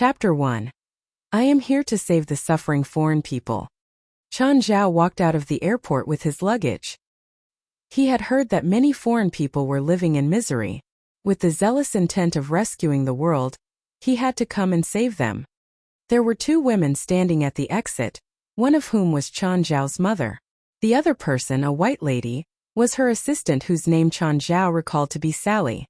Chapter 1. I am here to save the suffering foreign people. Chen Zhao walked out of the airport with his luggage. He had heard that many foreign people were living in misery. With the zealous intent of rescuing the world, he had to come and save them. There were two women standing at the exit, one of whom was Chen Zhao's mother. The other person, a white lady, was her assistant whose name Chen Zhao recalled to be Sally.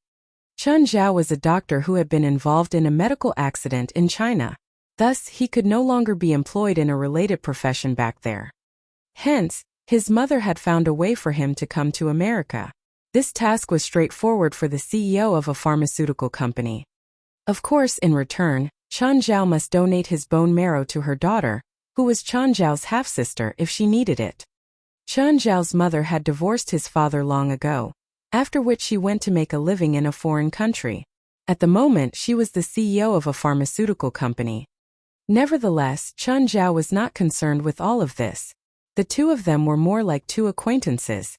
Chen Zhao was a doctor who had been involved in a medical accident in China. Thus, he could no longer be employed in a related profession back there. Hence, his mother had found a way for him to come to America. This task was straightforward for the CEO of a pharmaceutical company. Of course, in return, Chen Zhao must donate his bone marrow to her daughter, who was Chen Zhao's half-sister, if she needed it. Chen Zhao's mother had divorced his father long ago, after which she went to make a living in a foreign country. At the moment, she was the CEO of a pharmaceutical company. Nevertheless, Chen Zhao was not concerned with all of this. The two of them were more like two acquaintances.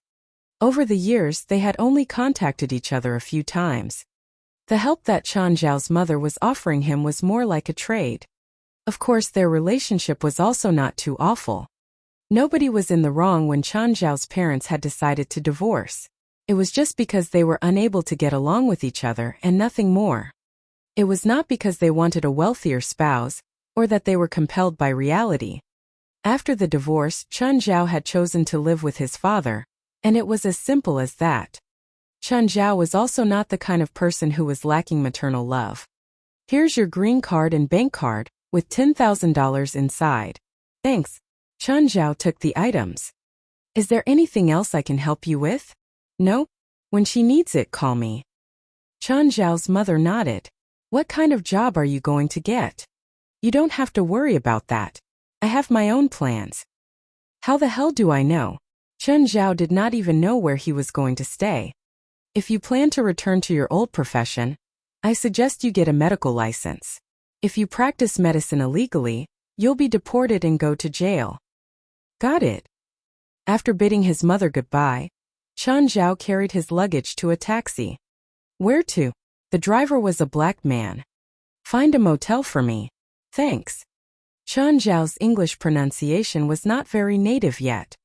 Over the years, they had only contacted each other a few times. The help that Chen Zhao's mother was offering him was more like a trade. Of course, their relationship was also not too awful. Nobody was in the wrong when Chen Zhao's parents had decided to divorce. It was just because they were unable to get along with each other and nothing more. It was not because they wanted a wealthier spouse, or that they were compelled by reality. After the divorce, Chen Zhao had chosen to live with his father, and it was as simple as that. Chen Zhao was also not the kind of person who was lacking maternal love. Here's your green card and bank card, with $10,000 inside. Thanks. Chen Zhao took the items. Is there anything else I can help you with? No? When she needs it, call me. Chen Zhao's mother nodded. What kind of job are you going to get? You don't have to worry about that. I have my own plans. How the hell do I know? Chen Zhao did not even know where he was going to stay. If you plan to return to your old profession, I suggest you get a medical license. If you practice medicine illegally, you'll be deported and go to jail. Got it. After bidding his mother goodbye, Chen Zhao carried his luggage to a taxi. Where to? The driver was a black man. Find a motel for me. Thanks. Chen Zhao's English pronunciation was not very native yet.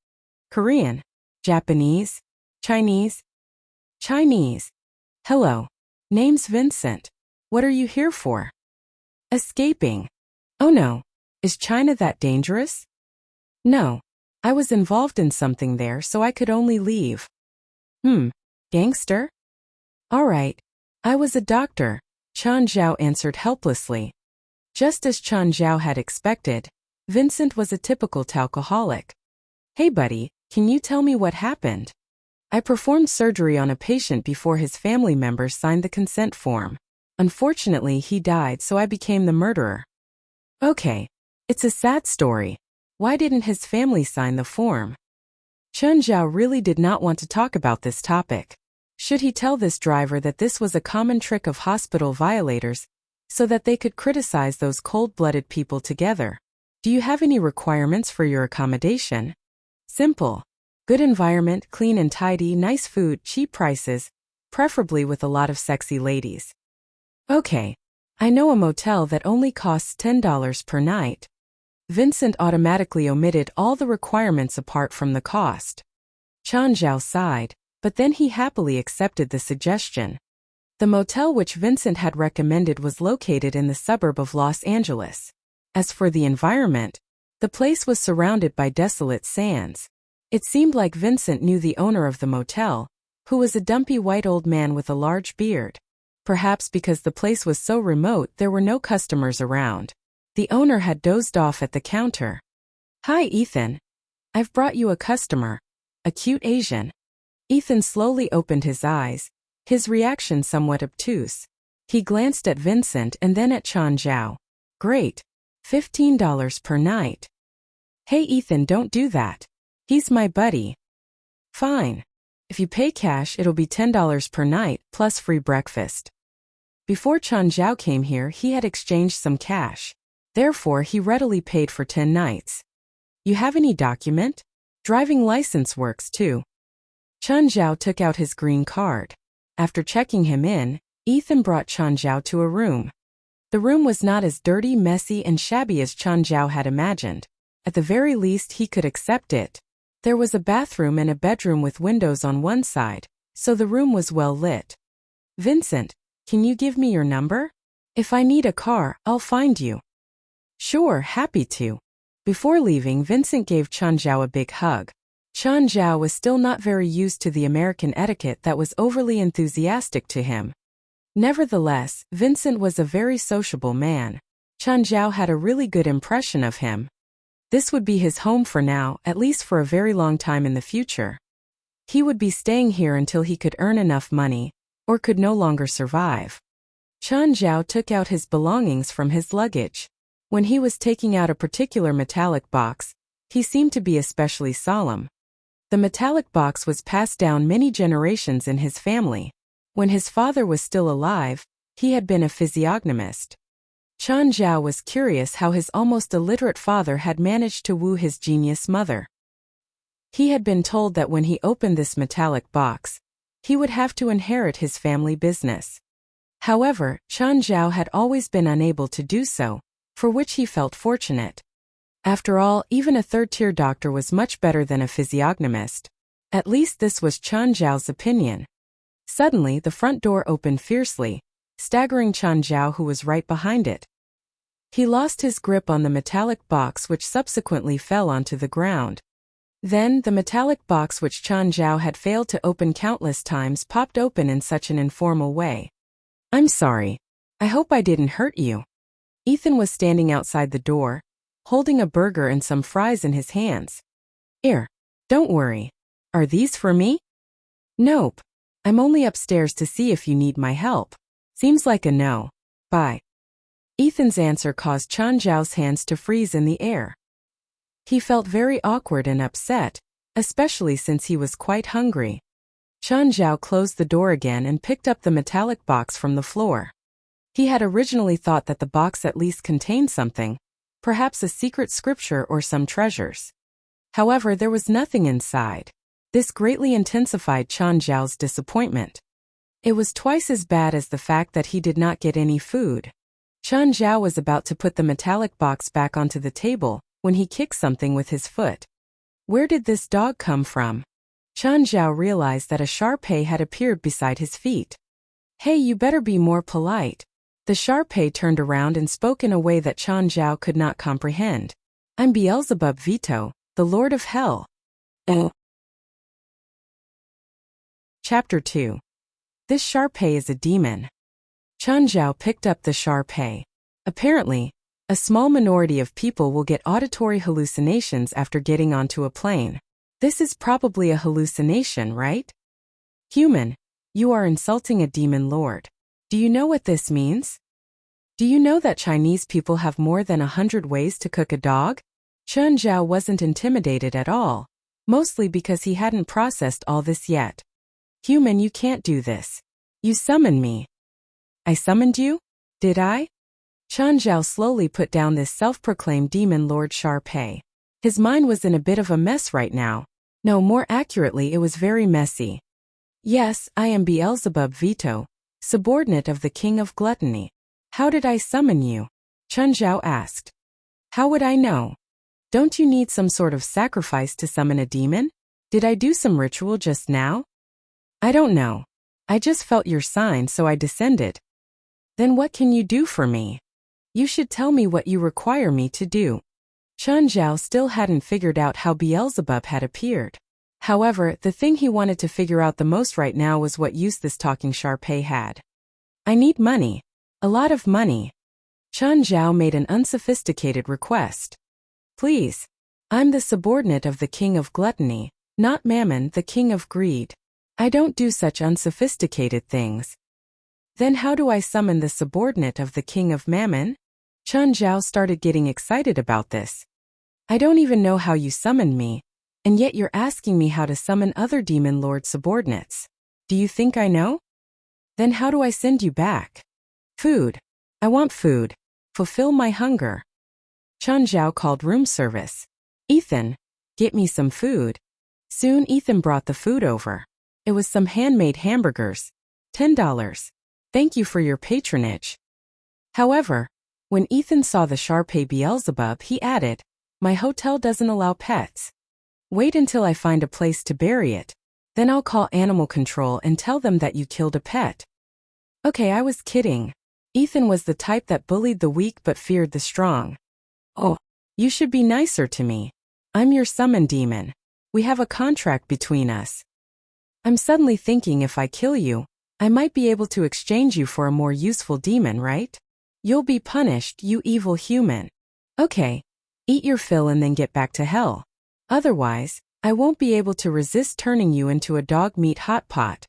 Korean, Japanese, Chinese. Chinese. Hello. Name's Vincent. What are you here for? Escaping. Oh no. Is China that dangerous? No. I was involved in something there, so I could only leave. Gangster? All right. I was a doctor, Chen Zhao answered helplessly. Just as Chen Zhao had expected, Vincent was a typical alcoholic. Hey buddy, can you tell me what happened? I performed surgery on a patient before his family members signed the consent form. Unfortunately, he died, so I became the murderer. Okay. It's a sad story. Why didn't his family sign the form? Chen Zhao really did not want to talk about this topic. Should he tell this driver that this was a common trick of hospital violators, so that they could criticize those cold-blooded people together? Do you have any requirements for your accommodation? Simple. Good environment, clean and tidy, nice food, cheap prices, preferably with a lot of sexy ladies. Okay. I know a motel that only costs $10 per night. Vincent automatically omitted all the requirements apart from the cost. Chen Zhao sighed, but then he happily accepted the suggestion. The motel which Vincent had recommended was located in the suburb of Los Angeles. As for the environment, the place was surrounded by desolate sands. It seemed like Vincent knew the owner of the motel, who was a dumpy white old man with a large beard. Perhaps because the place was so remote there were no customers around. The owner had dozed off at the counter. Hi Ethan. I've brought you a customer. A cute Asian. Ethan slowly opened his eyes, his reaction somewhat obtuse. He glanced at Vincent and then at Chen Zhao. Great. $15 per night. Hey Ethan, don't do that. He's my buddy. Fine. If you pay cash, it'll be $10 per night, plus free breakfast. Before Chen Zhao came here, he had exchanged some cash. Therefore, he readily paid for 10 nights. You have any document? Driving license works too. Chen Zhao took out his green card. After checking him in, Ethan brought Chen Zhao to a room. The room was not as dirty, messy, and shabby as Chen Zhao had imagined. At the very least, he could accept it. There was a bathroom and a bedroom with windows on one side, so the room was well lit. "Vincent, can you give me your number? If I need a car, I'll find you." "Sure, happy to." Before leaving, Vincent gave Chen Zhao a big hug. Chen Zhao was still not very used to the American etiquette that was overly enthusiastic to him. Nevertheless, Vincent was a very sociable man. Chen Zhao had a really good impression of him. This would be his home for now, at least for a very long time in the future. He would be staying here until he could earn enough money, or could no longer survive. Chen Zhao took out his belongings from his luggage. When he was taking out a particular metallic box, he seemed to be especially solemn. The metallic box was passed down many generations in his family. When his father was still alive, he had been a physiognomist. Chen Zhao was curious how his almost illiterate father had managed to woo his genius mother. He had been told that when he opened this metallic box, he would have to inherit his family business. However, Chen Zhao had always been unable to do so, for which he felt fortunate. After all, even a third-tier doctor was much better than a physiognomist. At least this was Chen Zhao's opinion. Suddenly, the front door opened fiercely, staggering Chen Zhao, who was right behind it. He lost his grip on the metallic box, which subsequently fell onto the ground. Then, the metallic box which Chen Zhao had failed to open countless times popped open in such an informal way. "I'm sorry. I hope I didn't hurt you." Ethan was standing outside the door, holding a burger and some fries in his hands. "Here, don't worry. Are these for me?" "Nope. I'm only upstairs to see if you need my help." "Seems like a no. Bye." Ethan's answer caused Chen Zhao's hands to freeze in the air. He felt very awkward and upset, especially since he was quite hungry. Chen Zhao closed the door again and picked up the metallic box from the floor. He had originally thought that the box at least contained something, perhaps a secret scripture or some treasures. However, there was nothing inside. This greatly intensified Chen Zhao's disappointment. It was twice as bad as the fact that he did not get any food. Chen Zhao was about to put the metallic box back onto the table when he kicked something with his foot. Where did this dog come from? Chen Zhao realized that a Shar-Pei had appeared beside his feet. "Hey, you better be more polite." The Shar-Pei turned around and spoke in a way that Chen Zhao could not comprehend. "I'm Beelzebub Vito, the Lord of Hell." Chapter 2. This Shar-Pei is a demon. Chen Zhao picked up the Shar-Pei. Apparently, a small minority of people will get auditory hallucinations after getting onto a plane. This is probably a hallucination, right? "Human, you are insulting a demon lord. Do you know what this means? Do you know that Chinese people have more than 100 ways to cook a dog?" Chen Zhao wasn't intimidated at all, mostly because he hadn't processed all this yet. "Human, you can't do this. You summoned me." "I summoned you? Did I?" Chen Zhao slowly put down this self-proclaimed demon lord Shar-Pei. His mind was in a bit of a mess right now. No, more accurately, it was very messy. "Yes, I am Beelzebub Vito, subordinate of the King of Gluttony. How did I summon you?" Chen Zhao asked. "How would I know? Don't you need some sort of sacrifice to summon a demon? Did I do some ritual just now?" "I don't know. I just felt your sign, so I descended." "Then what can you do for me? You should tell me what you require me to do." Chen Zhao still hadn't figured out how Beelzebub had appeared. However, the thing he wanted to figure out the most right now was what use this talking Shar-Pei had. "I need money. A lot of money." Chen Zhao made an unsophisticated request. "Please. I'm the subordinate of the King of Gluttony, not Mammon, the King of Greed. I don't do such unsophisticated things." "Then how do I summon the subordinate of the King of Mammon?" Chen Zhao started getting excited about this. "I don't even know how you summoned me, and yet you're asking me how to summon other demon lord subordinates. Do you think I know? Then how do I send you back?" "Food. I want food. Fulfill my hunger." Chen Zhao called room service. "Ethan, get me some food." Soon Ethan brought the food over. It was some handmade hamburgers. $10. "Thank you for your patronage." However, when Ethan saw the Sharpay Beelzebub, he added, "My hotel doesn't allow pets. Wait until I find a place to bury it. Then I'll call animal control and tell them that you killed a pet." Okay, I was kidding. Ethan was the type that bullied the weak but feared the strong. Oh, you should be nicer to me. I'm your summon demon. We have a contract between us. I'm suddenly thinking if I kill you, I might be able to exchange you for a more useful demon, right? You'll be punished, you evil human. Okay, eat your fill and then get back to hell. Otherwise, I won't be able to resist turning you into a dog meat hot pot.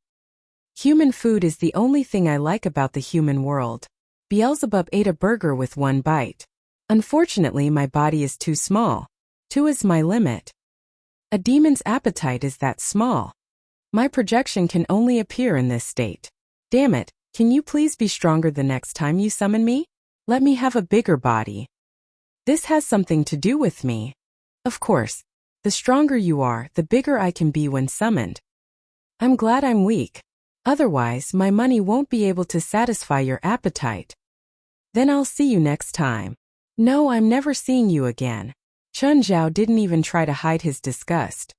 Human food is the only thing I like about the human world. Beelzebub ate a burger with one bite. Unfortunately, my body is too small. 2 is my limit. A demon's appetite is that small. My projection can only appear in this state. Damn it, can you please be stronger the next time you summon me? Let me have a bigger body. This has something to do with me. Of course, the stronger you are, the bigger I can be when summoned. I'm glad I'm weak. Otherwise, my money won't be able to satisfy your appetite. Then I'll see you next time. No, I'm never seeing you again. Chun Zhao didn't even try to hide his disgust.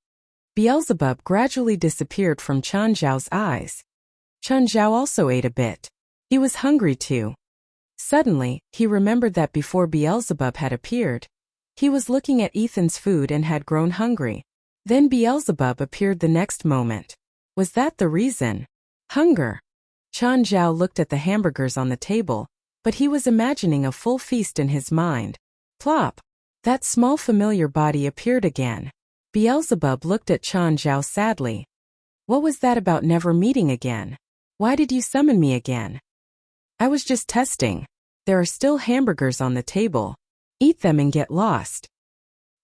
Beelzebub gradually disappeared from Chun Zhao's eyes. Chun Zhao also ate a bit. He was hungry too. Suddenly, he remembered that before Beelzebub had appeared, he was looking at Ethan's food and had grown hungry. Then Beelzebub appeared the next moment. Was that the reason? Hunger. Chun Zhao looked at the hamburgers on the table, but he was imagining a full feast in his mind. Plop! That small familiar body appeared again. Beelzebub looked at Chun Zhao sadly. What was that about never meeting again? Why did you summon me again? I was just testing. There are still hamburgers on the table. Eat them and get lost.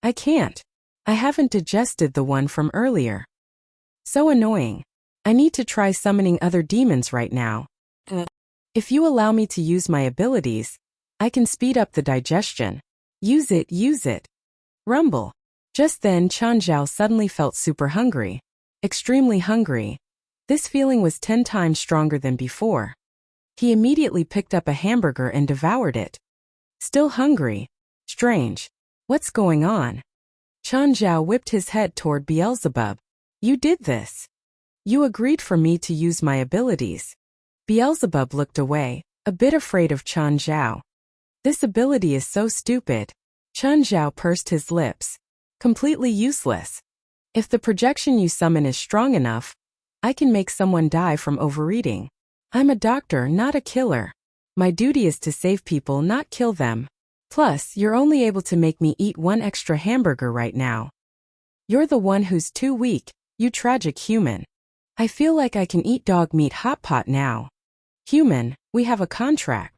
I can't. I haven't digested the one from earlier. So annoying. I need to try summoning other demons right now. If you allow me to use my abilities, I can speed up the digestion. Use it, use it. Rumble. Just then Chun Zhao suddenly felt super hungry. Extremely hungry. This feeling was 10 times stronger than before. He immediately picked up a hamburger and devoured it. Still hungry. Strange. What's going on? Chun Zhao whipped his head toward Beelzebub. You did this. You agreed for me to use my abilities. Beelzebub looked away, a bit afraid of Chun Zhao. This ability is so stupid. Chun Zhao pursed his lips. Completely useless. If the projection you summon is strong enough, I can make someone die from overeating. I'm a doctor, not a killer. My duty is to save people, not kill them. Plus, you're only able to make me eat 1 extra hamburger right now. You're the one who's too weak, you tragic human. I feel like I can eat dog meat hot pot now. Human, we have a contract.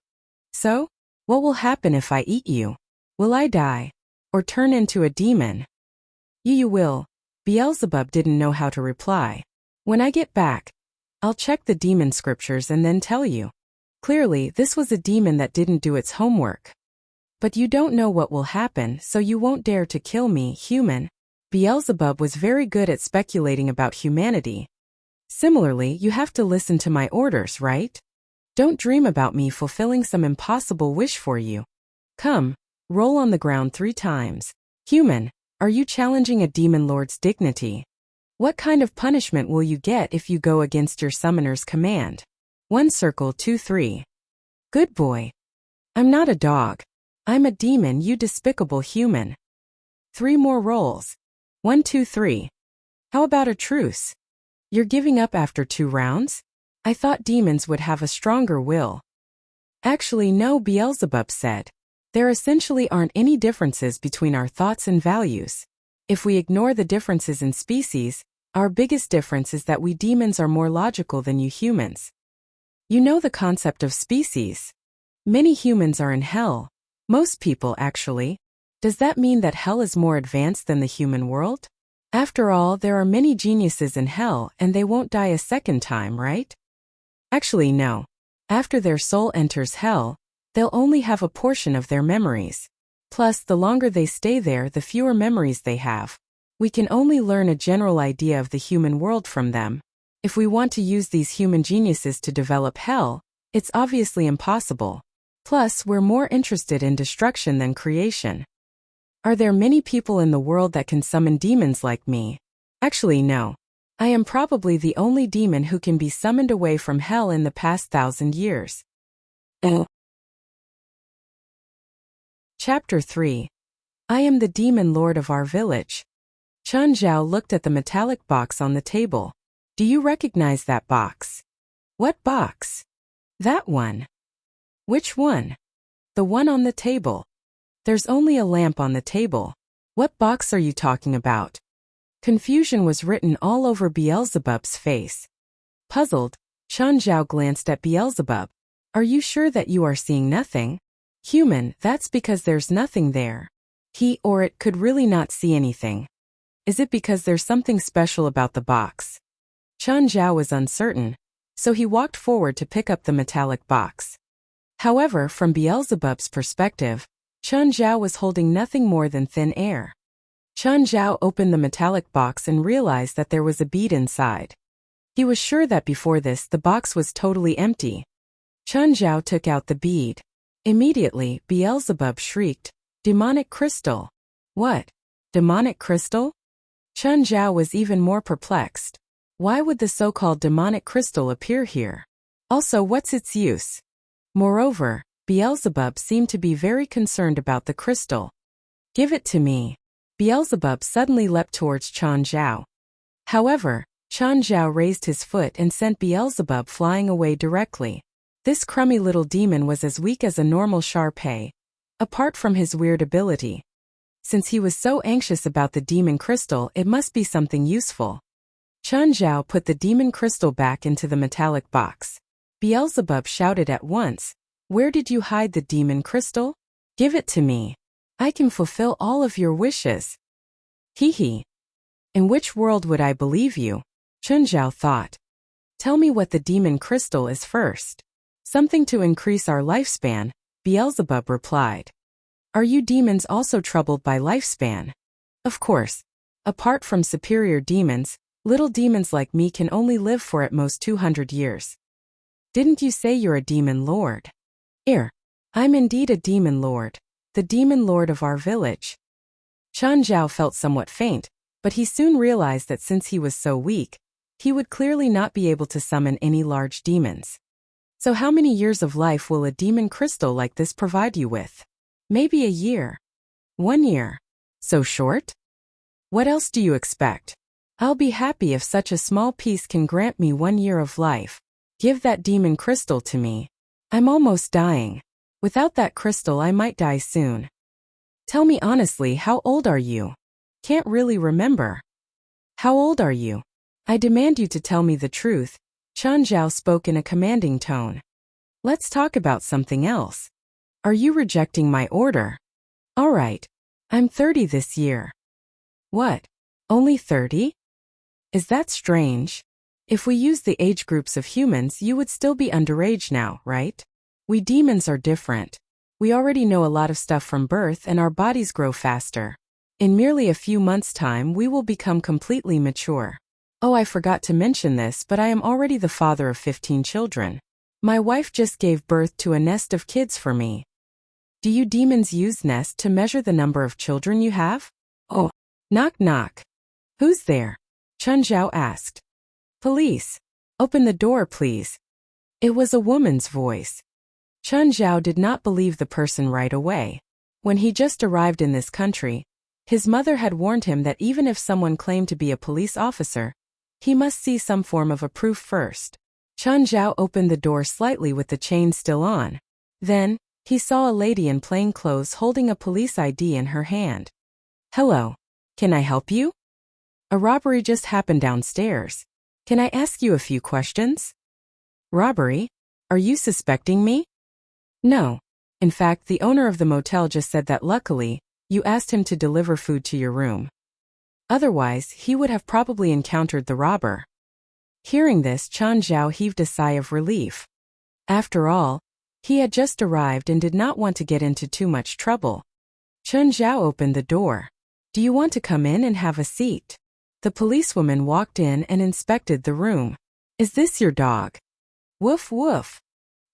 So, what will happen if I eat you? Will I die? Or turn into a demon? You will. Beelzebub didn't know how to reply. When I get back, I'll check the demon scriptures and then tell you. Clearly, this was a demon that didn't do its homework. But you don't know what will happen, so you won't dare to kill me, human. Beelzebub was very good at speculating about humanity. Similarly, you have to listen to my orders, right? Don't dream about me fulfilling some impossible wish for you. Come, roll on the ground 3 times. Human, are you challenging a demon lord's dignity? What kind of punishment will you get if you go against your summoner's command? 1 circle 2 3. Good boy. I'm not a dog. I'm a demon, you despicable human. 3 more rolls. 1 2 3. How about a truce? You're giving up after 2 rounds? I thought demons would have a stronger will. Actually, no, Beelzebub said. There essentially aren't any differences between our thoughts and values. If we ignore the differences in species, our biggest difference is that we demons are more logical than you humans. You know the concept of species. Many humans are in hell. Most people, actually. Does that mean that hell is more advanced than the human world? After all, there are many geniuses in hell and they won't die a second time, right? Actually, no. After their soul enters hell, they'll only have a portion of their memories. Plus, the longer they stay there, the fewer memories they have. We can only learn a general idea of the human world from them. If we want to use these human geniuses to develop hell, it's obviously impossible. Plus, we're more interested in destruction than creation. Are there many people in the world that can summon demons like me? Actually, no. I am probably the only demon who can be summoned away from hell in the past 1,000 years. Chapter 3. I am the demon lord of our village. Chen Zhao looked at the metallic box on the table. Do you recognize that box? What box? That one. Which one? The one on the table. There's only a lamp on the table. What box are you talking about? Confusion was written all over Beelzebub's face. Puzzled, Chen Zhao glanced at Beelzebub. Are you sure that you are seeing nothing? Human, that's because there's nothing there. He or it could really not see anything. Is it because there's something special about the box? Chen Zhao was uncertain, so he walked forward to pick up the metallic box. However, from Beelzebub's perspective, Chen Zhao was holding nothing more than thin air. Chen Zhao opened the metallic box and realized that there was a bead inside. He was sure that before this the box was totally empty. Chen Zhao took out the bead. Immediately, Beelzebub shrieked, "Demonic crystal!" What? Demonic crystal? Chen Zhao was even more perplexed. Why would the so-called demonic crystal appear here? Also, what's its use? Moreover, Beelzebub seemed to be very concerned about the crystal. Give it to me. Beelzebub suddenly leapt towards Chen Zhao. However, Chen Zhao raised his foot and sent Beelzebub flying away directly. This crummy little demon was as weak as a normal Shar-Pei, apart from his weird ability. Since he was so anxious about the demon crystal, it must be something useful. Chen Zhao put the demon crystal back into the metallic box. Beelzebub shouted at once, "Where did you hide the demon crystal? Give it to me. I can fulfill all of your wishes." Hee. In which world would I believe you? Chen Zhao thought. Tell me what the demon crystal is first. Something to increase our lifespan, Beelzebub replied. Are you demons also troubled by lifespan? Of course. Apart from superior demons, little demons like me can only live for at most 200 years. Didn't you say you're a demon lord? I'm indeed a demon lord, the demon lord of our village. Chen Zhao felt somewhat faint, but he soon realized that since he was so weak, he would clearly not be able to summon any large demons. So how many years of life will a demon crystal like this provide you with? Maybe a year. 1 year. So short? What else do you expect? I'll be happy if such a small piece can grant me 1 year of life. Give that demon crystal to me. I'm almost dying. Without that crystal I might die soon. Tell me honestly, how old are you? Can't really remember. How old are you? I demand you to tell me the truth. Chen Zhao spoke in a commanding tone. Let's talk about something else. Are you rejecting my order? All right. I'm 30 this year. What? Only 30? Is that strange? If we use the age groups of humans, you would still be underage now, right? We demons are different. We already know a lot of stuff from birth and our bodies grow faster. In merely a few months' time, we will become completely mature. Oh, I forgot to mention this, but I am already the father of 15 children. My wife just gave birth to a nest of kids for me. Do you demons use nest to measure the number of children you have? Oh, knock knock. Who's there? Chen Zhao asked. Police. Open the door, please. It was a woman's voice. Chen Zhao did not believe the person right away. When he just arrived in this country, his mother had warned him that even if someone claimed to be a police officer, he must see some form of a proof first. Chen Zhao opened the door slightly with the chain still on. Then, he saw a lady in plain clothes holding a police ID in her hand. Hello. Can I help you? A robbery just happened downstairs. Can I ask you a few questions? Robbery? Are you suspecting me? No. In fact, the owner of the motel just said that luckily, you asked him to deliver food to your room. Otherwise, he would have probably encountered the robber. Hearing this, Chen Zhao heaved a sigh of relief. After all, he had just arrived and did not want to get into too much trouble. Chen Zhao opened the door. Do you want to come in and have a seat? The policewoman walked in and inspected the room. Is this your dog? Woof woof.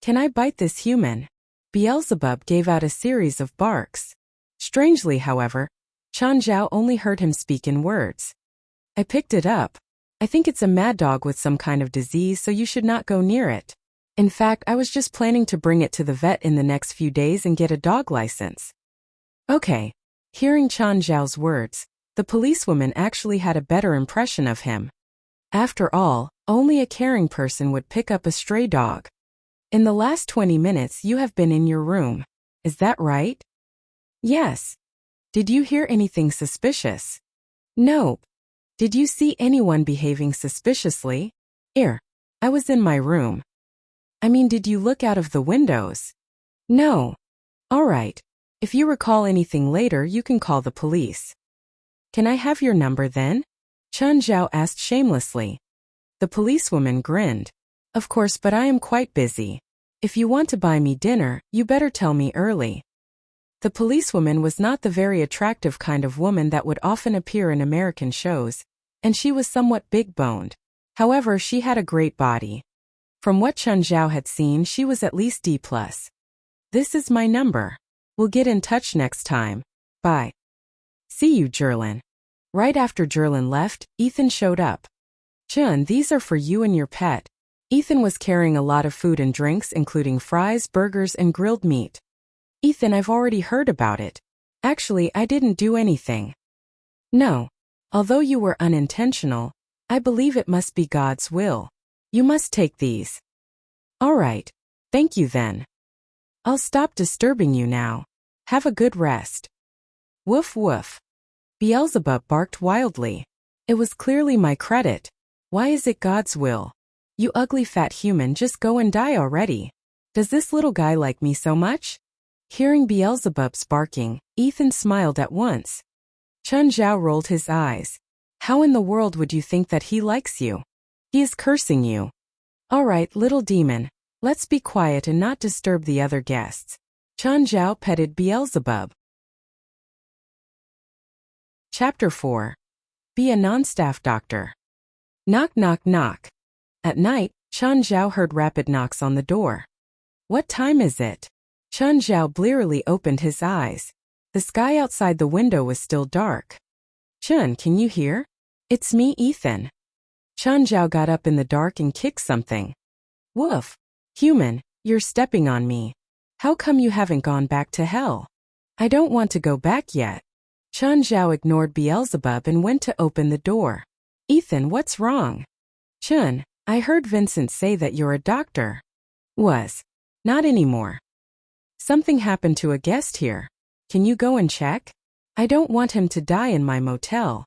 Can I bite this human? Beelzebub gave out a series of barks. Strangely, however, Chen Zhao only heard him speak in words. I picked it up. I think it's a mad dog with some kind of disease, so you should not go near it. In fact, I was just planning to bring it to the vet in the next few days and get a dog license. Okay. Hearing Chen Zhao's words, the policewoman actually had a better impression of him. After all, only a caring person would pick up a stray dog. In the last 20 minutes you have been in your room. Is that right? Yes. Did you hear anything suspicious? No. Did you see anyone behaving suspiciously? I was in my room. I mean, did you look out of the windows? No. All right. If you recall anything later, you can call the police. Can I have your number then? Chen Zhao asked shamelessly. The policewoman grinned. Of course, but I am quite busy. If you want to buy me dinner, you better tell me early. The policewoman was not the very attractive kind of woman that would often appear in American shows, and she was somewhat big-boned. However, she had a great body. From what Chen Zhao had seen, she was at least D+. This is my number. We'll get in touch next time. Bye. See you, Jerlin. Right after Jerlin left, Ethan showed up. Chen, these are for you and your pet. Ethan was carrying a lot of food and drinks, including fries, burgers, and grilled meat. Ethan, I've already heard about it. Actually, I didn't do anything. No. Although you were unintentional, I believe it must be God's will. You must take these. All right. Thank you then. I'll stop disturbing you now. Have a good rest. Woof woof. Beelzebub barked wildly. It was clearly my credit. Why is it God's will? You ugly fat human, just go and die already. Does this little guy like me so much? Hearing Beelzebub's barking, Ethan smiled at once. Chen Zhao rolled his eyes. How in the world would you think that he likes you? He is cursing you. All right, little demon. Let's be quiet and not disturb the other guests. Chen Zhao petted Beelzebub. Chapter 4. Be a non-staff doctor. Knock knock knock. At night, Chen Zhao heard rapid knocks on the door. What time is it? Chen Zhao blearily opened his eyes. The sky outside the window was still dark. Chen, can you hear? It's me, Ethan. Chen Zhao got up in the dark and kicked something. Woof. Human, you're stepping on me. How come you haven't gone back to hell? I don't want to go back yet. Chen Zhao ignored Beelzebub and went to open the door. Ethan, what's wrong? Chen, I heard Vincent say that you're a doctor. Was. Not anymore. Something happened to a guest here. Can you go and check? I don't want him to die in my motel.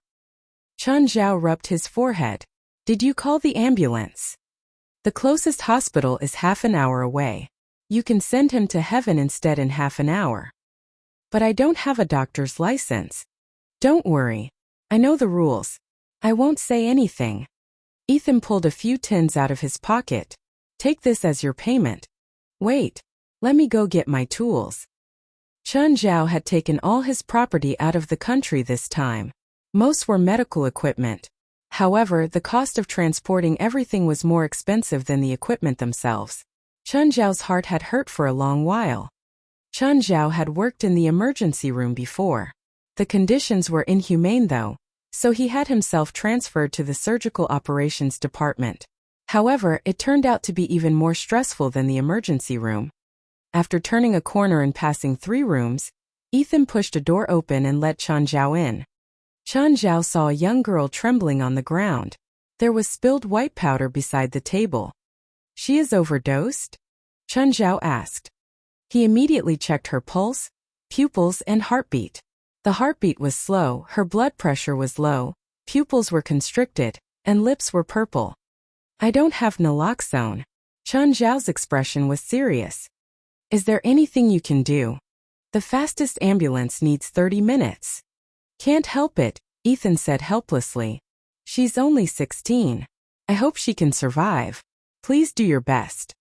Chen Zhao rubbed his forehead. Did you call the ambulance? The closest hospital is half an hour away. You can send him to heaven instead in half an hour. But I don't have a doctor's license. Don't worry. I know the rules. I won't say anything. Ethan pulled a few tins out of his pocket. Take this as your payment. Wait. Let me go get my tools. Chen Zhao had taken all his property out of the country this time. Most were medical equipment. However, the cost of transporting everything was more expensive than the equipment themselves. Chen Zhao's heart had hurt for a long while. Chen Zhao had worked in the emergency room before. The conditions were inhumane though, so he had himself transferred to the surgical operations department. However, it turned out to be even more stressful than the emergency room. After turning a corner and passing 3 rooms, Ethan pushed a door open and let Chen Zhao in. Chen Zhao saw a young girl trembling on the ground. There was spilled white powder beside the table. She is overdosed? Chen Zhao asked. He immediately checked her pulse, pupils, and heartbeat. The heartbeat was slow, her blood pressure was low, pupils were constricted, and lips were purple. I don't have naloxone. Chen Zhao's expression was serious. Is there anything you can do? The fastest ambulance needs 30 minutes. Can't help it, Ethan said helplessly. She's only 16. I hope she can survive. Please do your best.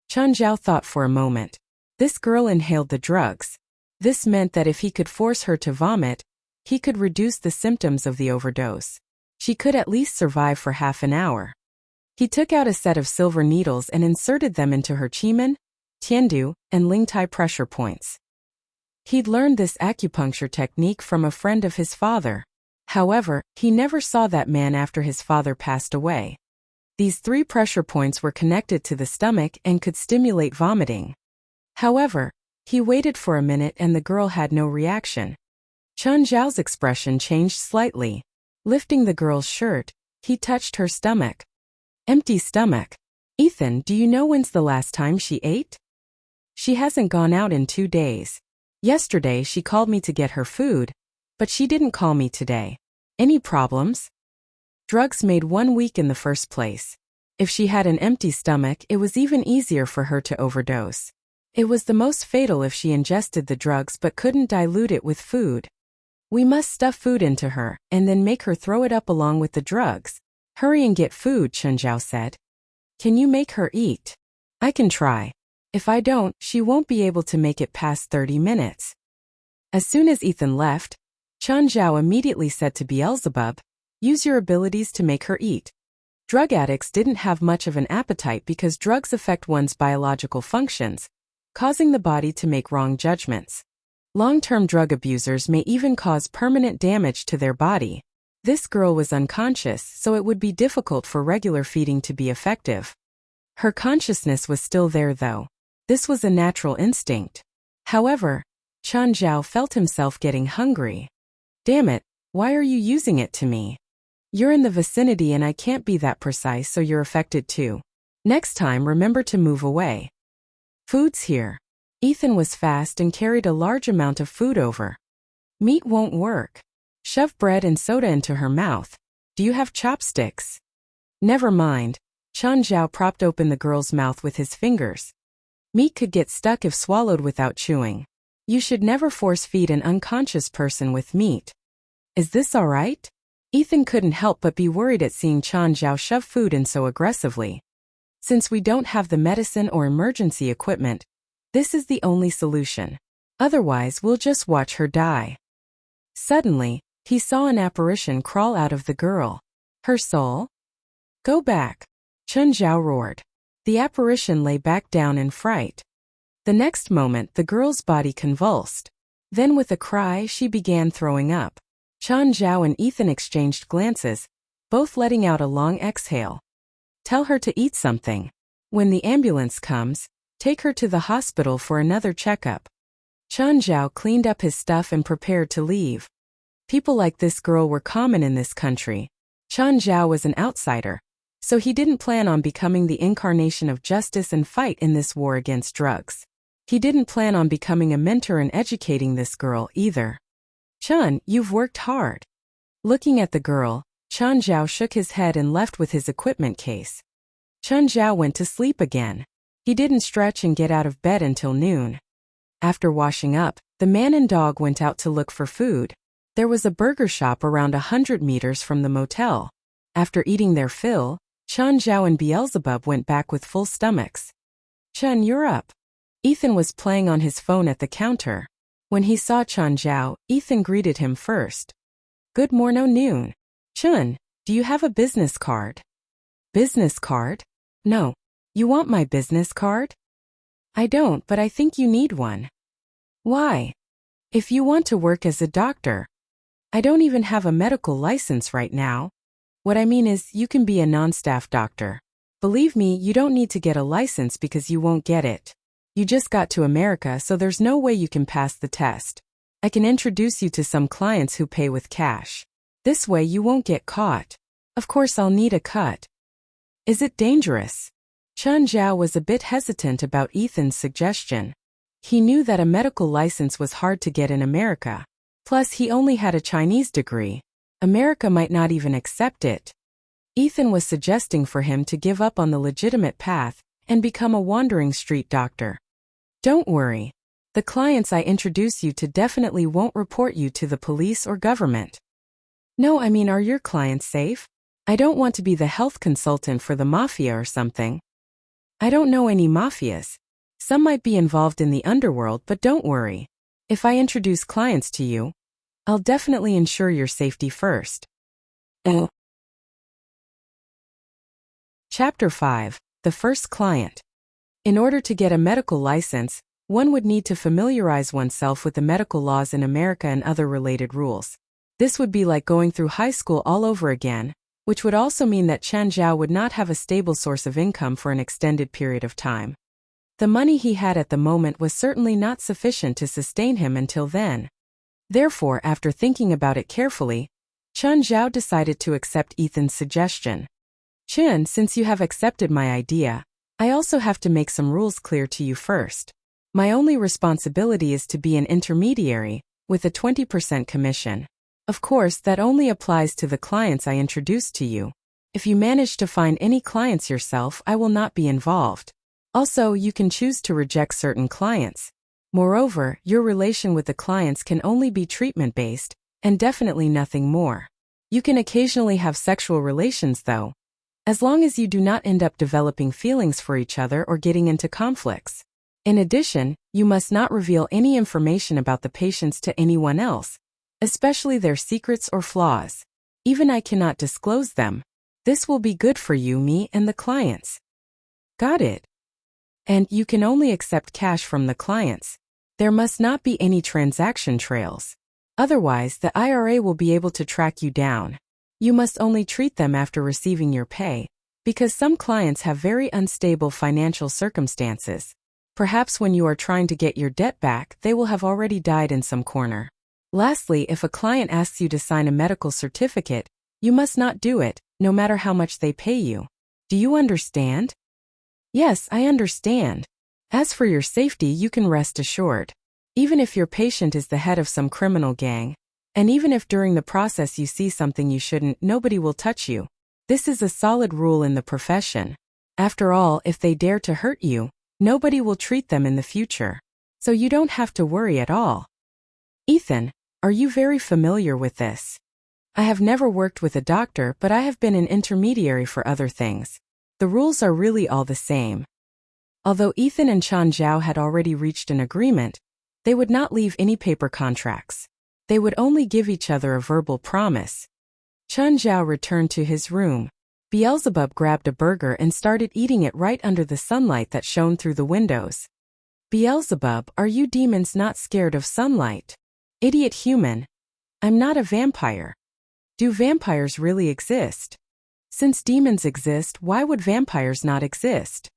Chen Zhao thought for a moment. This girl inhaled the drugs. This meant that if he could force her to vomit, he could reduce the symptoms of the overdose. She could at least survive for half an hour. He took out a set of silver needles and inserted them into her cheeman, tiandu, and lingtai pressure points. He'd learned this acupuncture technique from a friend of his father. However, he never saw that man after his father passed away. These 3 pressure points were connected to the stomach and could stimulate vomiting. However, he waited for a minute and the girl had no reaction. Chen Zhao's expression changed slightly. Lifting the girl's shirt, he touched her stomach. Empty stomach. Ethan, do you know when's the last time she ate? She hasn't gone out in 2 days. Yesterday she called me to get her food, but she didn't call me today. Any problems? Drugs made 1 week in the first place. If she had an empty stomach, it was even easier for her to overdose. It was the most fatal if she ingested the drugs but couldn't dilute it with food. We must stuff food into her, and then make her throw it up along with the drugs. Hurry and get food, Chen Zhao said. Can you make her eat? I can try. If I don't, she won't be able to make it past 30 minutes. As soon as Ethan left, Chen Zhao immediately said to Beelzebub, use your abilities to make her eat. Drug addicts didn't have much of an appetite because drugs affect one's biological functions, causing the body to make wrong judgments. Long-term drug abusers may even cause permanent damage to their body. This girl was unconscious, so it would be difficult for regular feeding to be effective. Her consciousness was still there though. This was a natural instinct. However, Chen Zhao felt himself getting hungry. Damn it, why are you using it to me? You're in the vicinity and I can't be that precise, so you're affected too. Next time remember to move away. Food's here. Ethan was fast and carried a large amount of food over. Meat won't work. Shove bread and soda into her mouth. Do you have chopsticks? Never mind. Chen Zhao propped open the girl's mouth with his fingers. Meat could get stuck if swallowed without chewing. You should never force feed an unconscious person with meat. Is this all right? Ethan couldn't help but be worried at seeing Chen Zhao shove food in so aggressively. Since we don't have the medicine or emergency equipment, this is the only solution. Otherwise, we'll just watch her die. Suddenly, he saw an apparition crawl out of the girl. Her soul? Go back. Chen Zhao roared. The apparition lay back down in fright. The next moment, the girl's body convulsed. Then with a cry, she began throwing up. Chen Zhao and Ethan exchanged glances, both letting out a long exhale. Tell her to eat something. When the ambulance comes, take her to the hospital for another checkup. Chen Zhao cleaned up his stuff and prepared to leave. People like this girl were common in this country. Chen Zhao was an outsider, so he didn't plan on becoming the incarnation of justice and fight in this war against drugs. He didn't plan on becoming a mentor and educating this girl either. Chen, you've worked hard. Looking at the girl, Chen Zhao shook his head and left with his equipment case. Chen Zhao went to sleep again. He didn't stretch and get out of bed until noon. After washing up, the man and dog went out to look for food. There was a burger shop around 100 meters from the motel. After eating their fill, Chen Zhao and Beelzebub went back with full stomachs. Chen, you're up. Ethan was playing on his phone at the counter. When he saw Chen Zhao, Ethan greeted him first. Good morning. Chen, do you have a business card? Business card? No. You want my business card? I don't, but I think you need one. Why? If you want to work as a doctor. I don't even have a medical license right now. What I mean is, you can be a non-staff doctor. Believe me, you don't need to get a license because you won't get it. You just got to America, so there's no way you can pass the test. I can introduce you to some clients who pay with cash. This way you won't get caught. Of course I'll need a cut. Is it dangerous? Chen Zhao was a bit hesitant about Ethan's suggestion. He knew that a medical license was hard to get in America. Plus he only had a Chinese degree. America might not even accept it. Ethan was suggesting for him to give up on the legitimate path and become a wandering street doctor. Don't worry. The clients I introduce you to definitely won't report you to the police or government. No, I mean, are your clients safe? I don't want to be the health consultant for the mafia or something. I don't know any mafias. Some might be involved in the underworld, but don't worry. If I introduce clients to you, I'll definitely ensure your safety first. Chapter 5. The First Client. In order to get a medical license, one would need to familiarize oneself with the medical laws in America and other related rules. This would be like going through high school all over again, which would also mean that Chen Zhao would not have a stable source of income for an extended period of time. The money he had at the moment was certainly not sufficient to sustain him until then. Therefore, after thinking about it carefully, Chen Zhao decided to accept Ethan's suggestion. Chen, since you have accepted my idea, I also have to make some rules clear to you first. My only responsibility is to be an intermediary, with a 20% commission. Of course, that only applies to the clients I introduce to you. If you manage to find any clients yourself, I will not be involved. Also, you can choose to reject certain clients. Moreover, your relation with the clients can only be treatment-based, and definitely nothing more. You can occasionally have sexual relations though, as long as you do not end up developing feelings for each other or getting into conflicts. In addition, you must not reveal any information about the patients to anyone else, especially their secrets or flaws. Even I cannot disclose them. This will be good for you, me, and the clients. Got it. And you can only accept cash from the clients. There must not be any transaction trails. Otherwise, the IRA will be able to track you down. You must only treat them after receiving your pay, because some clients have very unstable financial circumstances. Perhaps when you are trying to get your debt back, they will have already died in some corner. Lastly, if a client asks you to sign a medical certificate, you must not do it, no matter how much they pay you. Do you understand? Yes, I understand. As for your safety, you can rest assured. Even if your patient is the head of some criminal gang, and even if during the process you see something you shouldn't, nobody will touch you. This is a solid rule in the profession. After all, if they dare to hurt you, nobody will treat them in the future. So you don't have to worry at all. Ethan, are you very familiar with this? I have never worked with a doctor, but I have been an intermediary for other things. The rules are really all the same. Although Ethan and Chen Zhao had already reached an agreement, they would not leave any paper contracts. They would only give each other a verbal promise. Chen Zhao returned to his room. Beelzebub grabbed a burger and started eating it right under the sunlight that shone through the windows. Beelzebub, are you demons not scared of sunlight? Idiot human. I'm not a vampire. Do vampires really exist? Since demons exist, why would vampires not exist?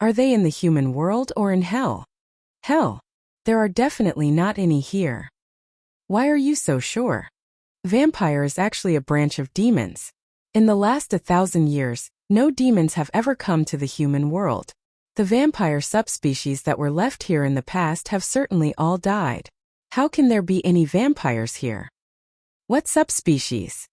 Are they in the human world or in hell? Hell. There are definitely not any here. Why are you so sure? Vampire is actually a branch of demons. In the last 1,000 years, no demons have ever come to the human world. The vampire subspecies that were left here in the past have certainly all died. How can there be any vampires here? What subspecies?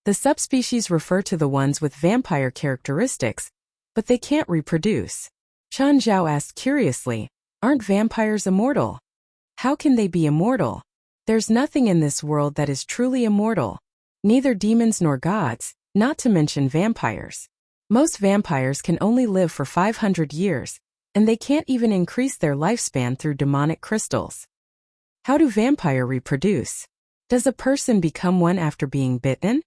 The subspecies refer to the ones with vampire characteristics, but they can't reproduce. Chen Zhao asked curiously, aren't vampires immortal? How can they be immortal? There's nothing in this world that is truly immortal. Neither demons nor gods, not to mention vampires. Most vampires can only live for 500 years, and they can't even increase their lifespan through demonic crystals. How do vampires reproduce? Does a person become one after being bitten?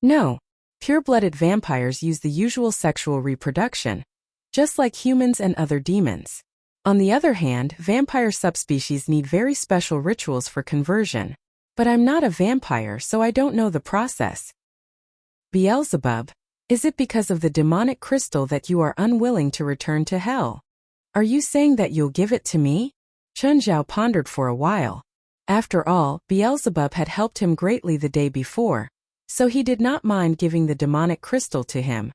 No. Pure-blooded vampires use the usual sexual reproduction, just like humans and other demons. On the other hand, vampire subspecies need very special rituals for conversion. But I'm not a vampire, so I don't know the process. Beelzebub, is it because of the demonic crystal that you are unwilling to return to hell? Are you saying that you'll give it to me? Chen Zhao pondered for a while. After all, Beelzebub had helped him greatly the day before, so he did not mind giving the demonic crystal to him.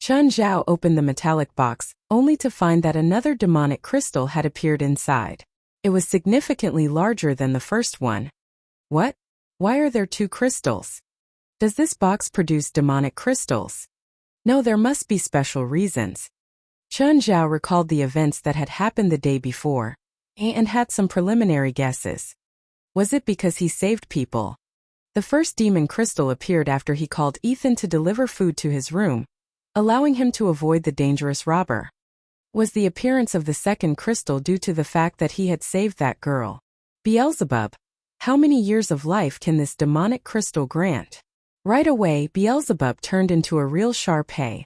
Chen Zhao opened the metallic box, only to find that another demonic crystal had appeared inside. It was significantly larger than the first one. What? Why are there two crystals? Does this box produce demonic crystals? No, there must be special reasons. Chen Zhao recalled the events that had happened the day before, and had some preliminary guesses. Was it because he saved people? The first demon crystal appeared after he called Ethan to deliver food to his room, allowing him to avoid the dangerous robber. Was the appearance of the second crystal due to the fact that he had saved that girl? Beelzebub, how many years of life can this demonic crystal grant? Right away, Beelzebub turned into a real Shar-Pei.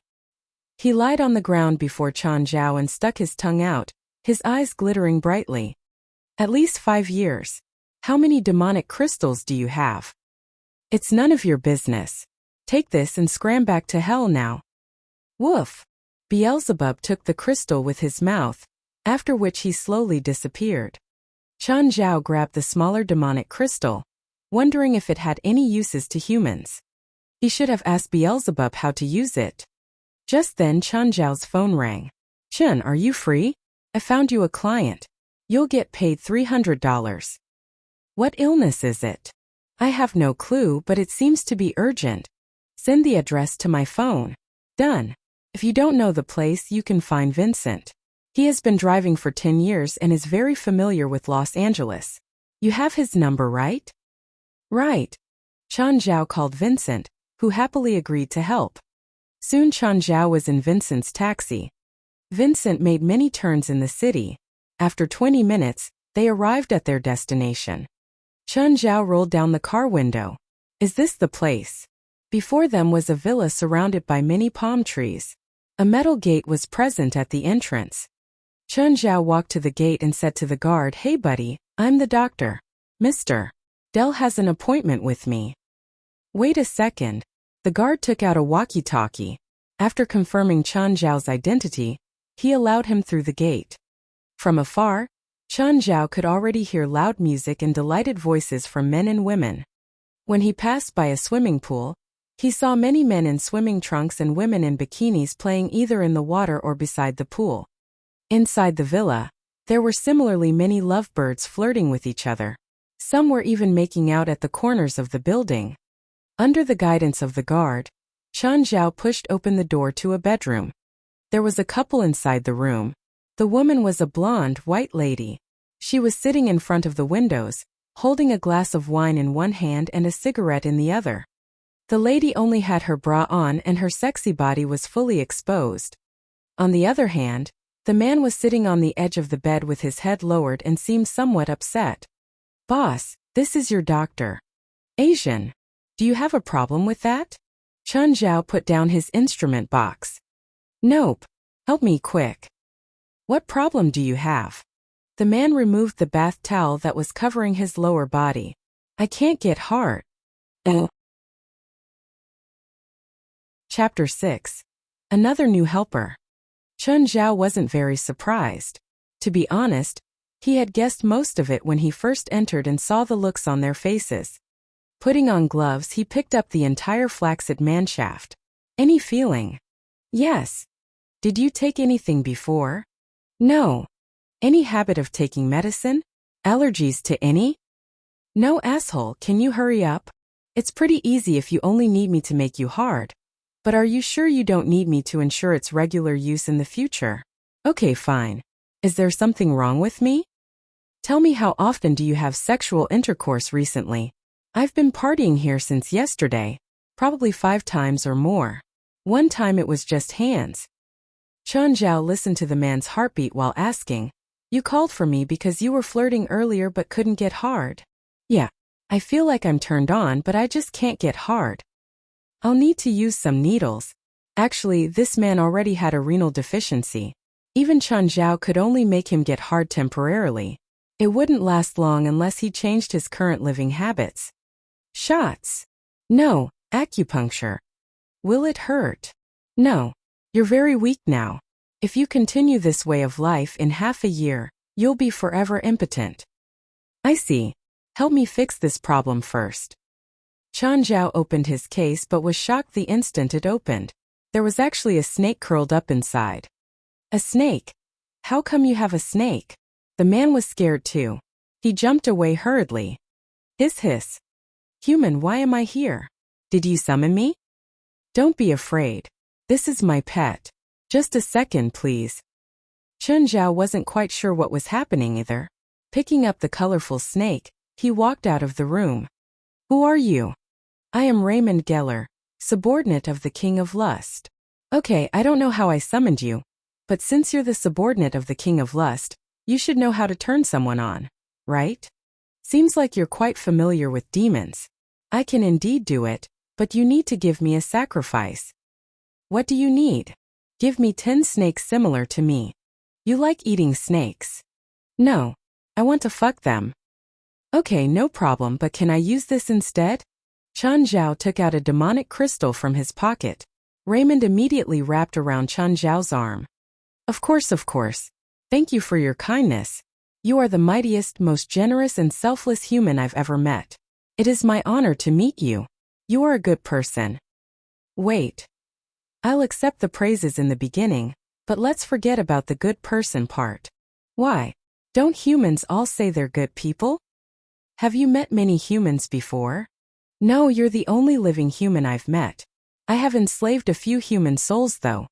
He lied on the ground before Chen Zhao and stuck his tongue out, his eyes glittering brightly. At least 5 years. How many demonic crystals do you have? It's none of your business. Take this and scram back to hell now. Woof! Beelzebub took the crystal with his mouth, after which he slowly disappeared. Chen Zhao grabbed the smaller demonic crystal, wondering if it had any uses to humans. He should have asked Beelzebub how to use it. Just then Chen Zhao's phone rang. Chen, are you free? I found you a client. You'll get paid $300. What illness is it? I have no clue, but it seems to be urgent. Send the address to my phone. Done. If you don't know the place, you can find Vincent. He has been driving for 10 years and is very familiar with Los Angeles. You have his number, right? Right. Chen Zhao called Vincent, who happily agreed to help. Soon Chen Zhao was in Vincent's taxi. Vincent made many turns in the city. After 20 minutes, they arrived at their destination. Chen Zhao rolled down the car window. Is this the place? Before them was a villa surrounded by many palm trees. A metal gate was present at the entrance. Chen Zhao walked to the gate and said to the guard, Hey buddy, I'm the doctor. Mr. Dell has an appointment with me. Wait a second. The guard took out a walkie-talkie. After confirming Chen Zhao's identity, he allowed him through the gate. From afar, Chen Zhao could already hear loud music and delighted voices from men and women. When he passed by a swimming pool, he saw many men in swimming trunks and women in bikinis playing either in the water or beside the pool. Inside the villa, there were similarly many lovebirds flirting with each other. Some were even making out at the corners of the building. Under the guidance of the guard, Chen Zhao pushed open the door to a bedroom. There was a couple inside the room. The woman was a blonde, white lady. She was sitting in front of the windows, holding a glass of wine in one hand and a cigarette in the other. The lady only had her bra on and her sexy body was fully exposed. On the other hand, the man was sitting on the edge of the bed with his head lowered and seemed somewhat upset. Boss, this is your doctor. Asian. Do you have a problem with that? Chen Zhao put down his instrument box. Nope. Help me quick. What problem do you have? The man removed the bath towel that was covering his lower body. I can't get hard. Chapter 6. Another new helper. Chen Zhao wasn't very surprised. To be honest, he had guessed most of it when he first entered and saw the looks on their faces. Putting on gloves, he picked up the entire flaccid manshaft. Any feeling? Yes. Did you take anything before? No. Any habit of taking medicine? Allergies to any? No, asshole, can you hurry up? It's pretty easy if you only need me to make you hard. But are you sure you don't need me to ensure its regular use in the future? Okay, fine. Is there something wrong with me? Tell me, how often do you have sexual intercourse recently? I've been partying here since yesterday, probably 5 times or more. One time it was just hands. Chen Zhao listened to the man's heartbeat while asking, You called for me because you were flirting earlier but couldn't get hard? Yeah, I feel like I'm turned on but I just can't get hard. I'll need to use some needles. Actually, this man already had a renal deficiency. Even Chen Zhao could only make him get hard temporarily. It wouldn't last long unless he changed his current living habits. Shots? No. Acupuncture. Will it hurt? No. You're very weak now. If you continue this way of life, in half a year, you'll be forever impotent. I see. Help me fix this problem first. Chen Zhao opened his case but was shocked the instant it opened. There was actually a snake curled up inside. A snake? How come you have a snake? The man was scared too. He jumped away hurriedly. Hiss hiss. Human, why am I here? Did you summon me? Don't be afraid. This is my pet. Just a second, please. Chen Zhao wasn't quite sure what was happening either. Picking up the colorful snake, he walked out of the room. Who are you? I am Raymond Geller, subordinate of the King of Lust. Okay, I don't know how I summoned you, but since you're the subordinate of the King of Lust, you should know how to turn someone on, right? Seems like you're quite familiar with demons. I can indeed do it, but you need to give me a sacrifice. What do you need? Give me 10 snakes similar to me. You like eating snakes? No. I want to fuck them. Okay, no problem, but can I use this instead? Chen Zhao took out a demonic crystal from his pocket. Raymond immediately wrapped around Chen Zhao's arm. Of course. Thank you for your kindness. You are the mightiest, most generous and selfless human I've ever met. It is my honor to meet you. You are a good person. Wait. I'll accept the praises in the beginning, but let's forget about the good person part. Why? Don't humans all say they're good people? Have you met many humans before? No, you're the only living human I've met. I have enslaved a few human souls though.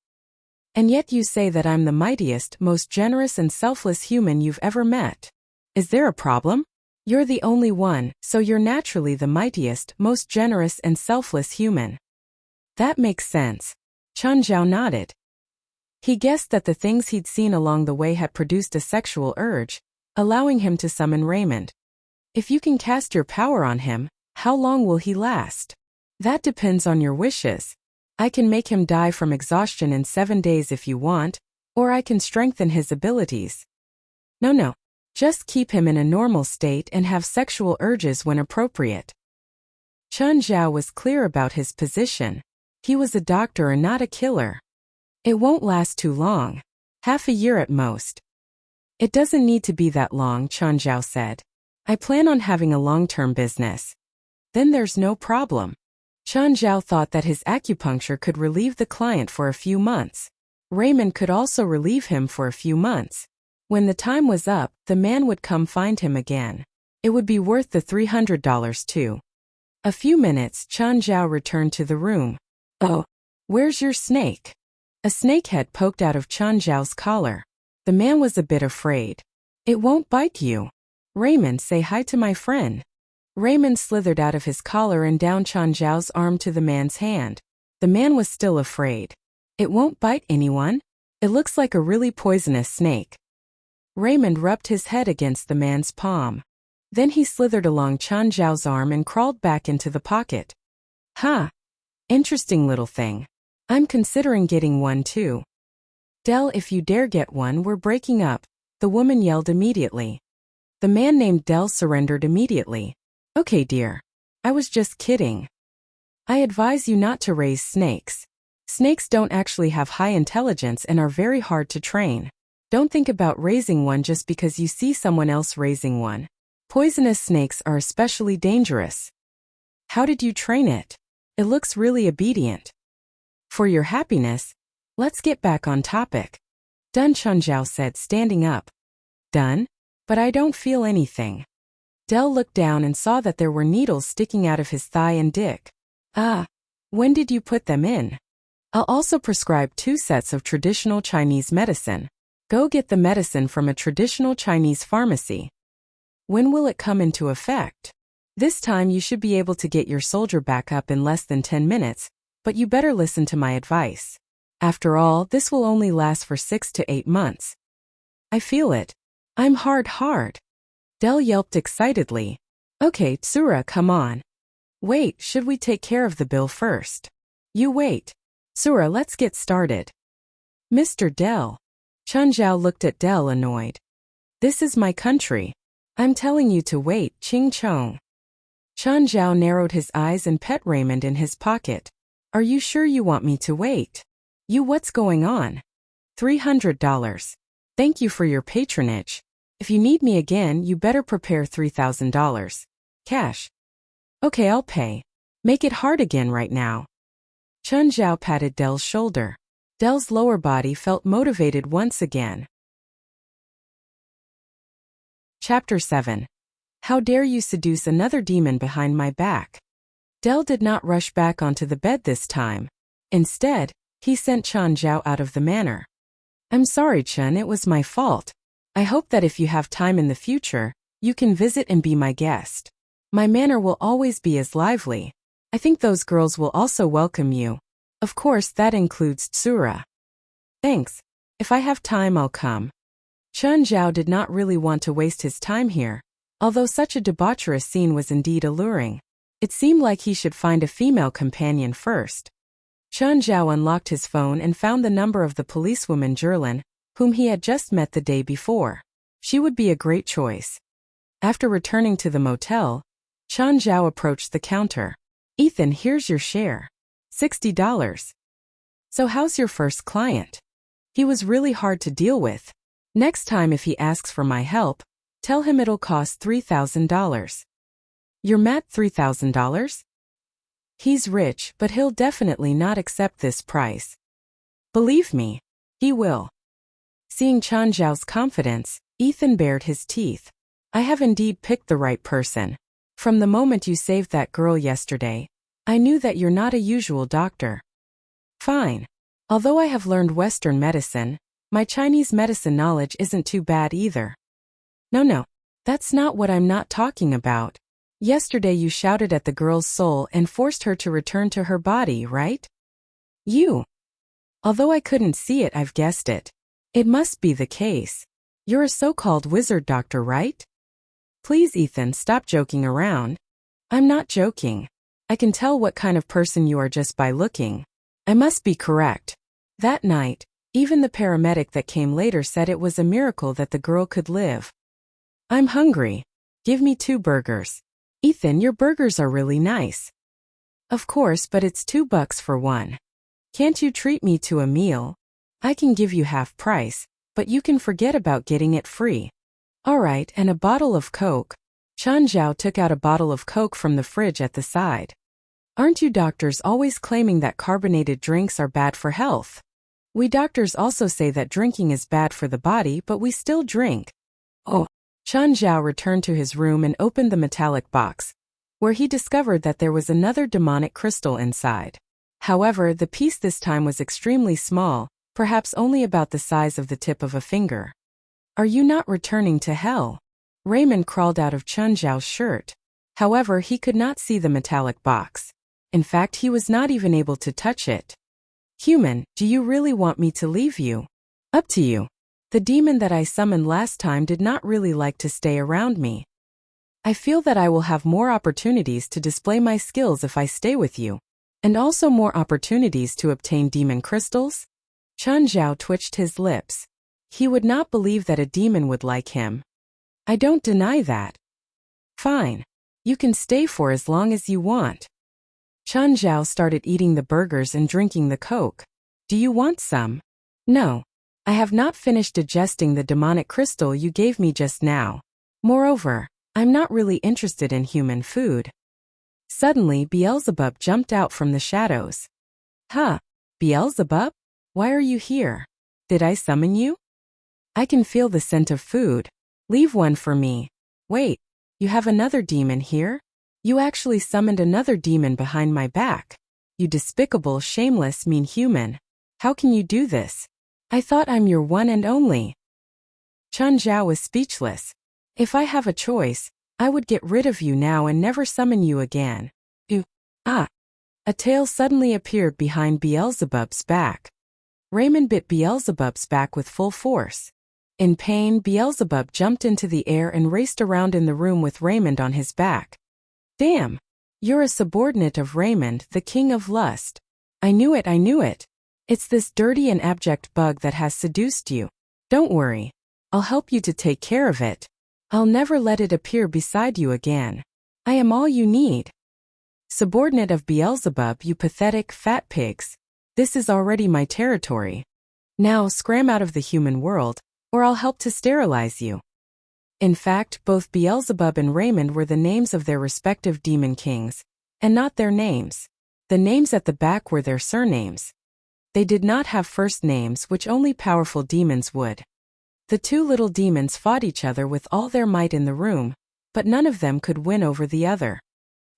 And yet you say that I'm the mightiest, most generous and selfless human you've ever met. Is there a problem? You're the only one, so you're naturally the mightiest, most generous and selfless human. That makes sense. Chen Zhao nodded. He guessed that the things he'd seen along the way had produced a sexual urge, allowing him to summon Raymond. If you can cast your power on him, how long will he last? That depends on your wishes. I can make him die from exhaustion in 7 days if you want, or I can strengthen his abilities. No. Just keep him in a normal state and have sexual urges when appropriate. Chen Zhao was clear about his position. He was a doctor and not a killer. It won't last too long. Half a year at most. It doesn't need to be that long, Chen Zhao said. I plan on having a long-term business. Then there's no problem. Chen Zhao thought that his acupuncture could relieve the client for a few months. Raymond could also relieve him for a few months. When the time was up, the man would come find him again. It would be worth the $300 too. A few minutes, Chen Zhao returned to the room. Oh, where's your snake? A snake head poked out of Chen Zhao's collar. The man was a bit afraid. It won't bite you. Raymond, say hi to my friend. Raymond slithered out of his collar and down Chen Zhao's arm to the man's hand. The man was still afraid. It won't bite anyone? It looks like a really poisonous snake. Raymond rubbed his head against the man's palm. Then he slithered along Chen Zhao's arm and crawled back into the pocket. Huh. Interesting little thing. I'm considering getting one too. Del, if you dare get one, we're breaking up, the woman yelled immediately. The man named Del surrendered immediately. Okay, dear. I was just kidding. I advise you not to raise snakes. Snakes don't actually have high intelligence and are very hard to train. Don't think about raising one just because you see someone else raising one. Poisonous snakes are especially dangerous. How did you train it? It looks really obedient. For your happiness, let's get back on topic. Done, Chen Zhao said, standing up. Done? But I don't feel anything. Del looked down and saw that there were needles sticking out of his thigh and dick. Ah. When did you put them in? I'll also prescribe 2 sets of traditional Chinese medicine. Go get the medicine from a traditional Chinese pharmacy. When will it come into effect? This time you should be able to get your soldier back up in less than 10 minutes, but you better listen to my advice. After all, this will only last for 6 to 8 months. I feel it. I'm hard. Del yelped excitedly. Okay, Tsura, come on. Wait, should we take care of the bill first? You wait. Tsura, let's get started. Mr. Del. Chen Zhao looked at Del annoyed. This is my country. I'm telling you to wait, Ching Chong. Chen Zhao narrowed his eyes and pet Raymond in his pocket. Are you sure you want me to wait? You, what's going on? $300. Thank you for your patronage. If you need me again, you better prepare $3,000. Cash. Okay, I'll pay. Make it hard again right now. Chen Zhao patted Del's shoulder. Del's lower body felt motivated once again. Chapter 7. How dare you seduce another demon behind my back? Del did not rush back onto the bed this time. Instead, he sent Chen Zhao out of the manor. I'm sorry, Chen, it was my fault. I hope that if you have time in the future, you can visit and be my guest. My manor will always be as lively. I think those girls will also welcome you. Of course, that includes Tsura. Thanks. If I have time, I'll come. Chen Zhao did not really want to waste his time here, although such a debaucherous scene was indeed alluring. It seemed like he should find a female companion first. Chen Zhao unlocked his phone and found the number of the policewoman Zhirlin, whom he had just met the day before. She would be a great choice. After returning to the motel, Chen Zhao approached the counter. Ethan, here's your share. $60. So how's your first client? He was really hard to deal with. Next time if he asks for my help, tell him it'll cost $3,000. You're mad $3,000? He's rich, but he'll definitely not accept this price. Believe me, he will. Seeing Chen Zhao's confidence, Ethan bared his teeth. I have indeed picked the right person. From the moment you saved that girl yesterday, I knew that you're not a usual doctor. Fine. Although I have learned Western medicine, my Chinese medicine knowledge isn't too bad either. No, that's not what I'm not talking about. Yesterday you shouted at the girl's soul and forced her to return to her body, right? You. Although I couldn't see it, I've guessed it. It must be the case. You're a so-called wizard doctor, right? Please, Ethan, stop joking around. I'm not joking. I can tell what kind of person you are just by looking. I must be correct. That night, even the paramedic that came later said it was a miracle that the girl could live. I'm hungry. Give me 2 burgers. Ethan, your burgers are really nice. Of course, but it's $2 for one. Can't you treat me to a meal? I can give you half price, but you can forget about getting it free. Alright, and a bottle of Coke. Chen Zhao took out a bottle of Coke from the fridge at the side. Aren't you doctors always claiming that carbonated drinks are bad for health? We doctors also say that drinking is bad for the body, but we still drink. Oh. Chen Zhao returned to his room and opened the metallic box, where he discovered that there was another demonic crystal inside. However, the piece this time was extremely small, perhaps only about the size of the tip of a finger. Are you not returning to hell? Raymond crawled out of Chen Zhao's shirt. However, he could not see the metallic box. In fact, he was not even able to touch it. Human, do you really want me to leave you? Up to you. The demon that I summoned last time did not really like to stay around me. I feel that I will have more opportunities to display my skills if I stay with you, and also more opportunities to obtain demon crystals. Chen Zhao twitched his lips. He would not believe that a demon would like him. I don't deny that. Fine. You can stay for as long as you want. Chen Zhao started eating the burgers and drinking the Coke. Do you want some? No. I have not finished digesting the demonic crystal you gave me just now. Moreover, I'm not really interested in human food. Suddenly, Beelzebub jumped out from the shadows. Huh? Beelzebub? Why are you here? Did I summon you? I can feel the scent of food. Leave one for me. Wait, you have another demon here? You actually summoned another demon behind my back. You despicable, shameless, mean human. How can you do this? I thought I'm your one and only. Chen Zhao was speechless. If I have a choice, I would get rid of you now and never summon you again. A tail suddenly appeared behind Beelzebub's back. Raymond bit Beelzebub's back with full force. In pain, Beelzebub jumped into the air and raced around in the room with Raymond on his back. Damn! You're a subordinate of Raymond, the king of lust. I knew it. It's this dirty and abject bug that has seduced you. Don't worry. I'll help you to take care of it. I'll never let it appear beside you again. I am all you need. Subordinate of Beelzebub, you pathetic, fat pigs. This is already my territory. Now scram out of the human world, or I'll help to sterilize you. In fact, both Beelzebub and Raymond were the names of their respective demon kings, and not their names. The names at the back were their surnames. They did not have first names, which only powerful demons would. The 2 little demons fought each other with all their might in the room, but none of them could win over the other.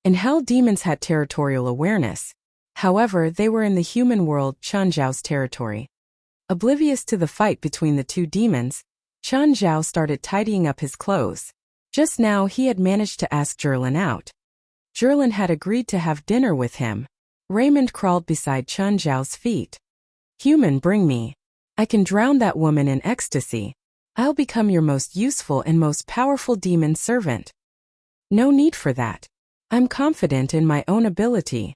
In hell, demons had territorial awareness. However, they were in the human world, Chen Zhao's territory. Oblivious to the fight between the 2 demons, Chen Zhao started tidying up his clothes. Just now he had managed to ask Zhirlin out. Zhirlin had agreed to have dinner with him. Raymond crawled beside Chen Zhao's feet. Human, bring me. I can drown that woman in ecstasy. I'll become your most useful and most powerful demon servant. No need for that. I'm confident in my own ability.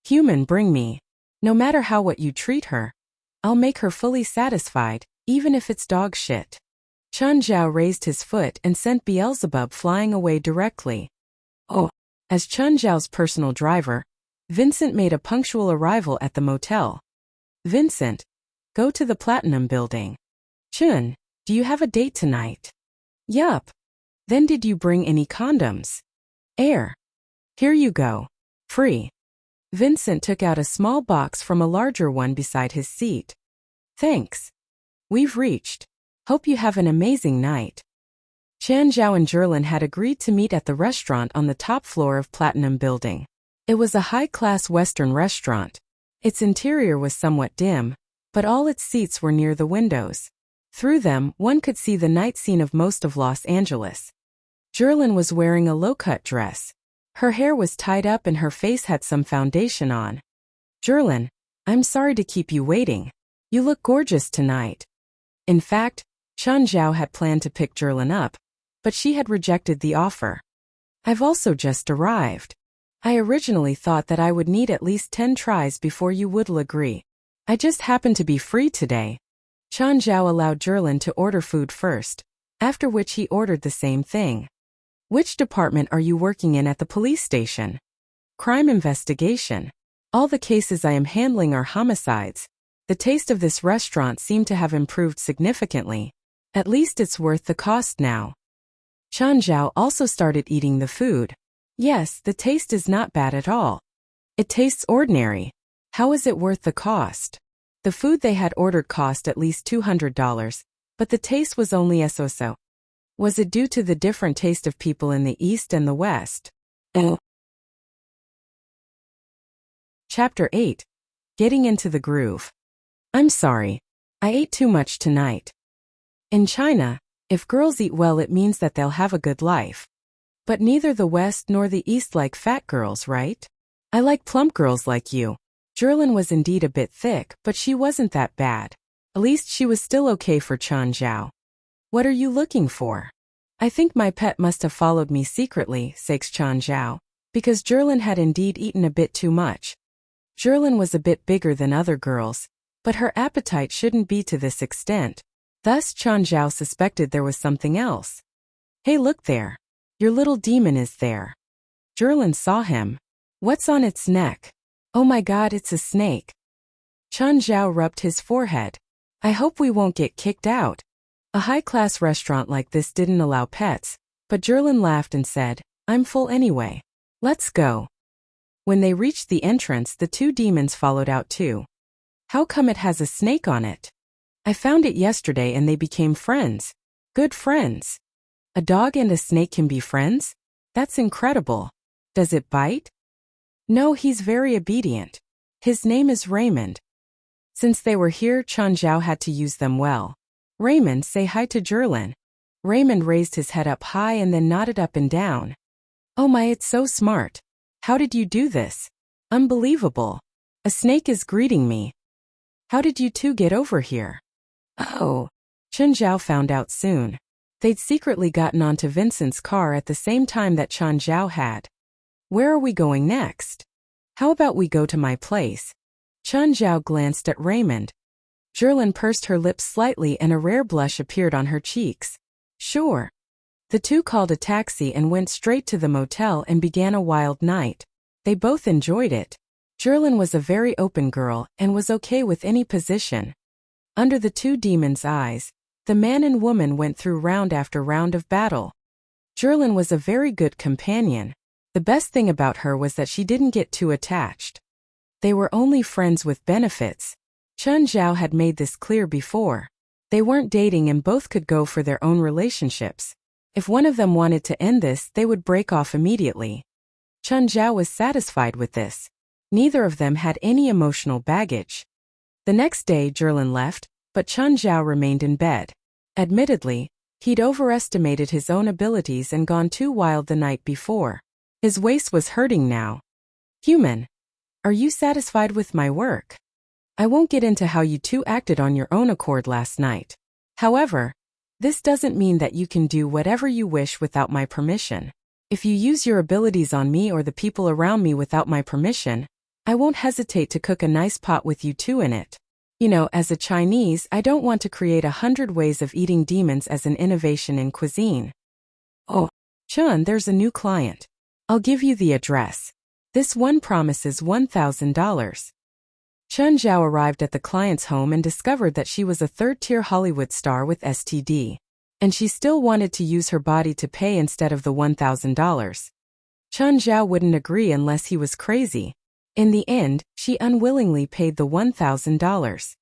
Human, bring me. No matter how what you treat her, I'll make her fully satisfied, even if it's dog shit. Chun Zhao raised his foot and sent Beelzebub flying away directly. Oh. As Chun Zhao's personal driver, Vincent made a punctual arrival at the motel. Vincent, go to the Platinum Building. Chun, do you have a date tonight? Yup. Then did you bring any condoms? Here you go. Free. Vincent took out a small box from a larger one beside his seat. Thanks. We've reached. Hope you have an amazing night. Chan Zhao and Zhilin had agreed to meet at the restaurant on the top floor of Platinum Building. It was a high-class Western restaurant. Its interior was somewhat dim, but all its seats were near the windows. Through them, one could see the night scene of most of Los Angeles. Zhilin was wearing a low-cut dress. Her hair was tied up and her face had some foundation on. Zhilin, I'm sorry to keep you waiting. You look gorgeous tonight. In fact, Chun Zhao had planned to pick Zhilin up, but she had rejected the offer. I've also just arrived. I originally thought that I would need at least 10 tries before you would agree. I just happened to be free today. Chun Zhao allowed Zhilin to order food first, after which he ordered the same thing. Which department are you working in at the police station? Crime investigation. All the cases I am handling are homicides. The taste of this restaurant seemed to have improved significantly. At least it's worth the cost now. Chun Zhao also started eating the food. Yes, the taste is not bad at all. It tastes ordinary. How is it worth the cost? The food they had ordered cost at least $200, but the taste was only so-so. Was it due to the different taste of people in the East and the West? Chapter 8. Getting into the groove. I'm sorry. I ate too much tonight. In China, if girls eat well it means that they'll have a good life. But neither the West nor the East like fat girls, right? I like plump girls like you. Zhilin was indeed a bit thick, but she wasn't that bad. At least she was still okay for Chun Zhao. What are you looking for? I think my pet must have followed me secretly, said Chun Zhao, because Zhilin had indeed eaten a bit too much. Zhilin was a bit bigger than other girls, but her appetite shouldn't be to this extent. Thus Chun Zhao suspected there was something else. Hey, look there. Your little demon is there. Zhilin saw him. What's on its neck? Oh my god, it's a snake. Chun Zhao rubbed his forehead. I hope we won't get kicked out. A high-class restaurant like this didn't allow pets, but Zhilin laughed and said, I'm full anyway. Let's go. When they reached the entrance, the two demons followed out too. How come it has a snake on it? I found it yesterday and they became friends. Good friends. A dog and a snake can be friends? That's incredible. Does it bite? No, he's very obedient. His name is Raymond. Since they were here, Chun Zhao had to use them well. Raymond, say hi to Zhilin. Raymond raised his head up high and then nodded up and down. Oh my, it's so smart. How did you do this? Unbelievable. A snake is greeting me. How did you two get over here? Oh. Chun Zhao found out soon. They'd secretly gotten onto Vincent's car at the same time that Chun Zhao had. Where are we going next? How about we go to my place? Chun Zhao glanced at Raymond. Zhilin pursed her lips slightly and a rare blush appeared on her cheeks. Sure. The two called a taxi and went straight to the motel and began a wild night. They both enjoyed it. Zhilin was a very open girl and was okay with any position. Under the two demons' eyes, the man and woman went through round after round of battle. Zhilin was a very good companion. The best thing about her was that she didn't get too attached. They were only friends with benefits. Chun Zhao had made this clear before. They weren't dating and both could go for their own relationships. If one of them wanted to end this, they would break off immediately. Chun Zhao was satisfied with this. Neither of them had any emotional baggage. The next day Zhilin left, but Chun Zhao remained in bed. Admittedly, he'd overestimated his own abilities and gone too wild the night before. His waist was hurting now. Human. Are you satisfied with my work? I won't get into how you two acted on your own accord last night. However, this doesn't mean that you can do whatever you wish without my permission. If you use your abilities on me or the people around me without my permission, I won't hesitate to cook a nice pot with you two in it. You know, as a Chinese, I don't want to create 100 ways of eating demons as an innovation in cuisine. Oh, Chun, there's a new client. I'll give you the address. This one promises $1,000. Chun Zhao arrived at the client's home and discovered that she was a third-tier Hollywood star with STD. And she still wanted to use her body to pay instead of the $1,000. Chun Zhao wouldn't agree unless he was crazy. In the end, she unwillingly paid the $1,000.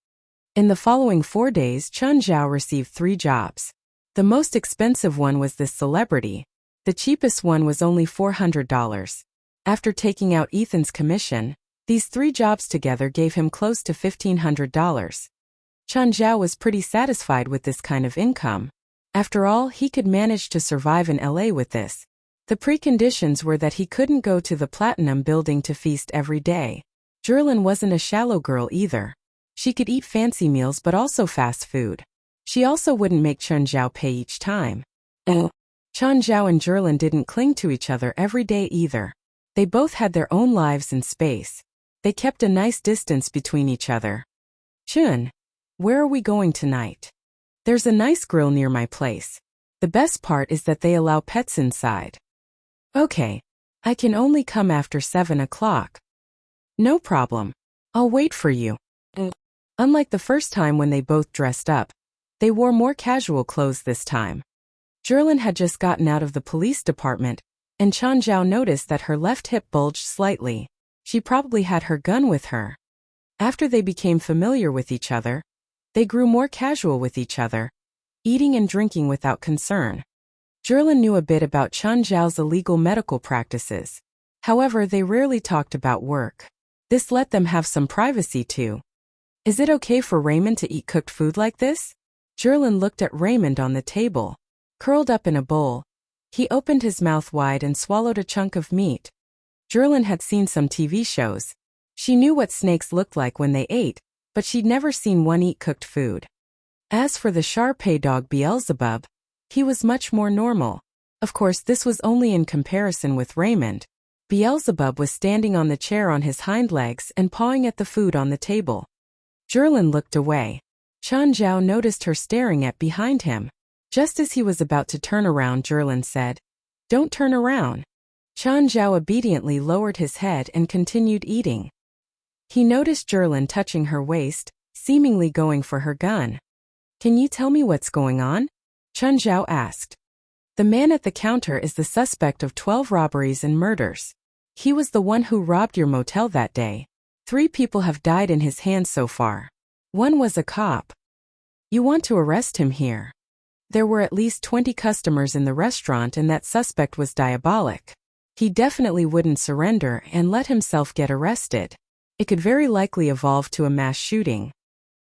In the following 4 days, Chun Zhao received 3 jobs. The most expensive one was this celebrity. The cheapest one was only $400. After taking out Ethan's commission, these 3 jobs together gave him close to $1,500. Chun Zhao was pretty satisfied with this kind of income. After all, he could manage to survive in LA with this. The preconditions were that he couldn't go to the Platinum Building to feast every day. Jerlin wasn't a shallow girl either. She could eat fancy meals but also fast food. She also wouldn't make Chun Zhao pay each time. Chun Zhao and Jerlin didn't cling to each other every day either. They both had their own lives and space. They kept a nice distance between each other. Chun, where are we going tonight? There's a nice grill near my place. The best part is that they allow pets inside. Okay. I can only come after 7 o'clock. No problem. I'll wait for you. Unlike the first time when they both dressed up, they wore more casual clothes this time. Jerlin had just gotten out of the police department, and Chun Zhao noticed that her left hip bulged slightly. She probably had her gun with her. After they became familiar with each other, they grew more casual with each other, eating and drinking without concern. Jerlin knew a bit about Chun Zhao's illegal medical practices. However, they rarely talked about work. This let them have some privacy too. Is it okay for Raymond to eat cooked food like this? Jerlin looked at Raymond on the table. Curled up in a bowl, he opened his mouth wide and swallowed a chunk of meat. Jerlin had seen some TV shows. She knew what snakes looked like when they ate, but she'd never seen one eat cooked food. As for the Shar-Pei dog Beelzebub, he was much more normal. Of course, this was only in comparison with Raymond. Beelzebub was standing on the chair on his hind legs and pawing at the food on the table. Jerlin looked away. Chun Zhao noticed her staring at behind him. Just as he was about to turn around, Jerlin said, "Don't turn around." Chun Zhao obediently lowered his head and continued eating. He noticed Jerlin touching her waist, seemingly going for her gun. "Can you tell me what's going on?" Chun Zhao asked. The man at the counter is the suspect of 12 robberies and murders. He was the one who robbed your motel that day. 3 people have died in his hands so far. 1 was a cop. You want to arrest him here. There were at least 20 customers in the restaurant and that suspect was diabolic. He definitely wouldn't surrender and let himself get arrested. It could very likely evolve to a mass shooting.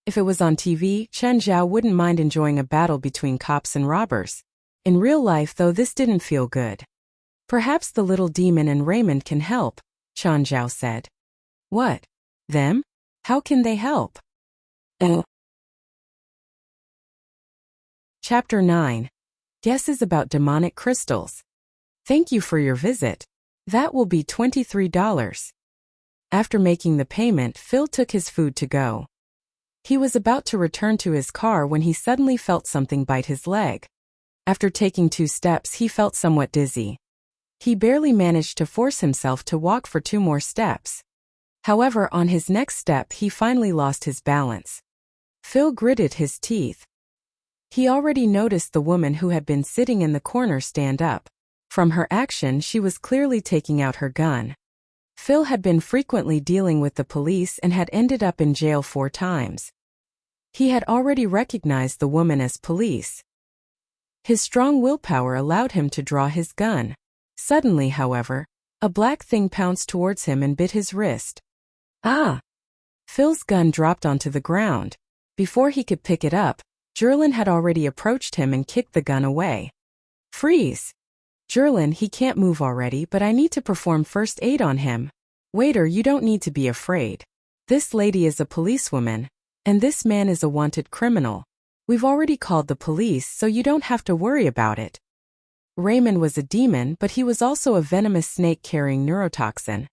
If it was on TV, Chun Zhao wouldn't mind enjoying a battle between cops and robbers. In real life, though, this didn't feel good. Perhaps the little demon and Raymond can help, Chun Zhao said. What? Them? How can they help? Chapter 9. Guesses about demonic crystals. Thank you for your visit. That will be $23. After making the payment, Phil took his food to go. He was about to return to his car when he suddenly felt something bite his leg. After taking 2 steps, he felt somewhat dizzy. He barely managed to force himself to walk for 2 more steps. However, on his next step, he finally lost his balance. Phil gritted his teeth. He already noticed the woman who had been sitting in the corner stand up. From her action, she was clearly taking out her gun. Phil had been frequently dealing with the police and had ended up in jail 4 times. He had already recognized the woman as police. His strong willpower allowed him to draw his gun. Suddenly, however, a black thing pounced towards him and bit his wrist. Ah! Phil's gun dropped onto the ground. Before he could pick it up, Jerlin had already approached him and kicked the gun away. Freeze! Jerlin, he can't move already, but I need to perform first aid on him. Waiter, you don't need to be afraid. This lady is a policewoman, and this man is a wanted criminal. We've already called the police, so you don't have to worry about it. Raymond was a demon, but he was also a venomous snake carrying neurotoxin.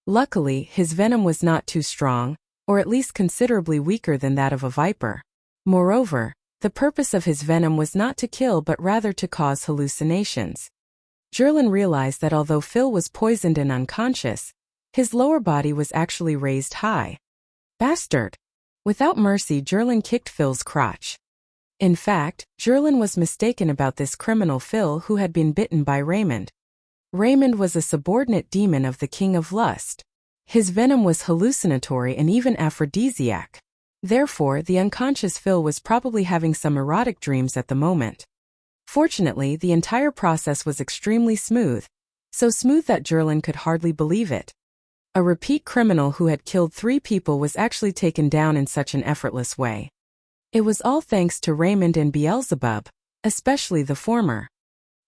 Luckily, his venom was not too strong, or at least considerably weaker than that of a viper. Moreover, the purpose of his venom was not to kill but rather to cause hallucinations. Jerlin realized that although Phil was poisoned and unconscious, his lower body was actually raised high. Bastard! Without mercy, Jerlin kicked Phil's crotch. In fact, Jerlin was mistaken about this criminal Phil who had been bitten by Raymond. Raymond was a subordinate demon of the King of Lust. His venom was hallucinatory and even aphrodisiac. Therefore, the unconscious Phil was probably having some erotic dreams at the moment. Fortunately, the entire process was extremely smooth, so smooth that Jerlin could hardly believe it. A repeat criminal who had killed 3 people was actually taken down in such an effortless way. It was all thanks to Raymond and Beelzebub, especially the former.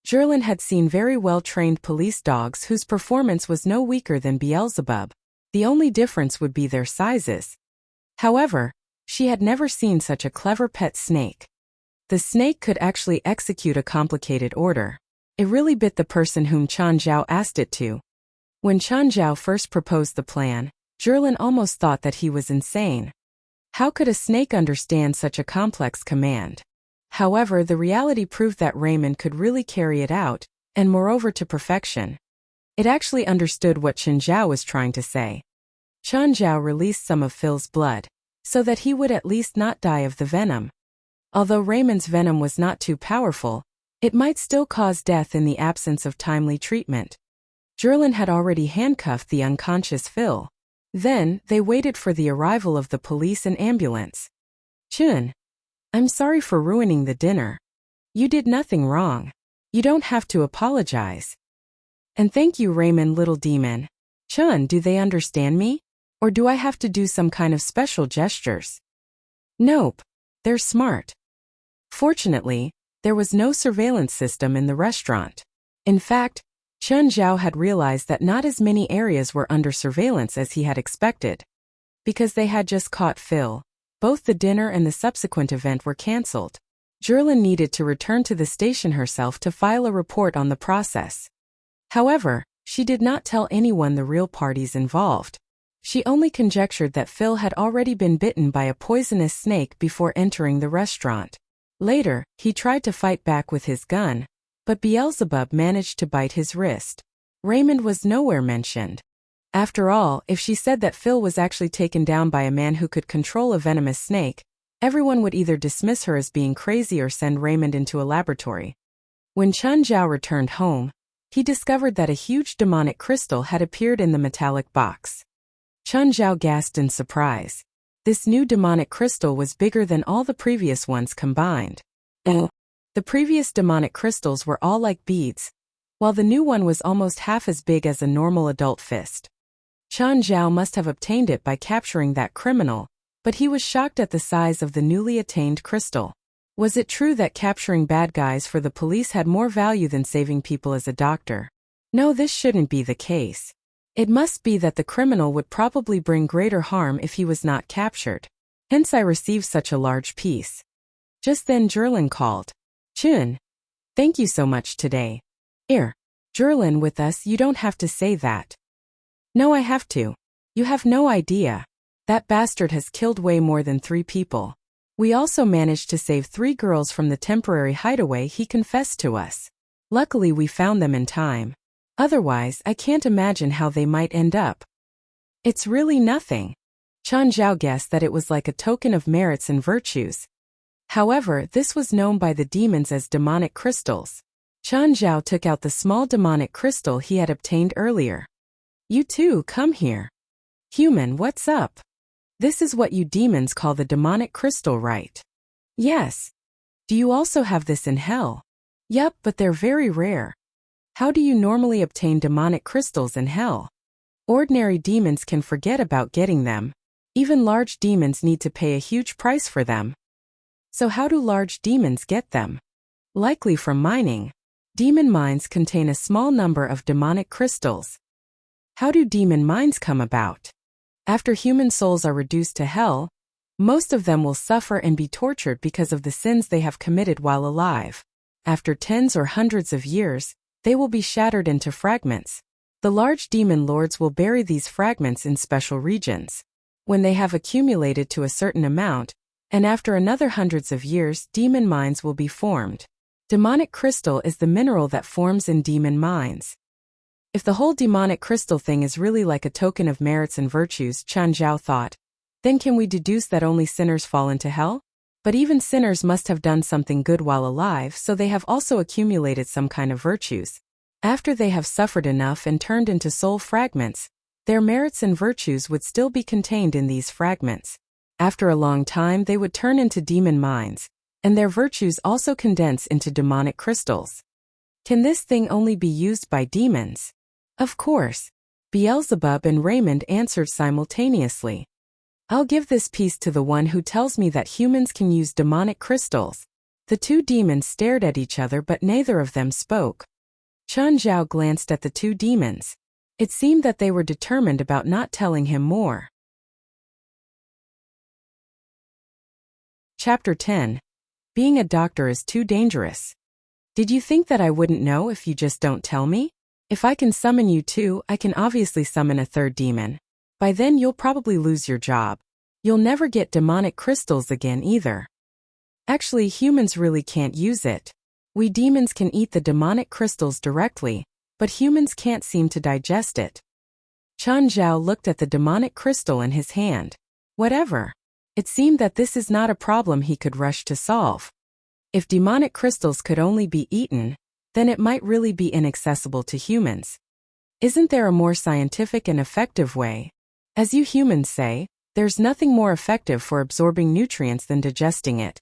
Jerlin had seen very well-trained police dogs whose performance was no weaker than Beelzebub. The only difference would be their sizes. However, she had never seen such a clever pet snake. The snake could actually execute a complicated order. It really bit the person whom Chen Zhao asked it to. When Chen Zhao first proposed the plan, Jerlin almost thought that he was insane. How could a snake understand such a complex command? However, the reality proved that Raymond could really carry it out, and moreover to perfection. It actually understood what Chen Zhao was trying to say. Chen Zhao released some of Phil's blood, so that he would at least not die of the venom. Although Raymond's venom was not too powerful, it might still cause death in the absence of timely treatment. Jerlin had already handcuffed the unconscious Phil. Then, they waited for the arrival of the police and ambulance. Chun, I'm sorry for ruining the dinner. You did nothing wrong. You don't have to apologize. And thank you, Raymond, little demon. Chun, do they understand me? Or do I have to do some kind of special gestures? Nope. They're smart. Fortunately, there was no surveillance system in the restaurant. In fact, Chen Zhao had realized that not as many areas were under surveillance as he had expected. Because they had just caught Phil, both the dinner and the subsequent event were cancelled. Jerlin needed to return to the station herself to file a report on the process. However, she did not tell anyone the real parties involved. She only conjectured that Phil had already been bitten by a poisonous snake before entering the restaurant. Later, he tried to fight back with his gun, but Beelzebub managed to bite his wrist. Raymond was nowhere mentioned. After all, if she said that Phil was actually taken down by a man who could control a venomous snake, everyone would either dismiss her as being crazy or send Raymond into a laboratory. When Chen Zhao returned home, he discovered that a huge demonic crystal had appeared in the metallic box. Chen Zhao gasped in surprise. This new demonic crystal was bigger than all the previous ones combined. The previous demonic crystals were all like beads, while the new one was almost half as big as a normal adult fist. Chen Zhao must have obtained it by capturing that criminal, but he was shocked at the size of the newly attained crystal. Was it true that capturing bad guys for the police had more value than saving people as a doctor? No, this shouldn't be the case. It must be that the criminal would probably bring greater harm if he was not captured. Hence I received such a large piece. Just then Jerlin called. Chun, thank you so much today. Jerlin with us, you don't have to say that. No, I have to. You have no idea. That bastard has killed way more than 3 people. We also managed to save 3 girls from the temporary hideaway he confessed to us. Luckily we found them in time. Otherwise, I can't imagine how they might end up. It's really nothing. Chen Zhao guessed that it was like a token of merits and virtues. However, this was known by the demons as demonic crystals. Chen Zhao took out the small demonic crystal he had obtained earlier. You too, come here. Human, what's up? This is what you demons call the demonic crystal, right? Yes. Do you also have this in hell? Yup, but they're very rare. How do you normally obtain demonic crystals in hell? Ordinary demons can forget about getting them. Even large demons need to pay a huge price for them. So how do large demons get them? Likely from mining. Demon mines contain a small number of demonic crystals. How do demon mines come about? After human souls are reduced to hell, most of them will suffer and be tortured because of the sins they have committed while alive. After tens or hundreds of years, they will be shattered into fragments. The large demon lords will bury these fragments in special regions. When they have accumulated to a certain amount, and after another hundreds of years, demon mines will be formed. Demonic crystal is the mineral that forms in demon mines. If the whole demonic crystal thing is really like a token of merits and virtues, Chen Zhao thought, then can we deduce that only sinners fall into hell? But even sinners must have done something good while alive, so they have also accumulated some kind of virtues. After they have suffered enough and turned into soul fragments, their merits and virtues would still be contained in these fragments. After a long time they would turn into demon mines, and their virtues also condense into demonic crystals. Can this thing only be used by demons? Of course. Beelzebub and Raymond answered simultaneously. I'll give this piece to the one who tells me that humans can use demonic crystals. The two demons stared at each other, but neither of them spoke. Chen Zhao glanced at the two demons. It seemed that they were determined about not telling him more. Chapter 10. Being a doctor is too dangerous. Did you think that I wouldn't know if you just don't tell me? If I can summon you two, I can obviously summon a third demon. By then you'll probably lose your job. You'll never get demonic crystals again either. Actually, humans really can't use it. We demons can eat the demonic crystals directly, but humans can't seem to digest it. Chen Zhao looked at the demonic crystal in his hand. Whatever. It seemed that this is not a problem he could rush to solve. If demonic crystals could only be eaten, then it might really be inaccessible to humans. Isn't there a more scientific and effective way? As you humans say, there's nothing more effective for absorbing nutrients than digesting it.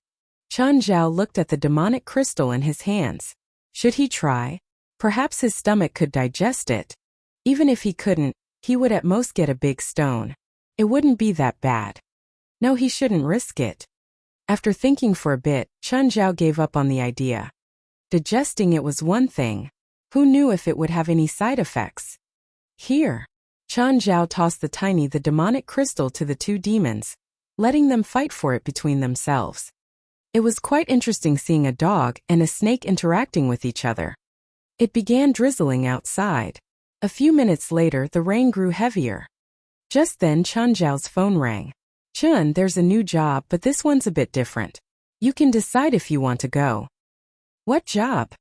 Chen Zhao looked at the demonic crystal in his hands. Should he try? Perhaps his stomach could digest it. Even if he couldn't, he would at most get a big stone. It wouldn't be that bad. No, he shouldn't risk it. After thinking for a bit, Chen Zhao gave up on the idea. Digesting it was one thing. Who knew if it would have any side effects? Here. Chen Zhao tossed the demonic crystal to the two demons, letting them fight for it between themselves. It was quite interesting seeing a dog and a snake interacting with each other. It began drizzling outside. A few minutes later, the rain grew heavier. Just then, Chen Zhao's phone rang. Chun, there's a new job, but this one's a bit different. You can decide if you want to go. What job?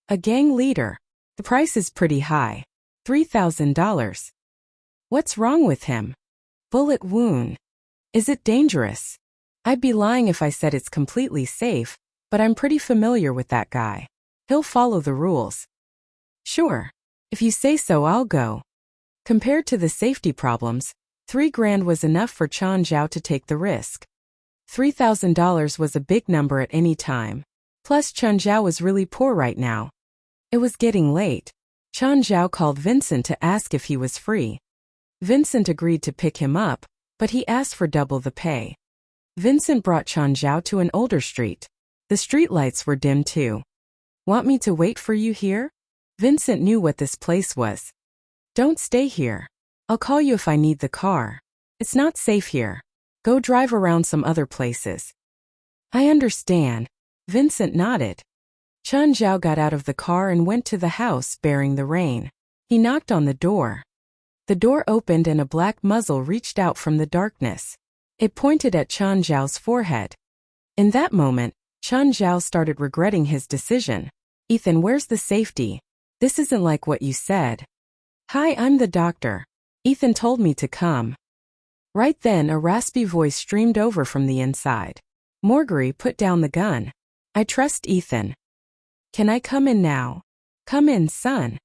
A gang leader. The price is pretty high. $3,000. What's wrong with him? Bullet wound. Is it dangerous? I'd be lying if I said it's completely safe, but I'm pretty familiar with that guy. He'll follow the rules. Sure. If you say so, I'll go. Compared to the safety problems, $3,000 was enough for Chen Zhao to take the risk. $3,000 was a big number at any time. Plus, Chen Zhao was really poor right now. It was getting late. Chen Zhao called Vincent to ask if he was free. Vincent agreed to pick him up, but he asked for double the pay. Vincent brought Chen Zhao to an older street. The streetlights were dim too. Want me to wait for you here? Vincent knew what this place was. Don't stay here. I'll call you if I need the car. It's not safe here. Go drive around some other places. I understand. Vincent nodded. Chen Zhao got out of the car and went to the house bearing the rain. He knocked on the door. The door opened and a black muzzle reached out from the darkness. It pointed at Chen Zhao's forehead. In that moment, Chen Zhao started regretting his decision. Ethan, where's the safety? This isn't like what you said. Hi, I'm the doctor. Ethan told me to come. Right then, a raspy voice streamed over from the inside. Marguerite, put down the gun. I trust Ethan. Can I come in now? Come in, son.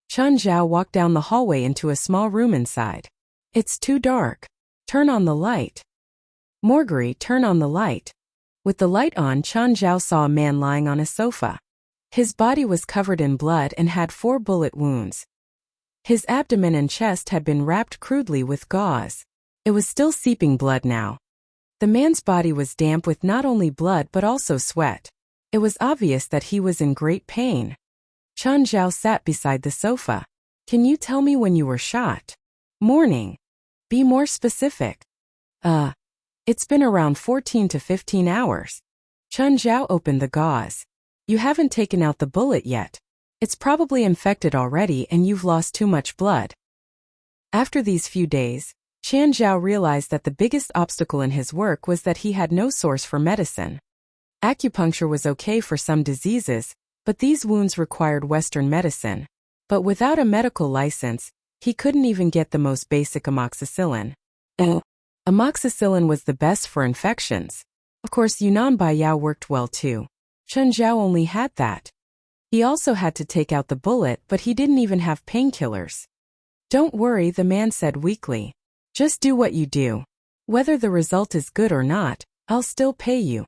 Chen Zhao walked down the hallway into a small room inside. It's too dark. Turn on the light. Marguerite, turn on the light. With the light on, Chen Zhao saw a man lying on a sofa. His body was covered in blood and had 4 bullet wounds. His abdomen and chest had been wrapped crudely with gauze. It was still seeping blood now. The man's body was damp with not only blood but also sweat. It was obvious that he was in great pain. Chen Zhao sat beside the sofa. Can you tell me when you were shot? Morning. Be more specific. It's been around 14 to 15 hours. Chen Zhao opened the gauze. You haven't taken out the bullet yet. It's probably infected already and you've lost too much blood. After these few days, Qian Zhao realized that the biggest obstacle in his work was that he had no source for medicine. Acupuncture was okay for some diseases, but these wounds required Western medicine. But without a medical license, he couldn't even get the most basic amoxicillin. Amoxicillin was the best for infections. Of course, Yunnan Baiyao worked well too. Chen Zhao only had that. He also had to take out the bullet, but he didn't even have painkillers. Don't worry, the man said weakly. Just do what you do. Whether the result is good or not, I'll still pay you.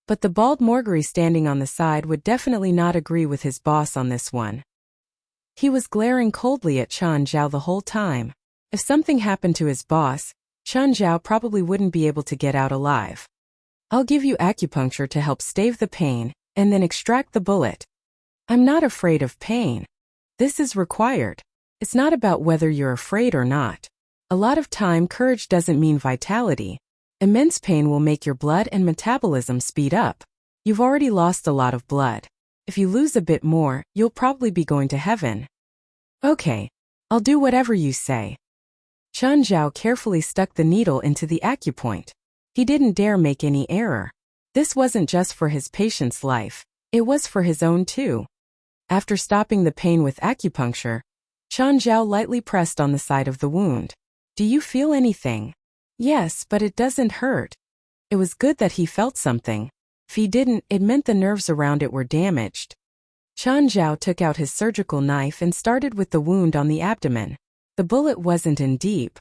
But the bald Morgari standing on the side would definitely not agree with his boss on this one. He was glaring coldly at Chen Zhao the whole time. If something happened to his boss, Chen Zhao probably wouldn't be able to get out alive. I'll give you acupuncture to help stave the pain, and then extract the bullet. I'm not afraid of pain. This is required. It's not about whether you're afraid or not. A lot of time, courage doesn't mean vitality. Immense pain will make your blood and metabolism speed up. You've already lost a lot of blood. If you lose a bit more, you'll probably be going to heaven. Okay, I'll do whatever you say. Chen Zhao carefully stuck the needle into the acupoint. He didn't dare make any error. This wasn't just for his patient's life, it was for his own too. After stopping the pain with acupuncture, Chen Zhao lightly pressed on the side of the wound. Do you feel anything? Yes, but it doesn't hurt. It was good that he felt something. If he didn't, it meant the nerves around it were damaged. Chen Zhao took out his surgical knife and started with the wound on the abdomen. The bullet wasn't in deep.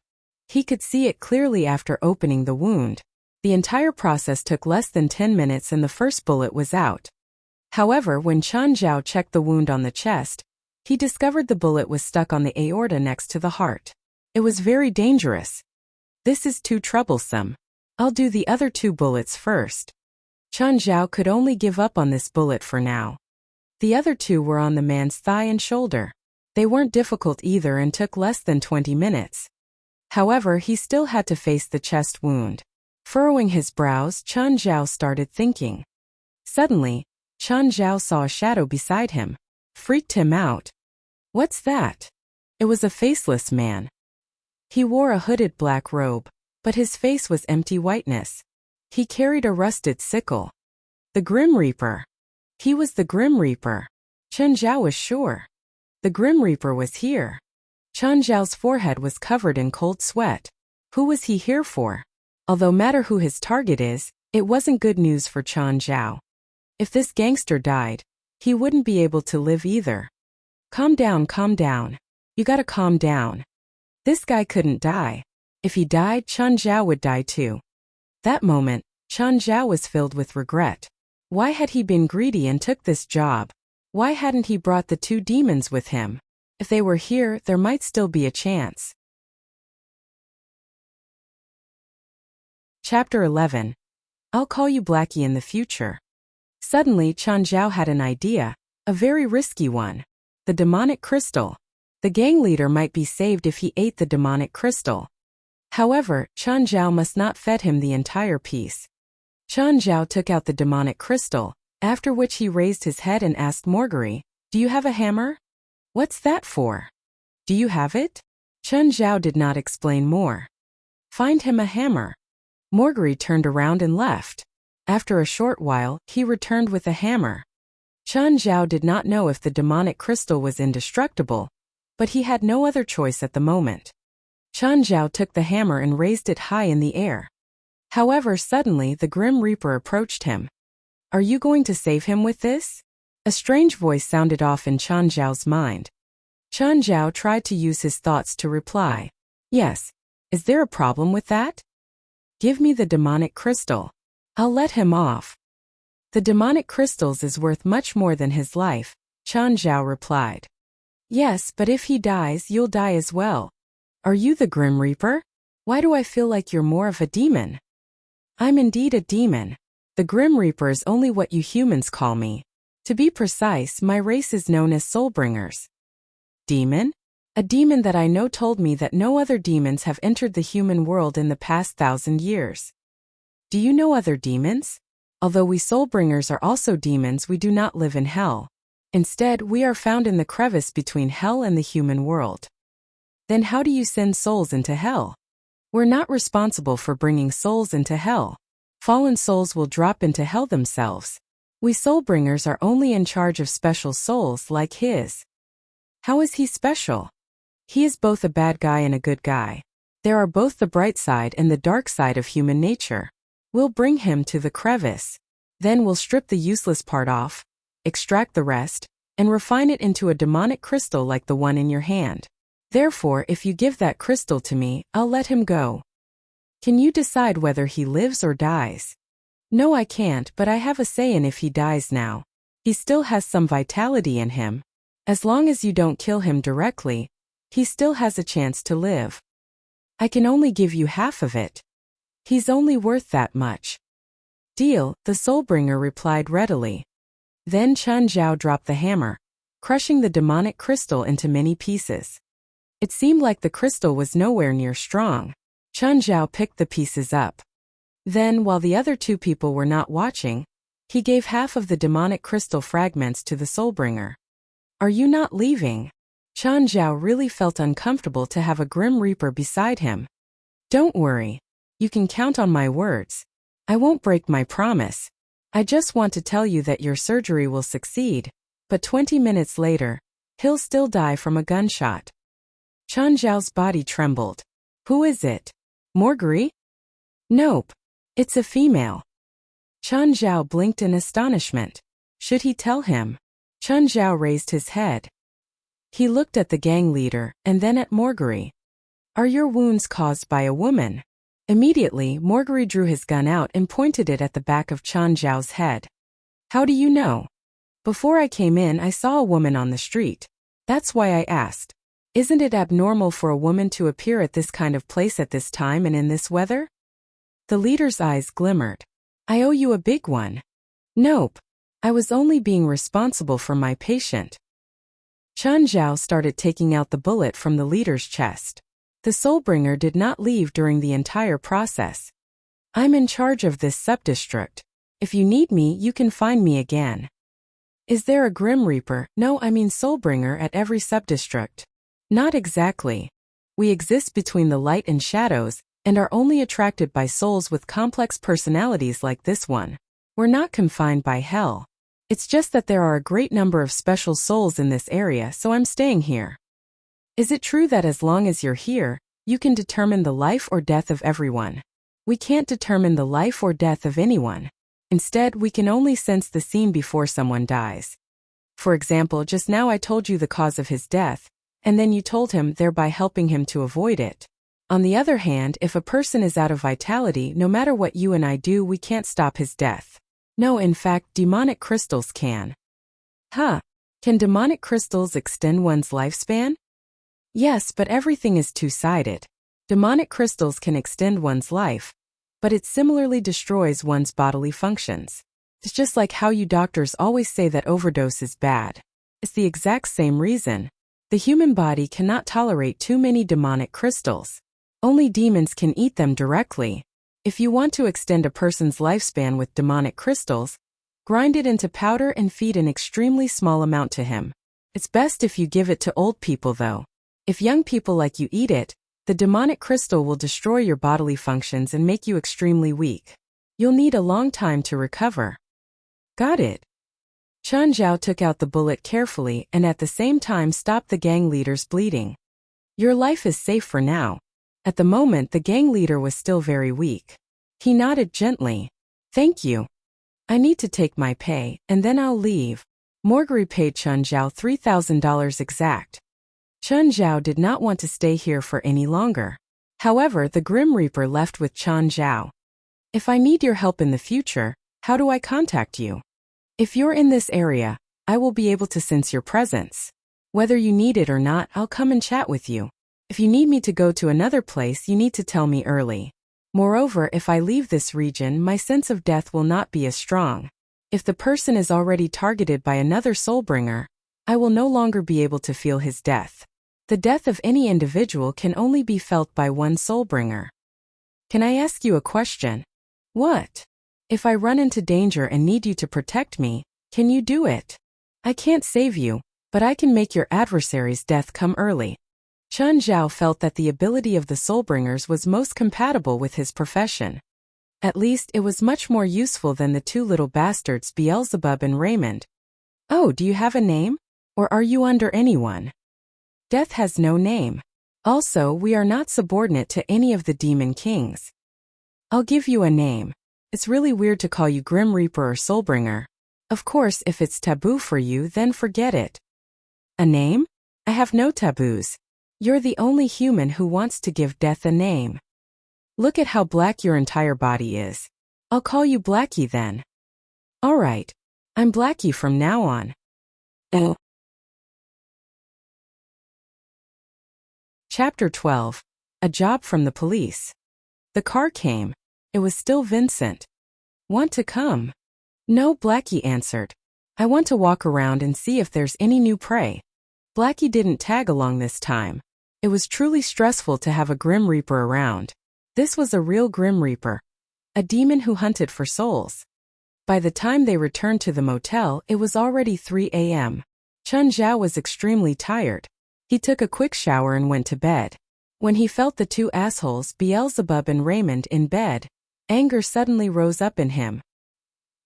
He could see it clearly after opening the wound. The entire process took less than 10 minutes and the first bullet was out. However, when Chen Zhao checked the wound on the chest, he discovered the bullet was stuck on the aorta next to the heart. It was very dangerous. This is too troublesome. I'll do the other 2 bullets first. Chen Zhao could only give up on this bullet for now. The other 2 were on the man's thigh and shoulder. They weren't difficult either and took less than 20 minutes. However, he still had to face the chest wound. Furrowing his brows, Chen Zhao started thinking. Suddenly, Chen Zhao saw a shadow beside him. Freaked him out. What's that? It was a faceless man. He wore a hooded black robe, but his face was empty whiteness. He carried a rusted sickle. The Grim Reaper. He was the Grim Reaper. Chen Zhao was sure. The Grim Reaper was here. Chen Zhao's forehead was covered in cold sweat. Who was he here for? Although matter who his target is, it wasn't good news for Chen Zhao. If this gangster died, he wouldn't be able to live either. Calm down, calm down. You gotta calm down. This guy couldn't die. If he died, Chen Zhao would die too. That moment, Chen Zhao was filled with regret. Why had he been greedy and took this job? Why hadn't he brought the 2 demons with him? If they were here, there might still be a chance. Chapter 11. I'll call you Blackie in the future. Suddenly, Chen Zhao had an idea, a very risky one. The demonic crystal. The gang leader might be saved if he ate the demonic crystal. However, Chen Zhao must not feed him the entire piece. Chen Zhao took out the demonic crystal, after which he raised his head and asked Morgari, "Do you have a hammer?" "What's that for?" "Do you have it?" Chen Zhao did not explain more. "Find him a hammer." Morgari turned around and left. After a short while, he returned with a hammer. Chen Zhao did not know if the demonic crystal was indestructible, but he had no other choice at the moment. Chen Zhao took the hammer and raised it high in the air. However, suddenly the Grim Reaper approached him. "Are you going to save him with this?" A strange voice sounded off in Chen Zhao's mind. Chen Zhao tried to use his thoughts to reply. "Yes. Is there a problem with that?" "Give me the demonic crystal. I'll let him off." "The demonic crystals is worth much more than his life," Chen Zhao replied. "Yes, but if he dies, you'll die as well." "Are you the Grim Reaper? Why do I feel like you're more of a demon?" "I'm indeed a demon. The Grim Reaper is only what you humans call me. To be precise, my race is known as Soulbringers." "Demon?" "A demon that I know told me that no other demons have entered the human world in the past 1,000 years. Do you know other demons? Although we Soulbringers are also demons, we do not live in hell. Instead, we are found in the crevice between hell and the human world. Then how do you send souls into hell? We're not responsible for bringing souls into hell. Fallen souls will drop into hell themselves. We soul-bringers are only in charge of special souls like his. How is he special? He is both a bad guy and a good guy. There are both the bright side and the dark side of human nature. We'll bring him to the crevice. Then we'll strip the useless part off, extract the rest, and refine it into a demonic crystal like the one in your hand. Therefore, if you give that crystal to me, I'll let him go. Can you decide whether he lives or dies? No, I can't, but I have a say in if he dies now. He still has some vitality in him. As long as you don't kill him directly, he still has a chance to live. I can only give you half of it. He's only worth that much. Deal, the Soulbringer replied readily. Then Chun Zhao dropped the hammer, crushing the demonic crystal into many pieces. It seemed like the crystal was nowhere near strong. Chun Zhao picked the pieces up. Then, while the other two people were not watching, he gave half of the demonic crystal fragments to the Soulbringer. Are you not leaving? Chun Zhao really felt uncomfortable to have a Grim Reaper beside him. Don't worry. You can count on my words. I won't break my promise. I just want to tell you that your surgery will succeed, but 20 minutes later, he'll still die from a gunshot. Chun Zhao's body trembled. Who is it? Morgri? Nope. It's a female. Chun Zhao blinked in astonishment. Should he tell him? Chun Zhao raised his head. He looked at the gang leader and then at Morgri. Are your wounds caused by a woman? Immediately, Morgri drew his gun out and pointed it at the back of Chun Zhao's head. How do you know? Before I came in, I saw a woman on the street. That's why I asked. Isn't it abnormal for a woman to appear at this kind of place at this time and in this weather? The leader's eyes glimmered. I owe you a big one. Nope. I was only being responsible for my patient. Chun Zhao started taking out the bullet from the leader's chest. The Soulbringer did not leave during the entire process. I'm in charge of this subdistrict. If you need me, you can find me again. Is there a Grim Reaper, Soulbringer at every subdistrict? Not exactly. We exist between the light and shadows, and are only attracted by souls with complex personalities like this one. We're not confined by hell. It's just that there are a great number of special souls in this area, so I'm staying here. Is it true that as long as you're here, you can determine the life or death of everyone? We can't determine the life or death of anyone. Instead, we can only sense the scene before someone dies. For example, just now I told you the cause of his death, and then you told him, thereby helping him to avoid it. On the other hand, if a person is out of vitality, no matter what you and I do, we can't stop his death. No, in fact, demonic crystals can. Can demonic crystals extend one's lifespan? Yes, but everything is two-sided. Demonic crystals can extend one's life, but it similarly destroys one's bodily functions. It's just like how you doctors always say that overdose is bad. It's the exact same reason. The human body cannot tolerate too many demonic crystals. Only demons can eat them directly. If you want to extend a person's lifespan with demonic crystals, grind it into powder and feed an extremely small amount to him. It's best if you give it to old people though. If young people like you eat it, the demonic crystal will destroy your bodily functions and make you extremely weak. You'll need a long time to recover. Got it. Chun Zhao took out the bullet carefully and at the same time stopped the gang leader's bleeding. Your life is safe for now. At the moment, the gang leader was still very weak. He nodded gently. Thank you. I need to take my pay, and then I'll leave. Morgri paid Chun Zhao $3,000 exact. Chun Zhao did not want to stay here for any longer. However, the Grim Reaper left with Chun Zhao. If I need your help in the future, how do I contact you? If you're in this area, I will be able to sense your presence. Whether you need it or not, I'll come and chat with you. If you need me to go to another place, you need to tell me early. Moreover, if I leave this region, my sense of death will not be as strong. If the person is already targeted by another Soulbringer, I will no longer be able to feel his death. The death of any individual can only be felt by one Soulbringer. Can I ask you a question? What? If I run into danger and need you to protect me, can you do it? I can't save you, but I can make your adversary's death come early. Chen Zhao felt that the ability of the Soulbringers was most compatible with his profession. At least it was much more useful than the two little bastards Beelzebub and Raymond. Oh, do you have a name? Or are you under anyone? Death has no name. Also, we are not subordinate to any of the demon kings. I'll give you a name. It's really weird to call you Grim Reaper or Soulbringer. Of course, if it's taboo for you, then forget it. A name? I have no taboos. You're the only human who wants to give death a name. Look at how black your entire body is. I'll call you Blackie then. Alright. I'm Blackie from now on. Oh. Chapter 12. A job from the police. The car came. It was still Vincent. Want to come? No, Blackie answered. I want to walk around and see if there's any new prey. Blackie didn't tag along this time. It was truly stressful to have a Grim Reaper around. This was a real Grim Reaper. A demon who hunted for souls. By the time they returned to the motel, it was already 3 a.m. Chen Zhao was extremely tired. He took a quick shower and went to bed. When he felt the two assholes, Beelzebub and Raymond, in bed, anger suddenly rose up in him.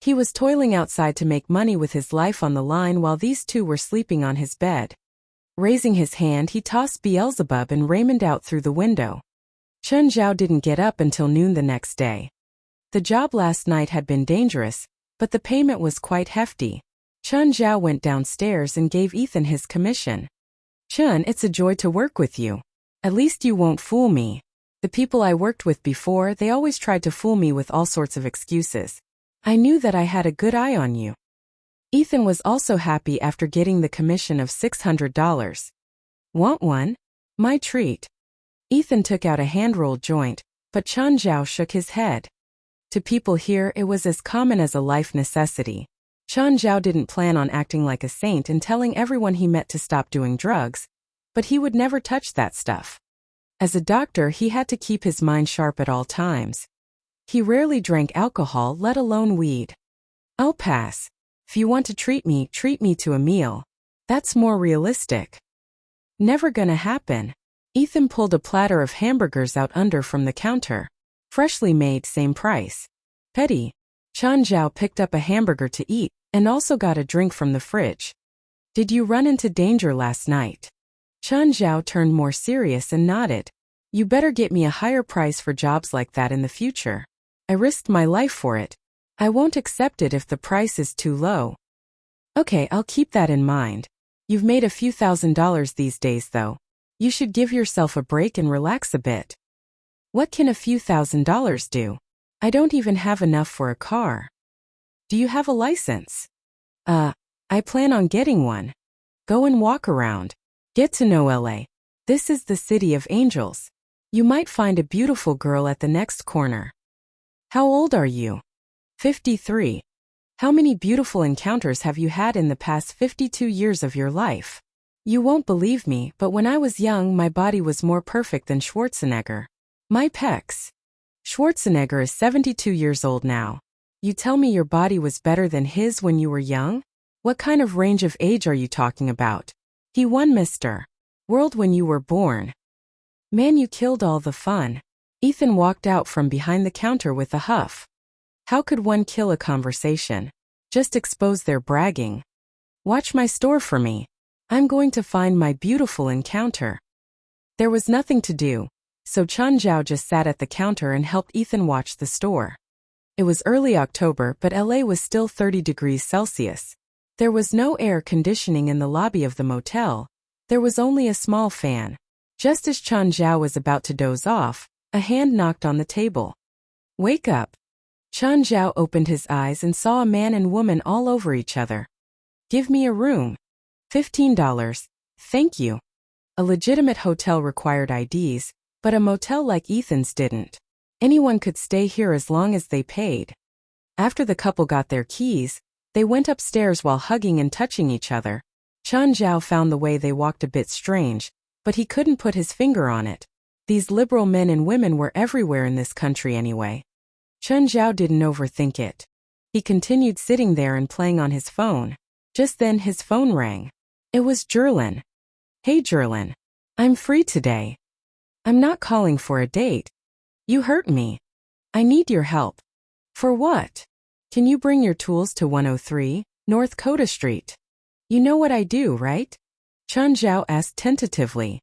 He was toiling outside to make money with his life on the line while these two were sleeping on his bed. Raising his hand, he tossed Beelzebub and Raymond out through the window. Chen Zhao didn't get up until noon the next day. The job last night had been dangerous, but the payment was quite hefty. Chen Zhao went downstairs and gave Ethan his commission. Chen, it's a joy to work with you. At least you won't fool me. The people I worked with before, they always tried to fool me with all sorts of excuses. I knew that I had a good eye on you. Ethan was also happy after getting the commission of $600. Want one? My treat. Ethan took out a hand-rolled joint, but Chen Zhao shook his head. To people here, it was as common as a life necessity. Chen Zhao didn't plan on acting like a saint and telling everyone he met to stop doing drugs, but he would never touch that stuff. As a doctor, he had to keep his mind sharp at all times. He rarely drank alcohol, let alone weed. I'll pass. If you want to treat me to a meal. That's more realistic. Never gonna happen. Ethan pulled a platter of hamburgers out from the counter. Freshly made, same price. Petty. Chen Zhao picked up a hamburger to eat, and also got a drink from the fridge. Did you run into danger last night? Chen Zhao turned more serious and nodded. You better get me a higher price for jobs like that in the future. I risked my life for it. I won't accept it if the price is too low. Okay, I'll keep that in mind. You've made a few $1,000s these days though. You should give yourself a break and relax a bit. What can a few $1,000s do? I don't even have enough for a car. Do you have a license? I plan on getting one. Go and walk around. Get to know LA. This is the city of angels. You might find a beautiful girl at the next corner. How old are you? 53. How many beautiful encounters have you had in the past 52 years of your life? You won't believe me, but when I was young, my body was more perfect than Schwarzenegger. My pecs. Schwarzenegger is 72 years old now. You tell me your body was better than his when you were young? What kind of range of age are you talking about? He won Mr. World when you were born. Man, you killed all the fun. Ethan walked out from behind the counter with a huff. How could one kill a conversation? Just expose their bragging. Watch my store for me. I'm going to find my beautiful encounter. There was nothing to do, so Chen Zhao just sat at the counter and helped Ethan watch the store. It was early October, but LA was still 30 degrees Celsius. There was no air conditioning in the lobby of the motel. There was only a small fan. Just as Chen Zhao was about to doze off, a hand knocked on the table. Wake up. Chen Zhao opened his eyes and saw a man and woman all over each other. Give me a room. $15. Thank you. A legitimate hotel required IDs, but a motel like Ethan's didn't. Anyone could stay here as long as they paid. After the couple got their keys, they went upstairs while hugging and touching each other. Chen Zhao found the way they walked a bit strange, but he couldn't put his finger on it. These liberal men and women were everywhere in this country anyway. Chen Zhao didn't overthink it. He continued sitting there and playing on his phone. Just then his phone rang. It was Jerlin. Hey Jerlin. I'm free today. I'm not calling for a date. You hurt me. I need your help. For what? Can you bring your tools to 103 North Coda Street? You know what I do, right? Chun Zhao asked tentatively.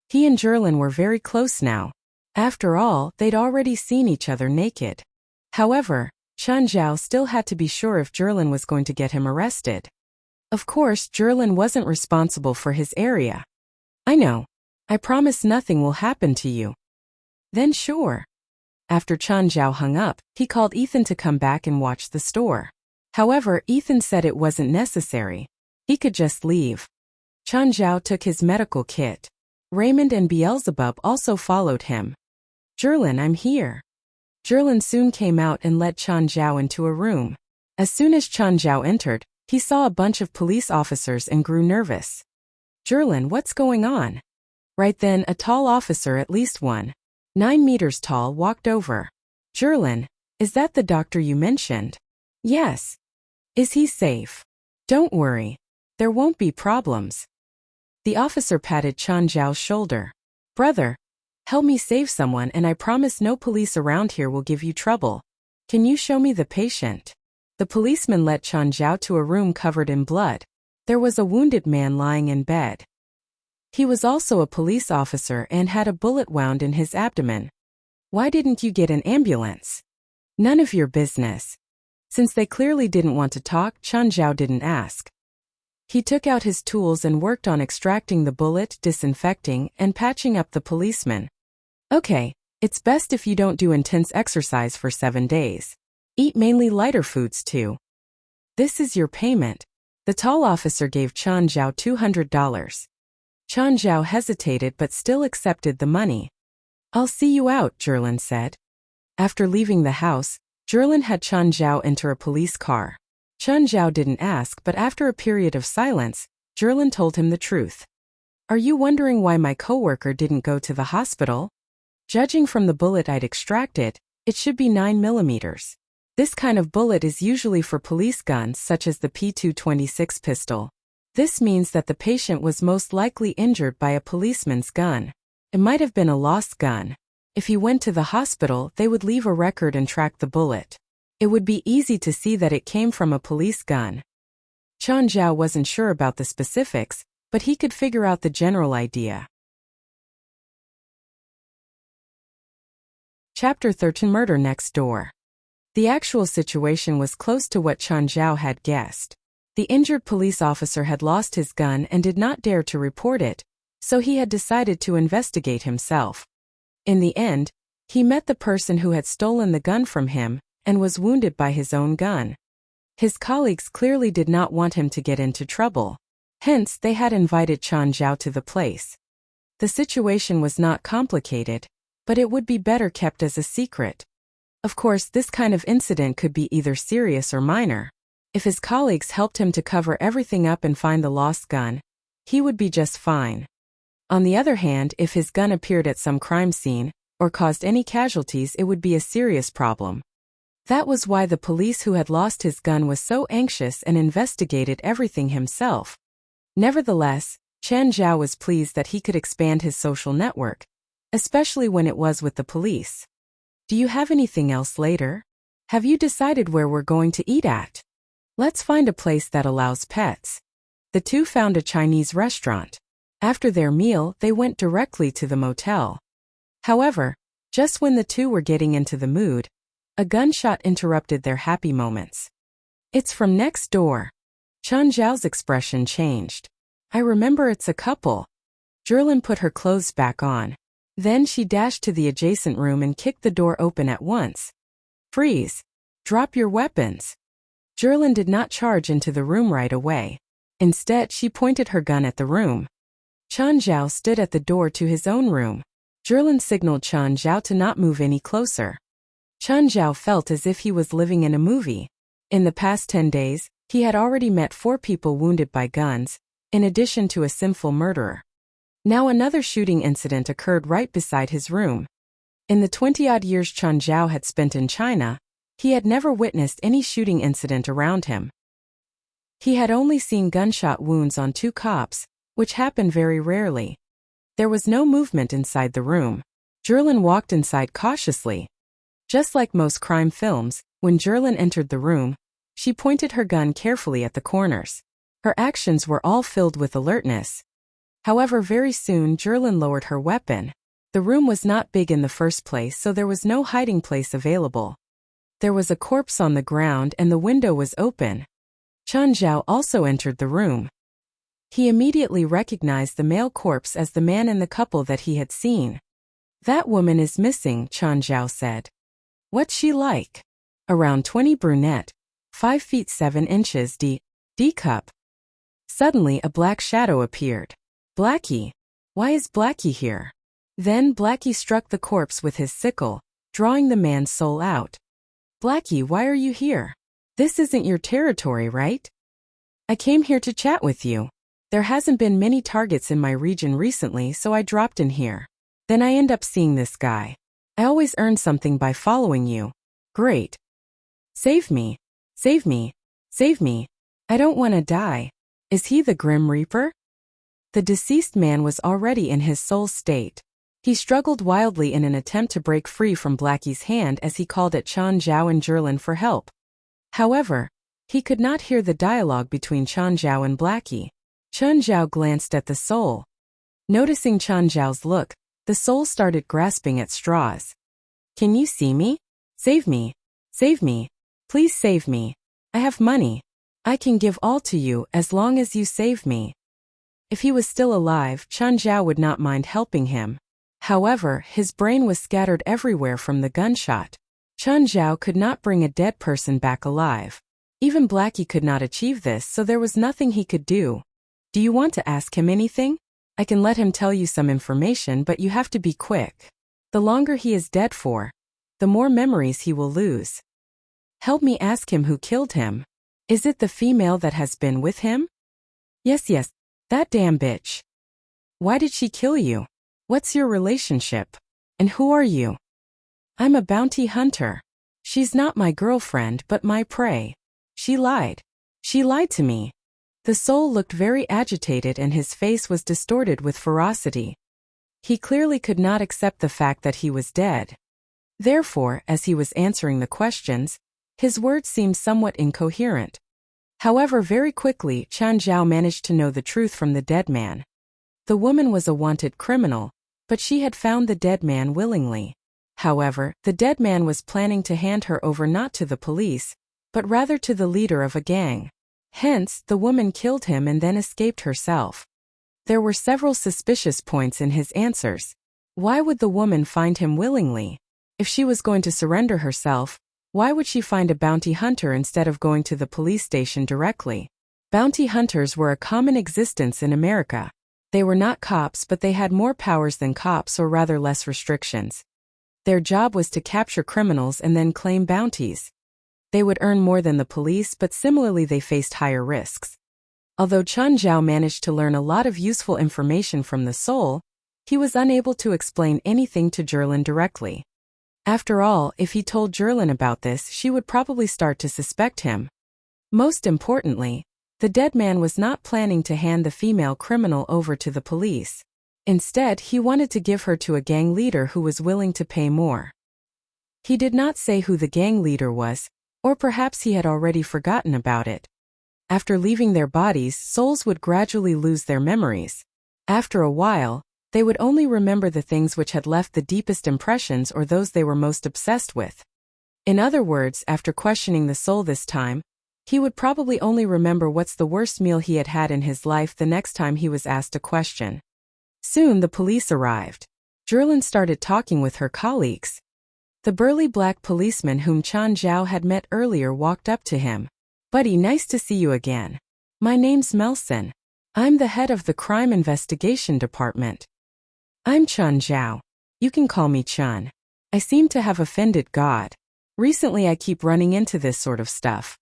He and Jerlin were very close now. After all, they'd already seen each other naked. However, Chun Zhao still had to be sure if Jerlin was going to get him arrested. Of course, Jerlin wasn't responsible for his area. I know. I promise nothing will happen to you. Then sure. After Chun Zhao hung up, he called Ethan to come back and watch the store. However, Ethan said it wasn't necessary. He could just leave. Chun Zhao took his medical kit. Raymond and Beelzebub also followed him. Jerlin, I'm here. Jerlin soon came out and led Chun Zhao into a room. As soon as Chun Zhao entered, he saw a bunch of police officers and grew nervous. Jerlin, what's going on? Right then, a tall officer, at least 9 meters tall, walked over. Jerlin, is that the doctor you mentioned? Yes. Is he safe? Don't worry. There won't be problems. The officer patted Chun Zhao's shoulder. Brother, help me save someone and I promise no police around here will give you trouble. Can you show me the patient? The policeman led Chun Zhao to a room covered in blood. There was a wounded man lying in bed. He was also a police officer and had a bullet wound in his abdomen. Why didn't you get an ambulance? None of your business. Since they clearly didn't want to talk, Chun Zhao didn't ask. He took out his tools and worked on extracting the bullet, disinfecting, and patching up the policeman. Okay, it's best if you don't do intense exercise for 7 days. Eat mainly lighter foods too. This is your payment. The tall officer gave Chun Zhao $200. Chun Zhao hesitated but still accepted the money. I'll see you out, Jerlin said. After leaving the house, Jerlin had Chun Zhao enter a police car. Chun Zhao didn't ask, but after a period of silence, Jerlin told him the truth. Are you wondering why my coworker didn't go to the hospital? Judging from the bullet I'd extracted, it should be 9 millimeters. This kind of bullet is usually for police guns such as the P226 pistol. This means that the patient was most likely injured by a policeman's gun. It might have been a lost gun. If he went to the hospital, they would leave a record and track the bullet. It would be easy to see that it came from a police gun. Chun Zhao wasn't sure about the specifics, but he could figure out the general idea. Chapter 13 Murder Next Door. The actual situation was close to what Chun Zhao had guessed. The injured police officer had lost his gun and did not dare to report it, so he had decided to investigate himself. In the end, he met the person who had stolen the gun from him and was wounded by his own gun. His colleagues clearly did not want him to get into trouble. Hence, they had invited Chun Zhao to the place. The situation was not complicated, but it would be better kept as a secret. Of course, this kind of incident could be either serious or minor. If his colleagues helped him to cover everything up and find the lost gun, he would be just fine. On the other hand, if his gun appeared at some crime scene, or caused any casualties, it would be a serious problem. That was why the police who had lost his gun was so anxious and investigated everything himself. Nevertheless, Chun Zhao was pleased that he could expand his social network, especially when it was with the police. Do you have anything else later? Have you decided where we're going to eat at? Let's find a place that allows pets. The two found a Chinese restaurant. After their meal, they went directly to the motel. However, just when the two were getting into the mood, a gunshot interrupted their happy moments. It's from next door. Chun Zhao's expression changed. I remember it's a couple. Jerlin put her clothes back on. Then she dashed to the adjacent room and kicked the door open at once. Freeze! Drop your weapons! Jerlin did not charge into the room right away. Instead, she pointed her gun at the room. Chun Zhao stood at the door to his own room. Jerlin signaled Chun Zhao to not move any closer. Chun Zhao felt as if he was living in a movie. In the past 10 days, he had already met 4 people wounded by guns, in addition to a sinful murderer. Now another shooting incident occurred right beside his room. In the 20-odd years Chun Zhao had spent in China, he had never witnessed any shooting incident around him. He had only seen gunshot wounds on 2 cops, which happened very rarely. There was no movement inside the room. Jerlin walked inside cautiously. Just like most crime films, when Jerlin entered the room, she pointed her gun carefully at the corners. Her actions were all filled with alertness. However, very soon Jerlin lowered her weapon. The room was not big in the first place, so there was no hiding place available. There was a corpse on the ground and the window was open. Chen Zhao also entered the room. He immediately recognized the male corpse as the man in the couple that he had seen. "That woman is missing," Chen Zhao said. "What's she like?" "Around 20, brunette, 5 feet 7 inches, D-cup." Suddenly a black shadow appeared. "Blackie? Why is Blackie here?" Then Blackie struck the corpse with his sickle, drawing the man's soul out. "Blackie, why are you here? This isn't your territory, right?" "I came here to chat with you. There hasn't been many targets in my region recently, so I dropped in here. Then I end up seeing this guy. I always earn something by following you. Great. Save me. Save me. Save me. I don't want to die. Is he the Grim Reaper?" The deceased man was already in his soul state. He struggled wildly in an attempt to break free from Blackie's hand as he called at Chen Zhao and Jerlin for help. However, he could not hear the dialogue between Chen Zhao and Blackie. Chen Zhao glanced at the soul. Noticing Chen Zhao's look, the soul started grasping at straws. "Can you see me? Save me. Save me. Please save me. I have money. I can give all to you as long as you save me." If he was still alive, Chen Zhao would not mind helping him. However, his brain was scattered everywhere from the gunshot. Chen Zhao could not bring a dead person back alive. Even Blackie could not achieve this, so there was nothing he could do. "Do you want to ask him anything? I can let him tell you some information, but you have to be quick. The longer he is dead for, the more memories he will lose." "Help me ask him who killed him. Is it the female that has been with him?" Yes, that damn bitch. "Why did she kill you? What's your relationship? And who are you?" "I'm a bounty hunter. She's not my girlfriend but my prey. She lied. She lied to me." The soul looked very agitated and his face was distorted with ferocity. He clearly could not accept the fact that he was dead. Therefore, as he was answering the questions, his words seemed somewhat incoherent. However, very quickly, Chen Zhao managed to know the truth from the dead man. The woman was a wanted criminal, but she had found the dead man willingly. However, the dead man was planning to hand her over not to the police, but rather to the leader of a gang. Hence, the woman killed him and then escaped herself. There were several suspicious points in his answers. Why would the woman find him willingly? If she was going to surrender herself, why would she find a bounty hunter instead of going to the police station directly? Bounty hunters were a common existence in America. They were not cops, but they had more powers than cops, or rather less restrictions. Their job was to capture criminals and then claim bounties. They would earn more than the police, but similarly they faced higher risks. Although Chen Zhao managed to learn a lot of useful information from the soul, he was unable to explain anything to Jerlin directly. After all, if he told Jerlin about this, she would probably start to suspect him. Most importantly, the dead man was not planning to hand the female criminal over to the police. Instead, he wanted to give her to a gang leader who was willing to pay more. He did not say who the gang leader was, or perhaps he had already forgotten about it. After leaving their bodies, souls would gradually lose their memories. After a while, they would only remember the things which had left the deepest impressions or those they were most obsessed with. In other words, after questioning the soul this time, he would probably only remember what's the worst meal he had had in his life the next time he was asked a question. Soon the police arrived. Jerlin started talking with her colleagues. The burly black policeman whom Chen Zhao had met earlier walked up to him. "Buddy, nice to see you again. My name's Melson. I'm the head of the crime investigation department." "I'm Chen Zhao. You can call me Chen. I seem to have offended God. Recently I keep running into this sort of stuff.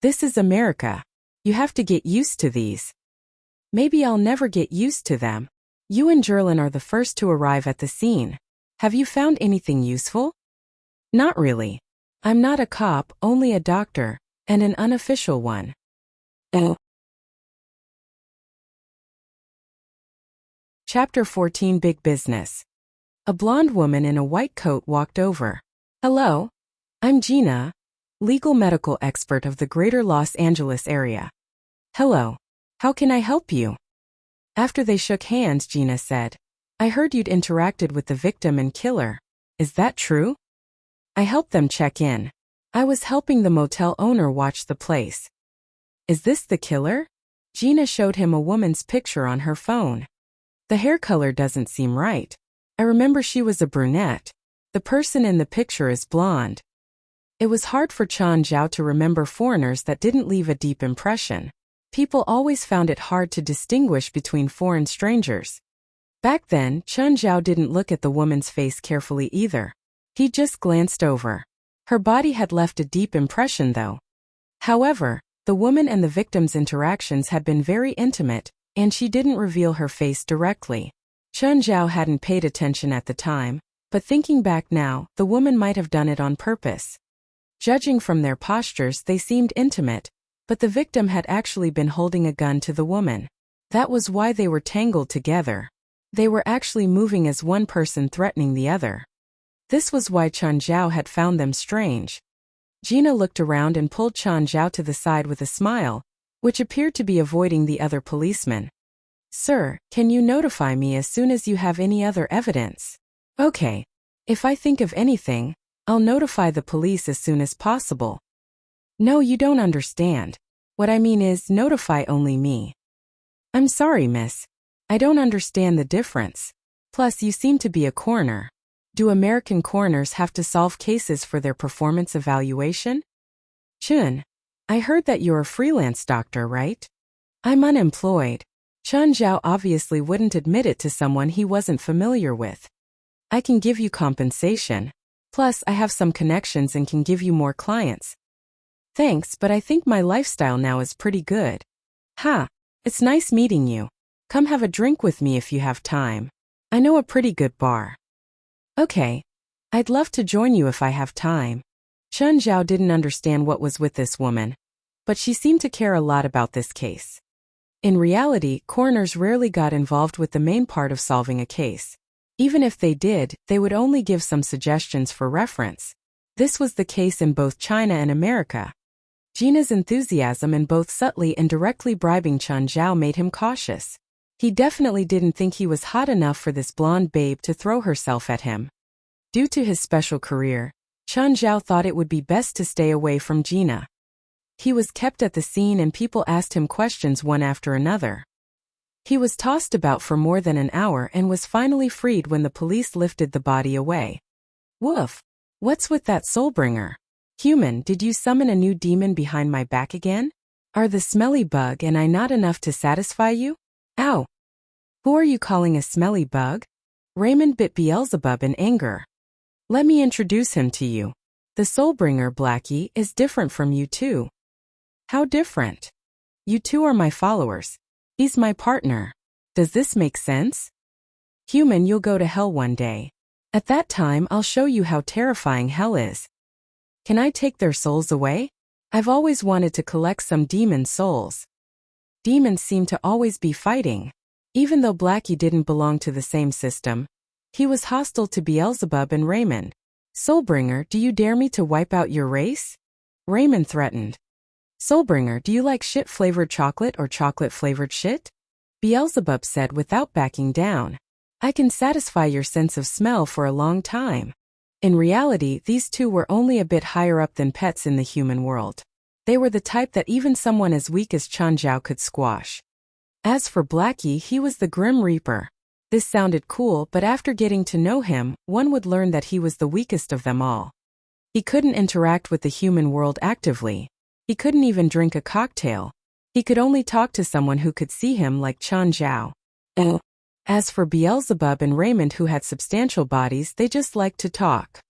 This is America. You have to get used to these." "Maybe I'll never get used to them. You and Jerlin are the first to arrive at the scene. Have you found anything useful?" "Not really. I'm not a cop, only a doctor, and an unofficial one." Chapter 14 Big Business. A blonde woman in a white coat walked over. Hello. I'm Gina, legal medical expert of the greater Los Angeles area. Hello. How can I help you? After they shook hands, Gina said, I heard you'd interacted with the victim and killer. Is that true? I helped them check in. I was helping the motel owner watch the place. Is this the killer? Gina showed him a woman's picture on her phone. The hair color doesn't seem right. I remember she was a brunette. The person in the picture is blonde. It was hard for Chan Zhao to remember foreigners that didn't leave a deep impression. People always found it hard to distinguish between foreign strangers. Back then, Chan Zhao didn't look at the woman's face carefully either. He just glanced over. Her body had left a deep impression though. However, the woman and the victim's interactions had been very intimate, and she didn't reveal her face directly. Chan Zhao hadn't paid attention at the time, but thinking back now, the woman might have done it on purpose. Judging from their postures, they seemed intimate, but the victim had actually been holding a gun to the woman. That was why they were tangled together. They were actually moving as one person threatening the other. This was why Chan Zhao had found them strange. Gina looked around and pulled Chan Zhao to the side with a smile, which appeared to be avoiding the other policeman. Sir, can you notify me as soon as you have any other evidence? Okay. If I think of anything, I'll notify the police as soon as possible. No, you don't understand. What I mean is, notify only me. I'm sorry, miss. I don't understand the difference. Plus, you seem to be a coroner. Do American coroners have to solve cases for their performance evaluation? Chun, I heard that you're a freelance doctor, right? I'm unemployed. Chan Zhao obviously wouldn't admit it to someone he wasn't familiar with. I can give you compensation. Plus, I have some connections and can give you more clients. Thanks, but I think my lifestyle now is pretty good. Ha, it's nice meeting you. Come have a drink with me if you have time. I know a pretty good bar. Okay. I'd love to join you if I have time. Chan Zhao didn't understand what was with this woman, but she seemed to care a lot about this case. In reality, coroners rarely got involved with the main part of solving a case. Even if they did, they would only give some suggestions for reference. This was the case in both China and America. Gina's enthusiasm in both subtly and directly bribing Chan Zhao made him cautious. He definitely didn't think he was hot enough for this blonde babe to throw herself at him. Due to his special career, Chan Zhao thought it would be best to stay away from Gina. He was kept at the scene and people asked him questions one after another. He was tossed about for more than an hour and was finally freed when the police lifted the body away. Woof! What's with that soulbringer? Human, did you summon a new demon behind my back again? Are the smelly bug and I not enough to satisfy you? Ow! Who are you calling a smelly bug? Raymond bit Beelzebub in anger. Let me introduce him to you. The Soulbringer, Blackie, is different from you too. How different? You two are my followers. He's my partner. Does this make sense? Human, you'll go to hell one day. At that time, I'll show you how terrifying hell is. Can I take their souls away? I've always wanted to collect some demon souls. Demons seem to always be fighting. Even though Blackie didn't belong to the same system, he was hostile to Beelzebub and Raymond. Soulbringer, do you dare me to wipe out your race? Raymond threatened. Soulbringer, do you like shit-flavored chocolate or chocolate-flavored shit? Beelzebub said without backing down. I can satisfy your sense of smell for a long time. In reality, these two were only a bit higher up than pets in the human world. They were the type that even someone as weak as Chan Zhao could squash. As for Blackie, he was the Grim Reaper. This sounded cool, but after getting to know him, one would learn that he was the weakest of them all. He couldn't interact with the human world actively. He couldn't even drink a cocktail. He could only talk to someone who could see him like Chan Zhao. As for Beelzebub and Raymond, who had substantial bodies, they just liked to talk.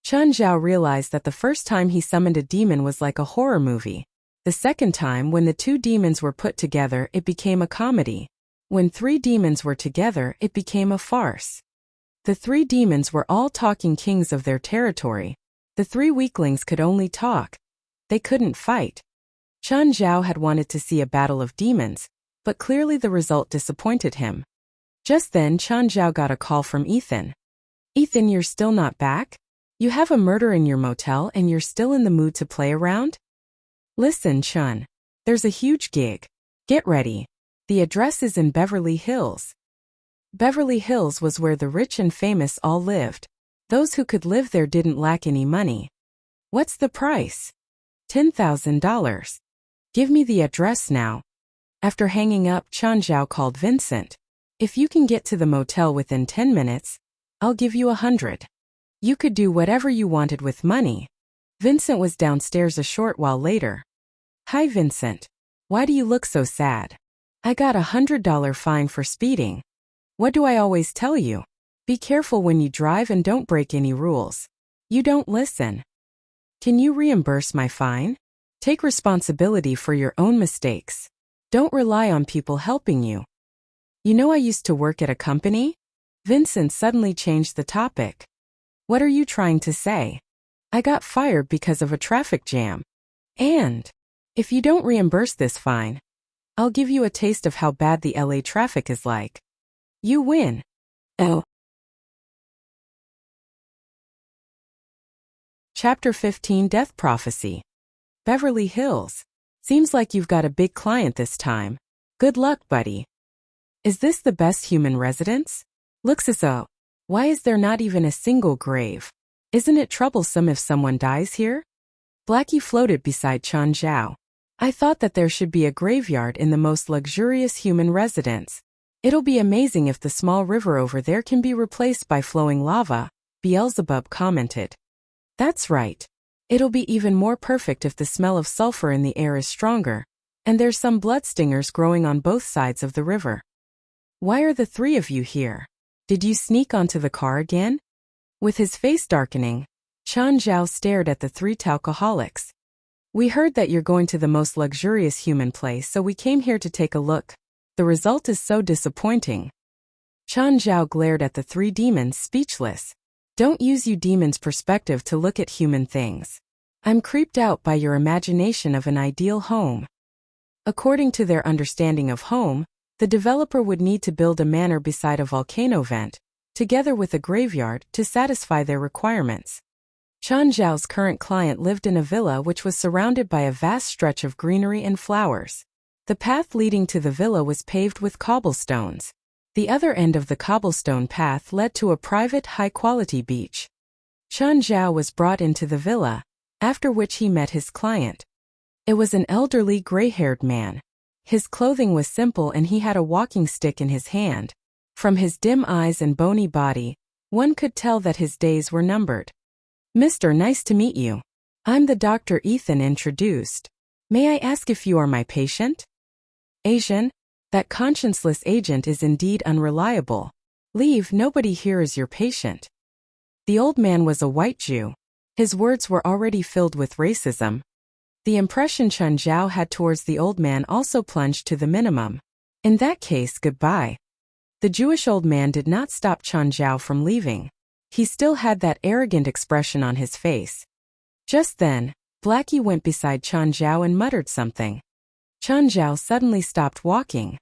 Chan Zhao realized that the first time he summoned a demon was like a horror movie. The second time, when the two demons were put together, it became a comedy. When 3 demons were together, it became a farce. The 3 demons were all talking kings of their territory. The 3 weaklings could only talk. They couldn't fight. Chen Zhao had wanted to see a battle of demons, but clearly the result disappointed him. Just then Chen Zhao got a call from Ethan. Ethan, you're still not back? You have a murder in your motel and you're still in the mood to play around? Listen, Chen. There's a huge gig. Get ready. The address is in Beverly Hills. Beverly Hills was where the rich and famous all lived. Those who could live there didn't lack any money. What's the price? $10,000. Give me the address now. After hanging up, Chen Zhao called Vincent. If you can get to the motel within 10 minutes, I'll give you 100. You could do whatever you wanted with money. Vincent was downstairs a short while later. Hi, Vincent. Why do you look so sad? I got $100 fine for speeding. What do I always tell you? Be careful when you drive and don't break any rules. You don't listen. Can you reimburse my fine? Take responsibility for your own mistakes. Don't rely on people helping you. You know I used to work at a company? Vincent suddenly changed the topic. What are you trying to say? I got fired because of a traffic jam. And if you don't reimburse this fine, I'll give you a taste of how bad the LA traffic is like. You win. Oh. Chapter 15 Death Prophecy. Beverly Hills. Seems like you've got a big client this time. Good luck, buddy. Is this the best human residence? Looks as though. Why is there not even a single grave? Isn't it troublesome if someone dies here? Blackie floated beside Chen Zhao. I thought that there should be a graveyard in the most luxurious human residence. It'll be amazing if the small river over there can be replaced by flowing lava, Beelzebub commented. That's right. It'll be even more perfect if the smell of sulfur in the air is stronger, and there's some blood stingers growing on both sides of the river. Why are the three of you here? Did you sneak onto the car again? With his face darkening, Chen Zhao stared at the three alcoholics. We heard that you're going to the most luxurious human place, so we came here to take a look. The result is so disappointing. Chen Zhao glared at the three demons, speechless. Don't use you demons' perspective to look at human things. I'm creeped out by your imagination of an ideal home. According to their understanding of home, the developer would need to build a manor beside a volcano vent, together with a graveyard, to satisfy their requirements. Chen Zhao's current client lived in a villa which was surrounded by a vast stretch of greenery and flowers. The path leading to the villa was paved with cobblestones. The other end of the cobblestone path led to a private, high-quality beach. Chen Zhao was brought into the villa, after which he met his client. It was an elderly, gray-haired man. His clothing was simple and he had a walking stick in his hand. From his dim eyes and bony body, one could tell that his days were numbered. Mr. Nice to meet you. I'm the Dr. Ethan introduced. May I ask if you are my patient? Asian, that conscienceless agent is indeed unreliable. Leave, nobody here is your patient. The old man was a white Jew. His words were already filled with racism. The impression Chen Zhao had towards the old man also plunged to the minimum. In that case, goodbye. The Jewish old man did not stop Chen Zhao from leaving. He still had that arrogant expression on his face. Just then, Blackie went beside Chen Zhao and muttered something. Chen Zhao suddenly stopped walking.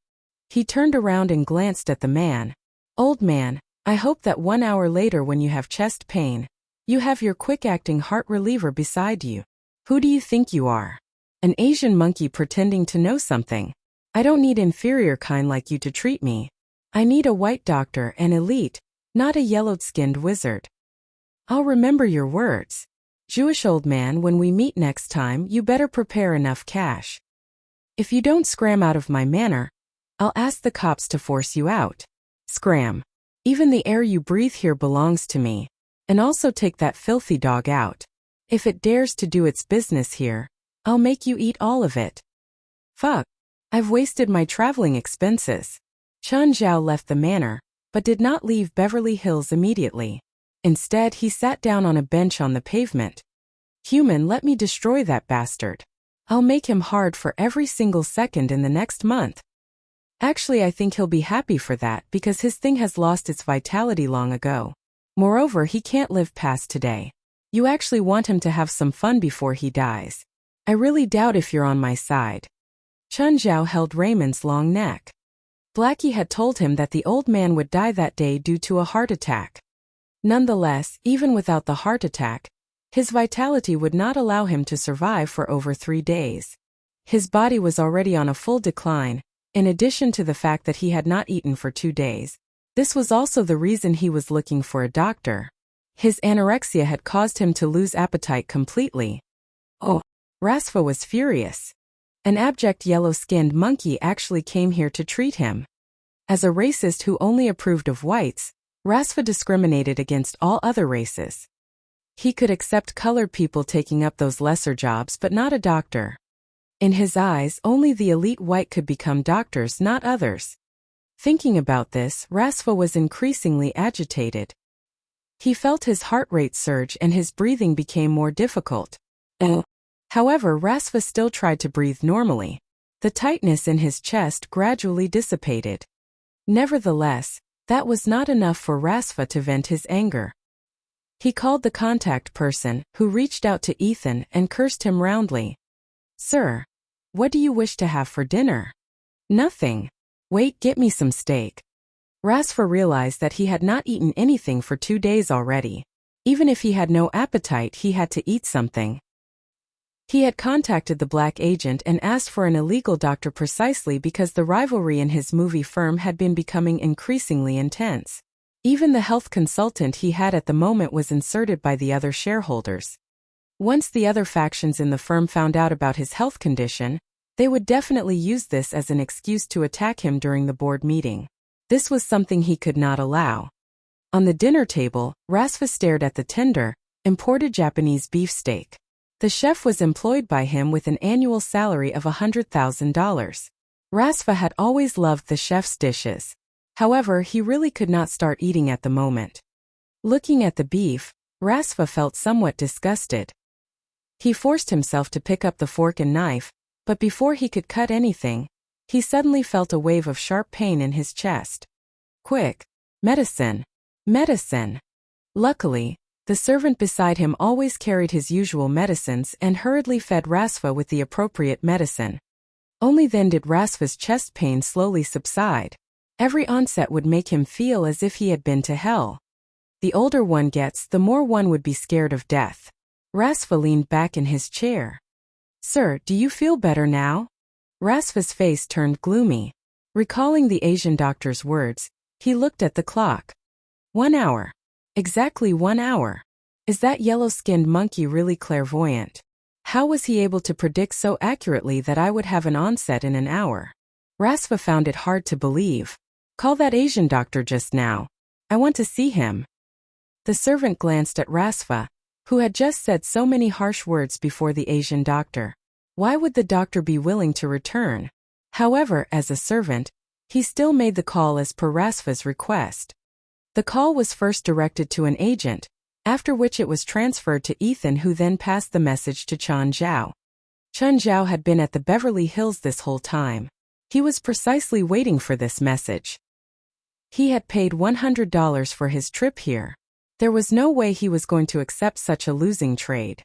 He turned around and glanced at the man. Old man, I hope that 1 hour later when you have chest pain, you have your quick-acting heart reliever beside you. Who do you think you are? An Asian monkey pretending to know something. I don't need inferior kind like you to treat me. I need a white doctor, an elite, not a yellow-skinned wizard. I'll remember your words. Jewish old man, when we meet next time, you better prepare enough cash. If you don't scram out of my manor, I'll ask the cops to force you out. Scram. Even the air you breathe here belongs to me. And also take that filthy dog out. If it dares to do its business here, I'll make you eat all of it. Fuck. I've wasted my traveling expenses. Chen Zhao left the manor, but did not leave Beverly Hills immediately. Instead, he sat down on a bench on the pavement. Human, let me destroy that bastard. I'll make him hard for every single second in the next month. Actually, I think he'll be happy for that because his thing has lost its vitality long ago. Moreover, he can't live past today. You actually want him to have some fun before he dies. I really doubt if you're on my side. Chun Zhao held Raymond's long neck. Blackie had told him that the old man would die that day due to a heart attack. Nonetheless, even without the heart attack, his vitality would not allow him to survive for over 3 days. His body was already on a full decline, in addition to the fact that he had not eaten for 2 days. This was also the reason he was looking for a doctor. His anorexia had caused him to lose appetite completely. Oh, Rasfa was furious. An abject yellow-skinned monkey actually came here to treat him. As a racist who only approved of whites, Rasfa discriminated against all other races. He could accept colored people taking up those lesser jobs but not a doctor. In his eyes, only the elite white could become doctors, not others. Thinking about this, Rasfa was increasingly agitated. He felt his heart rate surge and his breathing became more difficult. However, Rasfa still tried to breathe normally. The tightness in his chest gradually dissipated. Nevertheless, that was not enough for Rasfa to vent his anger. He called the contact person, who reached out to Ethan and cursed him roundly. "Sir, what do you wish to have for dinner?" "Nothing. Wait, get me some steak." Rasfa realized that he had not eaten anything for 2 days already. Even if he had no appetite, he had to eat something. He had contacted the black agent and asked for an illegal doctor precisely because the rivalry in his movie firm had been becoming increasingly intense. Even the health consultant he had at the moment was inserted by the other shareholders. Once the other factions in the firm found out about his health condition, they would definitely use this as an excuse to attack him during the board meeting. This was something he could not allow. On the dinner table, Rasfa stared at the tender, imported Japanese beefsteak. The chef was employed by him with an annual salary of $100,000. Rasfa had always loved the chef's dishes. However, he really could not start eating at the moment. Looking at the beef, Rasfa felt somewhat disgusted. He forced himself to pick up the fork and knife, but before he could cut anything, he suddenly felt a wave of sharp pain in his chest. "Quick! Medicine! Medicine!" Luckily, the servant beside him always carried his usual medicines and hurriedly fed Rasfa with the appropriate medicine. Only then did Rasfa's chest pain slowly subside. Every onset would make him feel as if he had been to hell. The older one gets, the more one would be scared of death. Rasfa leaned back in his chair. "Sir, do you feel better now?" Rasfa's face turned gloomy. Recalling the Asian doctor's words, he looked at the clock. 1 hour. Exactly 1 hour. Is that yellow-skinned monkey really clairvoyant? How was he able to predict so accurately that I would have an onset in an hour? Rasfa found it hard to believe. "Call that Asian doctor just now. I want to see him." The servant glanced at Rasfa, who had just said so many harsh words before the Asian doctor. Why would the doctor be willing to return? However, as a servant, he still made the call as per Rasfa's request. The call was first directed to an agent, after which it was transferred to Ethan, who then passed the message to Chun Zhao. Chun Zhao had been at the Beverly Hills this whole time. He was precisely waiting for this message. He had paid $100 for his trip here. There was no way he was going to accept such a losing trade.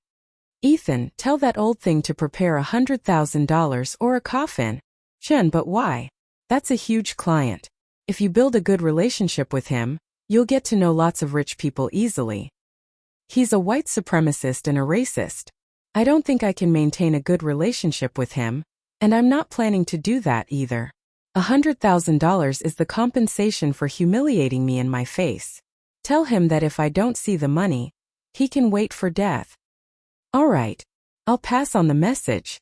"Ethan, tell that old thing to prepare $100,000 or a coffin." "Chun, but why? That's a huge client. If you build a good relationship with him, you'll get to know lots of rich people easily. He's a white supremacist and a racist. I don't think I can maintain a good relationship with him, and I'm not planning to do that either. $100,000 is the compensation for humiliating me in my face. Tell him that if I don't see the money, he can wait for death." "All right, I'll pass on the message."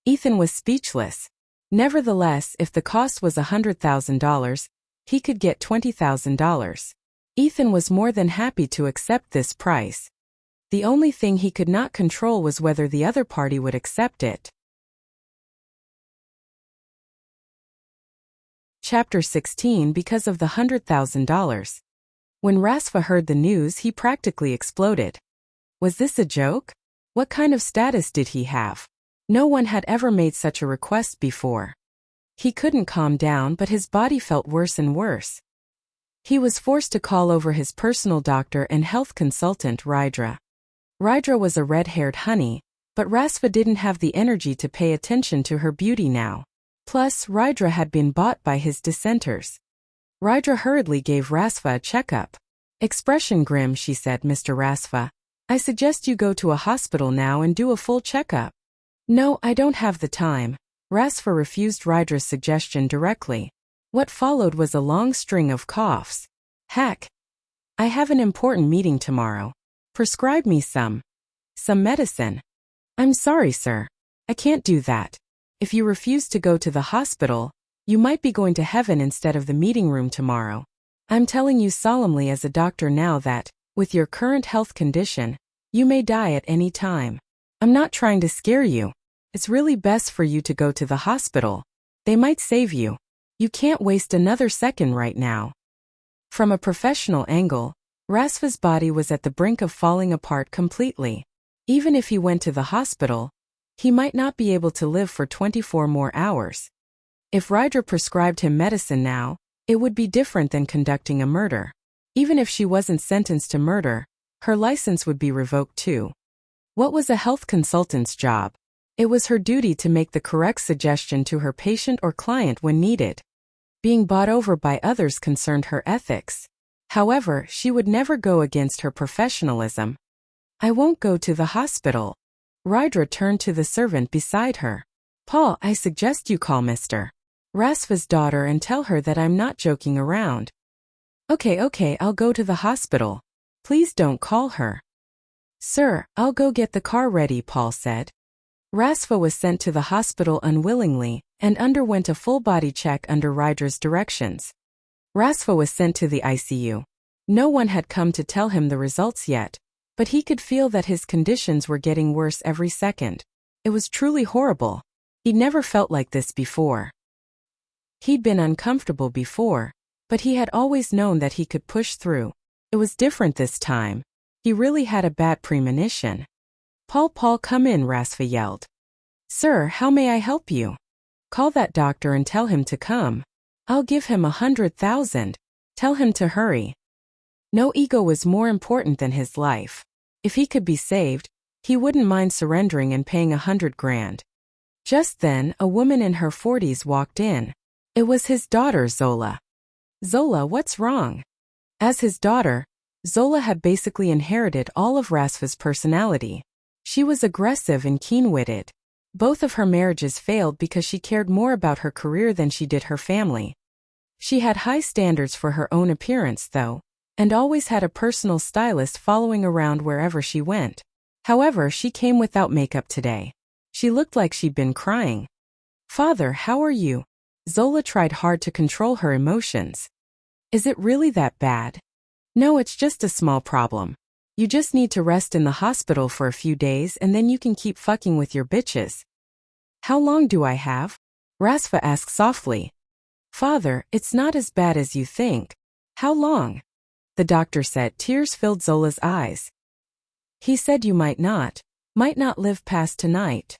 Ethan was speechless. Nevertheless, if the cost was $100,000, he could get $20,000. Ethan was more than happy to accept this price. The only thing he could not control was whether the other party would accept it. Chapter 16. Because of the $100,000. When Rasfa heard the news, he practically exploded. Was this a joke? What kind of status did he have? No one had ever made such a request before. He couldn't calm down, but his body felt worse and worse. He was forced to call over his personal doctor and health consultant, Rydra. Rydra was a red-haired honey, But Rasva didn't have the energy to pay attention to her beauty now. Plus, Rydra had been bought by his dissenters. Rydra hurriedly gave Rasva a checkup. Expression grim, she said, Mr. Rasva. I suggest you go to a hospital now and do a full checkup. No, I don't have the time. Rasva refused Rydra's suggestion directly. What followed was a long string of coughs. Heck. I have an important meeting tomorrow. Prescribe me some medicine. I'm sorry, sir. I can't do that. If you refuse to go to the hospital, you might be going to heaven instead of the meeting room tomorrow. I'm telling you solemnly as a doctor now that, with your current health condition, you may die at any time. I'm not trying to scare you. It's really best for you to go to the hospital. They might save you. You can't waste another second right now. From a professional angle, Rasva's body was at the brink of falling apart completely. Even if he went to the hospital, he might not be able to live for 24 more hours. If Rydra prescribed him medicine now, it would be different than conducting a murder. Even if she wasn't sentenced to murder, her license would be revoked too. What was a health consultant's job? It was her duty to make the correct suggestion to her patient or client when needed. Being bought over by others concerned her ethics. However, she would never go against her professionalism. I won't go to the hospital. Rydra turned to the servant beside her. Paul, I suggest you call Mr. Rasva's daughter and tell her that I'm not joking around. Okay, I'll go to the hospital. Please don't call her. Sir, I'll go get the car ready, Paul said. Rasva was sent to the hospital unwillingly and underwent a full-body check under Rydra's directions. Rasva was sent to the ICU. No one had come to tell him the results yet, but he could feel that his conditions were getting worse every second. It was truly horrible. He'd never felt like this before. He'd been uncomfortable before, but he had always known that he could push through. It was different this time. He really had a bad premonition. Paul, come in, Rasva yelled. Sir, how may I help you? Call that doctor and tell him to come. I'll give him 100,000. Tell him to hurry. No ego was more important than his life. If he could be saved, he wouldn't mind surrendering and paying 100 grand. Just then, a woman in her 40s walked in. It was his daughter, Zola. Zola, what's wrong? As his daughter, Zola had basically inherited all of Rasva's personality. She was aggressive and keen-witted. Both of her marriages failed because she cared more about her career than she did her family. She had high standards for her own appearance, though, and always had a personal stylist following around wherever she went. However, she came without makeup today. She looked like she'd been crying. Father, how are you? Zola tried hard to control her emotions. Is it really that bad? No, it's just a small problem. You just need to rest in the hospital for a few days and then you can keep fucking with your bitches. How long do I have? Rasva asked softly. Father, it's not as bad as you think. How long? The doctor said. Tears filled Zola's eyes. He said you might not live past tonight.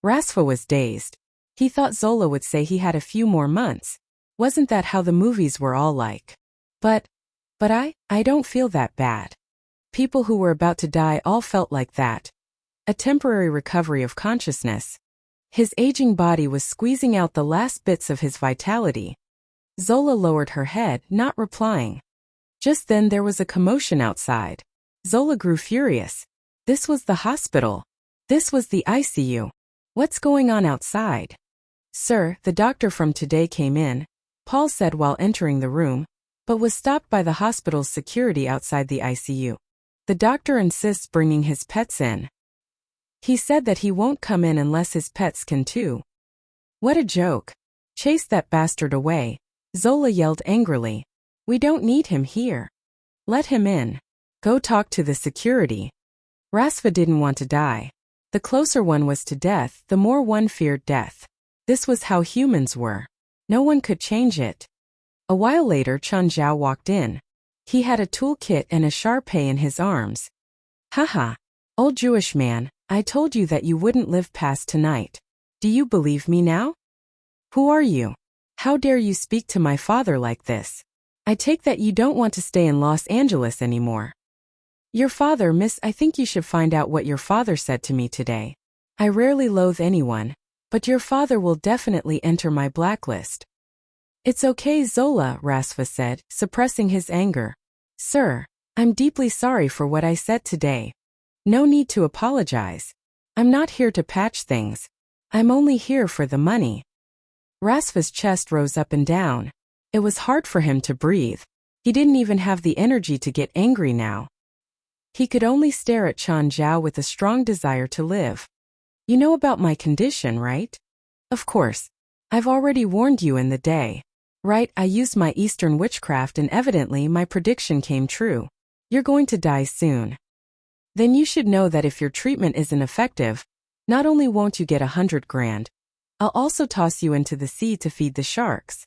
Rasva was dazed. He thought Zola would say he had a few more months. Wasn't that how the movies were all like? But I don't feel that bad. People who were about to die all felt like that. A temporary recovery of consciousness. His aging body was squeezing out the last bits of his vitality. Zola lowered her head, not replying. Just then there was a commotion outside. Zola grew furious. This was the hospital. This was the ICU. What's going on outside? Sir, the doctor from today came in, Paul said while entering the room, but was stopped by the hospital's security outside the ICU. The doctor insists bringing his pets in. He said that he won't come in unless his pets can too. What a joke. Chase that bastard away, Zola yelled angrily. We don't need him here. Let him in. Go talk to the security. Rasva didn't want to die. The closer one was to death, the more one feared death. This was how humans were. No one could change it. A while later, Chun Zhao walked in. He had a toolkit and a Sharpay in his arms. Haha. Old Jewish man, I told you that you wouldn't live past tonight. Do you believe me now? Who are you? How dare you speak to my father like this? I take that you don't want to stay in Los Angeles anymore. Your father, miss, I think you should find out what your father said to me today. I rarely loathe anyone, but your father will definitely enter my blacklist. It's okay, Zola, Rasva said, suppressing his anger. Sir, I'm deeply sorry for what I said today. No need to apologize. I'm not here to patch things. I'm only here for the money. Rasva's chest rose up and down. It was hard for him to breathe. He didn't even have the energy to get angry now. He could only stare at Chan Zhao with a strong desire to live. You know about my condition, right? Of course. I've already warned you in the day. Right, I used my Eastern witchcraft and evidently my prediction came true. You're going to die soon. Then you should know that if your treatment isn't effective, not only won't you get 100 grand, I'll also toss you into the sea to feed the sharks.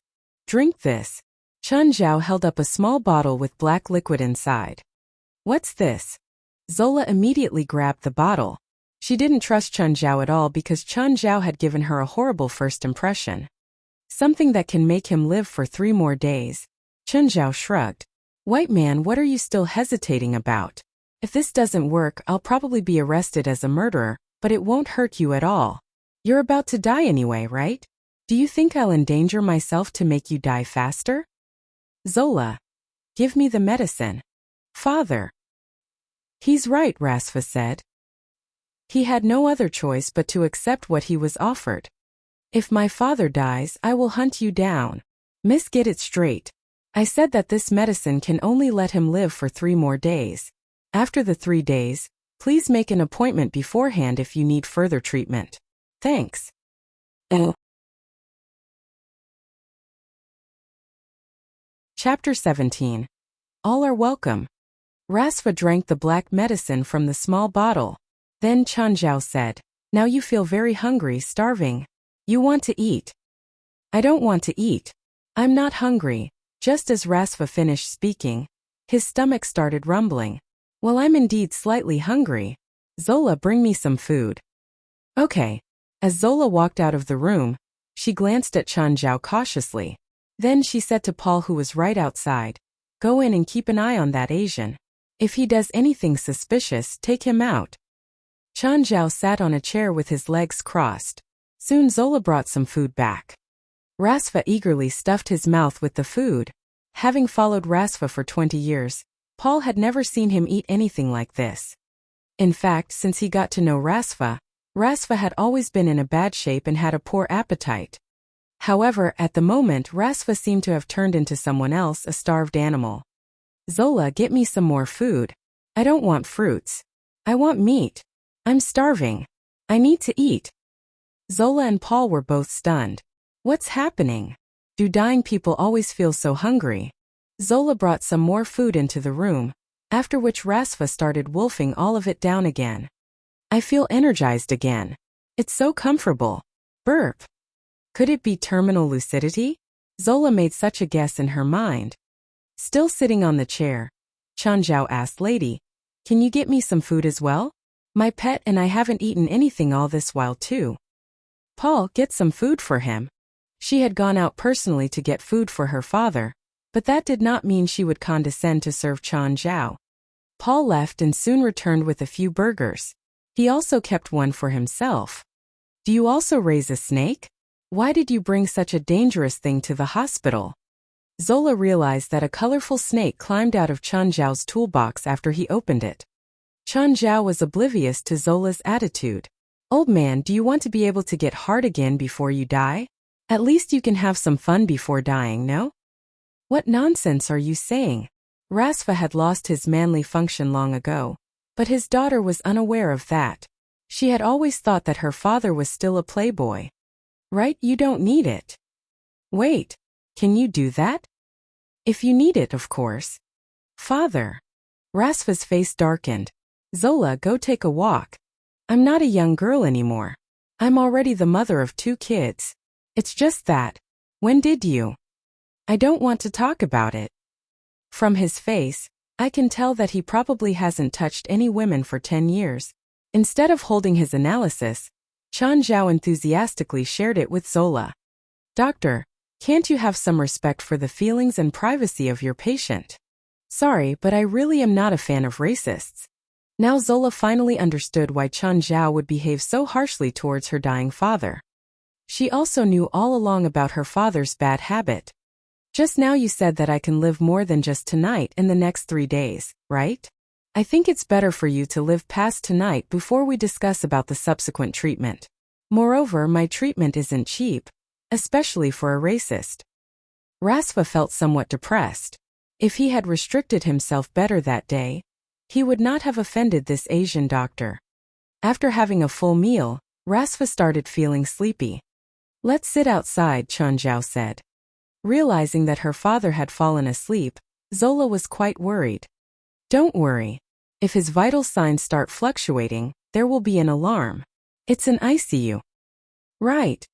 Drink this. Chun Zhao held up a small bottle with black liquid inside. What's this? Zola immediately grabbed the bottle. She didn't trust Chun Zhao at all because Chun Zhao had given her a horrible first impression. Something that can make him live for 3 more days. Chun Zhao shrugged. White man, what are you still hesitating about? If this doesn't work, I'll probably be arrested as a murderer, but it won't hurt you at all. You're about to die anyway, right? Do you think I'll endanger myself to make you die faster? Zola. Give me the medicine. Father. He's right, Rasva said. He had no other choice but to accept what he was offered. If my father dies, I will hunt you down. Miss, get it straight. I said that this medicine can only let him live for 3 more days. After the 3 days, please make an appointment beforehand if you need further treatment. Thanks. Chapter 17. All are welcome. Rasva drank the black medicine from the small bottle. Then Chun Zhao said, Now you feel very hungry, starving. You want to eat. I don't want to eat. I'm not hungry. Just as Rasva finished speaking, his stomach started rumbling. Well, I'm indeed slightly hungry. Zola, bring me some food. Okay. As Zola walked out of the room, she glanced at Chun Zhao cautiously. Then she said to Paul, who was right outside, Go in and keep an eye on that Asian. If he does anything suspicious, take him out. Chun Zhao sat on a chair with his legs crossed. Soon Zola brought some food back. Rasva eagerly stuffed his mouth with the food. Having followed Rasva for 20 years, Paul had never seen him eat anything like this. In fact, since he got to know Rasva, Rasva had always been in a bad shape and had a poor appetite. However, at the moment, Rasva seemed to have turned into someone else, a starved animal. Zola, get me some more food. I don't want fruits. I want meat. I'm starving. I need to eat. Zola and Paul were both stunned. What's happening? Do dying people always feel so hungry? Zola brought some more food into the room, after which Rasva started wolfing all of it down again. I feel energized again. It's so comfortable. Burp. Could it be terminal lucidity? Zola made such a guess in her mind. Still sitting on the chair, Chun Zhao asked, Lady, can you get me some food as well? My pet and I haven't eaten anything all this while too. Paul, get some food for him. She had gone out personally to get food for her father, but that did not mean she would condescend to serve Chun Zhao. Paul left and soon returned with a few burgers. He also kept one for himself. Do you also raise a snake? Why did you bring such a dangerous thing to the hospital? Zola realized that a colorful snake climbed out of Chun Zhao's toolbox after he opened it. Chun Zhao was oblivious to Zola's attitude. Old man, do you want to be able to get hard again before you die? At least you can have some fun before dying, no? What nonsense are you saying? Rasva had lost his manly function long ago, but his daughter was unaware of that. She had always thought that her father was still a playboy. Right, you don't need it. Wait, can you do that? If you need it, of course. Father. Rasva's face darkened. Zola, go take a walk. I'm not a young girl anymore. I'm already the mother of 2 kids. It's just that. When did you? I don't want to talk about it. From his face, I can tell that he probably hasn't touched any women for 10 years. Instead of holding his analysis, Chun Zhao enthusiastically shared it with Zola. Doctor, can't you have some respect for the feelings and privacy of your patient? Sorry, but I really am not a fan of racists. Now Zola finally understood why Chun Zhao would behave so harshly towards her dying father. She also knew all along about her father's bad habit. Just now you said that I can live more than just tonight and the next 3 days, right? I think it's better for you to live past tonight before we discuss about the subsequent treatment. Moreover, my treatment isn't cheap, especially for a racist. Rasfa felt somewhat depressed. If he had restricted himself better that day, he would not have offended this Asian doctor. After having a full meal, Rasfa started feeling sleepy. Let's sit outside, Chun Zhao said. Realizing that her father had fallen asleep, Zola was quite worried. Don't worry. If his vital signs start fluctuating, there will be an alarm. It's an ICU. Right.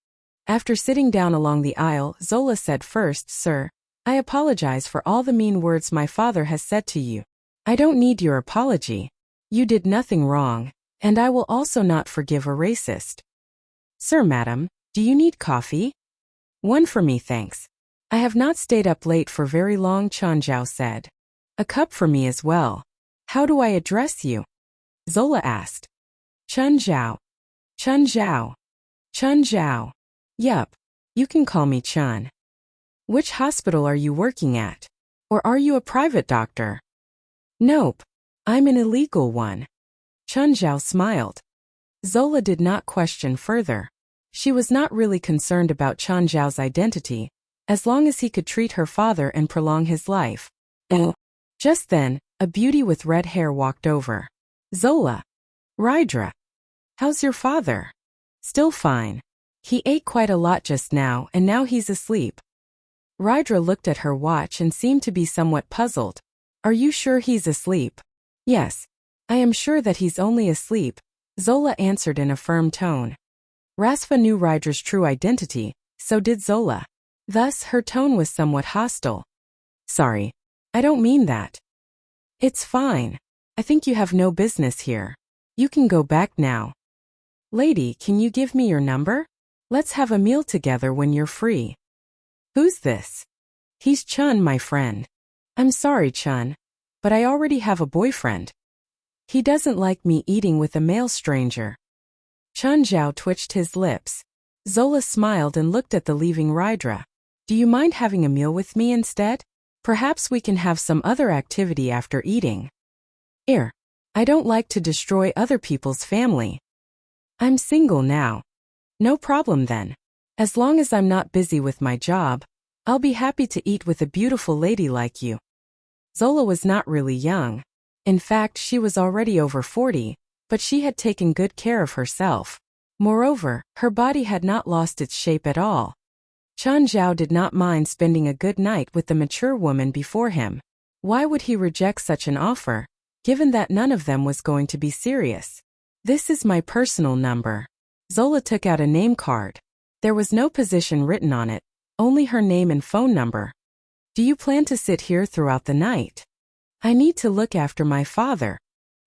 After sitting down along the aisle, Zola said, first, sir, I apologize for all the mean words my father has said to you. I don't need your apology. You did nothing wrong, and I will also not forgive a racist. Sir, madam, do you need coffee? One for me, thanks. I have not stayed up late for very long, Chun Zhao said. A cup for me as well. How do I address you? Zola asked. Chun Zhao. Chun Zhao. Chun Zhao. Yup, you can call me Chun. Which hospital are you working at? Or are you a private doctor? Nope, I'm an illegal one. Chun Zhao smiled. Zola did not question further. She was not really concerned about Chun Zhao's identity, as long as he could treat her father and prolong his life. Just then, a beauty with red hair walked over. Zola. Rydra. How's your father? Still fine. He ate quite a lot just now and now he's asleep. Rydra looked at her watch and seemed to be somewhat puzzled. Are you sure he's asleep? Yes. I am sure that he's only asleep, Zola answered in a firm tone. Rasfa knew Rydra's true identity, so did Zola. Thus, her tone was somewhat hostile. Sorry. I don't mean that. It's fine. I think you have no business here. You can go back now. Lady, can you give me your number? Let's have a meal together when you're free. Who's this? He's Chun, my friend. I'm sorry, Chun, but I already have a boyfriend. He doesn't like me eating with a male stranger. Chun Zhao twitched his lips. Zola smiled and looked at the leaving Rydra. Do you mind having a meal with me instead? Perhaps we can have some other activity after eating. I don't like to destroy other people's family. I'm single now. No problem then. As long as I'm not busy with my job, I'll be happy to eat with a beautiful lady like you. Zola was not really young. In fact, she was already over 40, but she had taken good care of herself. Moreover, her body had not lost its shape at all. Chun Zhao did not mind spending a good night with the mature woman before him. Why would he reject such an offer, given that none of them was going to be serious? This is my personal number. Zola took out a name card. There was no position written on it, only her name and phone number. Do you plan to sit here throughout the night? I need to look after my father.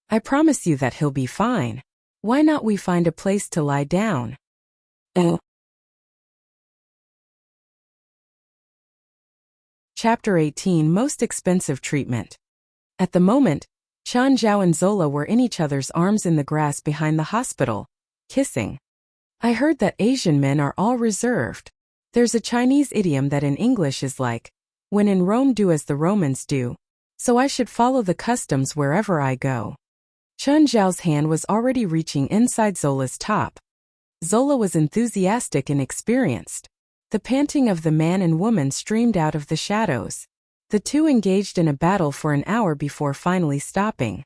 I promise you that he'll be fine. Why not we find a place to lie down? Chapter 18 Most Expensive Treatment. At the moment, Chun Zhao and Zola were in each other's arms in the grass behind the hospital, kissing. I heard that Asian men are all reserved. There's a Chinese idiom that in English is like, when in Rome do as the Romans do, so I should follow the customs wherever I go. Chun Zhao's hand was already reaching inside Zola's top. Zola was enthusiastic and experienced. The panting of the man and woman streamed out of the shadows. The two engaged in a battle for an hour before finally stopping.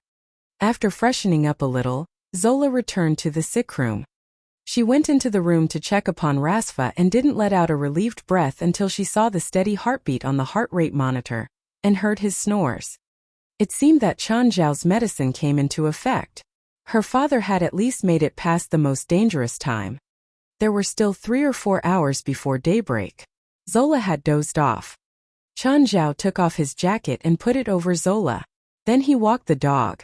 After freshening up a little, Zola returned to the sick room. She went into the room to check upon Rasfa and didn't let out a relieved breath until she saw the steady heartbeat on the heart rate monitor and heard his snores. It seemed that Chun Zhao's medicine came into effect. Her father had at least made it past the most dangerous time. There were still 3 or 4 hours before daybreak. Zola had dozed off. Chun Zhao took off his jacket and put it over Zola. Then he walked the dog.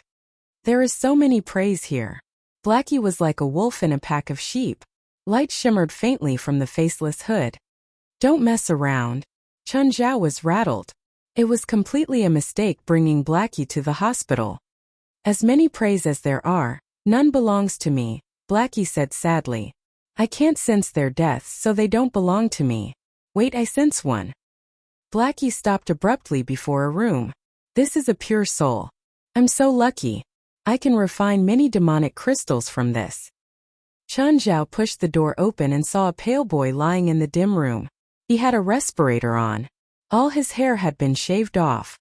There is so many preys here. Blackie was like a wolf in a pack of sheep. Light shimmered faintly from the faceless hood. Don't mess around. Chun Zhao was rattled. It was completely a mistake bringing Blackie to the hospital. As many preys as there are, none belongs to me, Blackie said sadly. I can't sense their deaths, so they don't belong to me. Wait, I sense one. Blackie stopped abruptly before a room. This is a pure soul. I'm so lucky. I can refine many demonic crystals from this. Chen Zhao pushed the door open and saw a pale boy lying in the dim room. He had a respirator on. All his hair had been shaved off.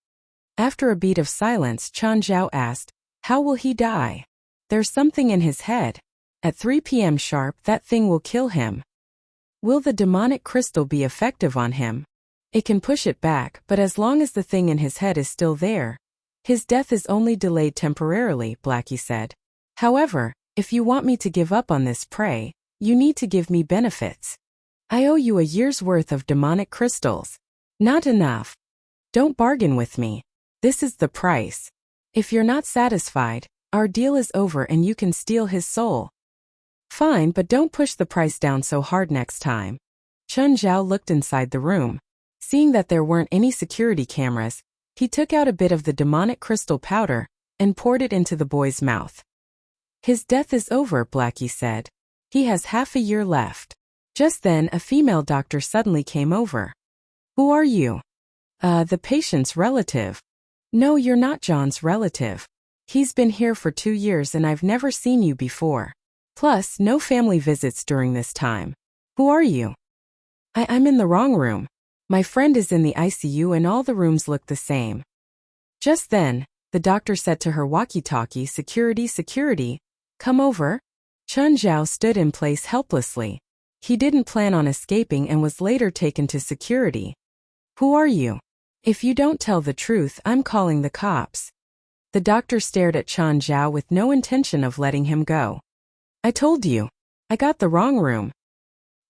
After a beat of silence, Chen Zhao asked, "How will he die?" "There's something in his head. At 3 p.m. sharp, that thing will kill him." "Will the demonic crystal be effective on him?" "It can push it back, but as long as the thing in his head is still there, his death is only delayed temporarily," Blackie said. "However, if you want me to give up on this prey, you need to give me benefits. I owe you a year's worth of demonic crystals." "Not enough. Don't bargain with me. This is the price. If you're not satisfied, our deal is over and you can steal his soul." "Fine, but don't push the price down so hard next time." Chen Zhao looked inside the room. Seeing that there weren't any security cameras, he took out a bit of the demonic crystal powder and poured it into the boy's mouth. "His death is over," Blackie said. "He has half a year left." Just then, a female doctor suddenly came over. "Who are you?" The patient's relative." "No, you're not John's relative. He's been here for 2 years and I've never seen you before. Plus, no family visits during this time. Who are you?" I'm in the wrong room. My friend is in the ICU and all the rooms look the same." Just then, the doctor said to her walkie-talkie, "Security, security, come over." Chen Zhao stood in place helplessly. He didn't plan on escaping and was later taken to security. "Who are you? If you don't tell the truth, I'm calling the cops." The doctor stared at Chen Zhao with no intention of letting him go. "I told you. I got the wrong room."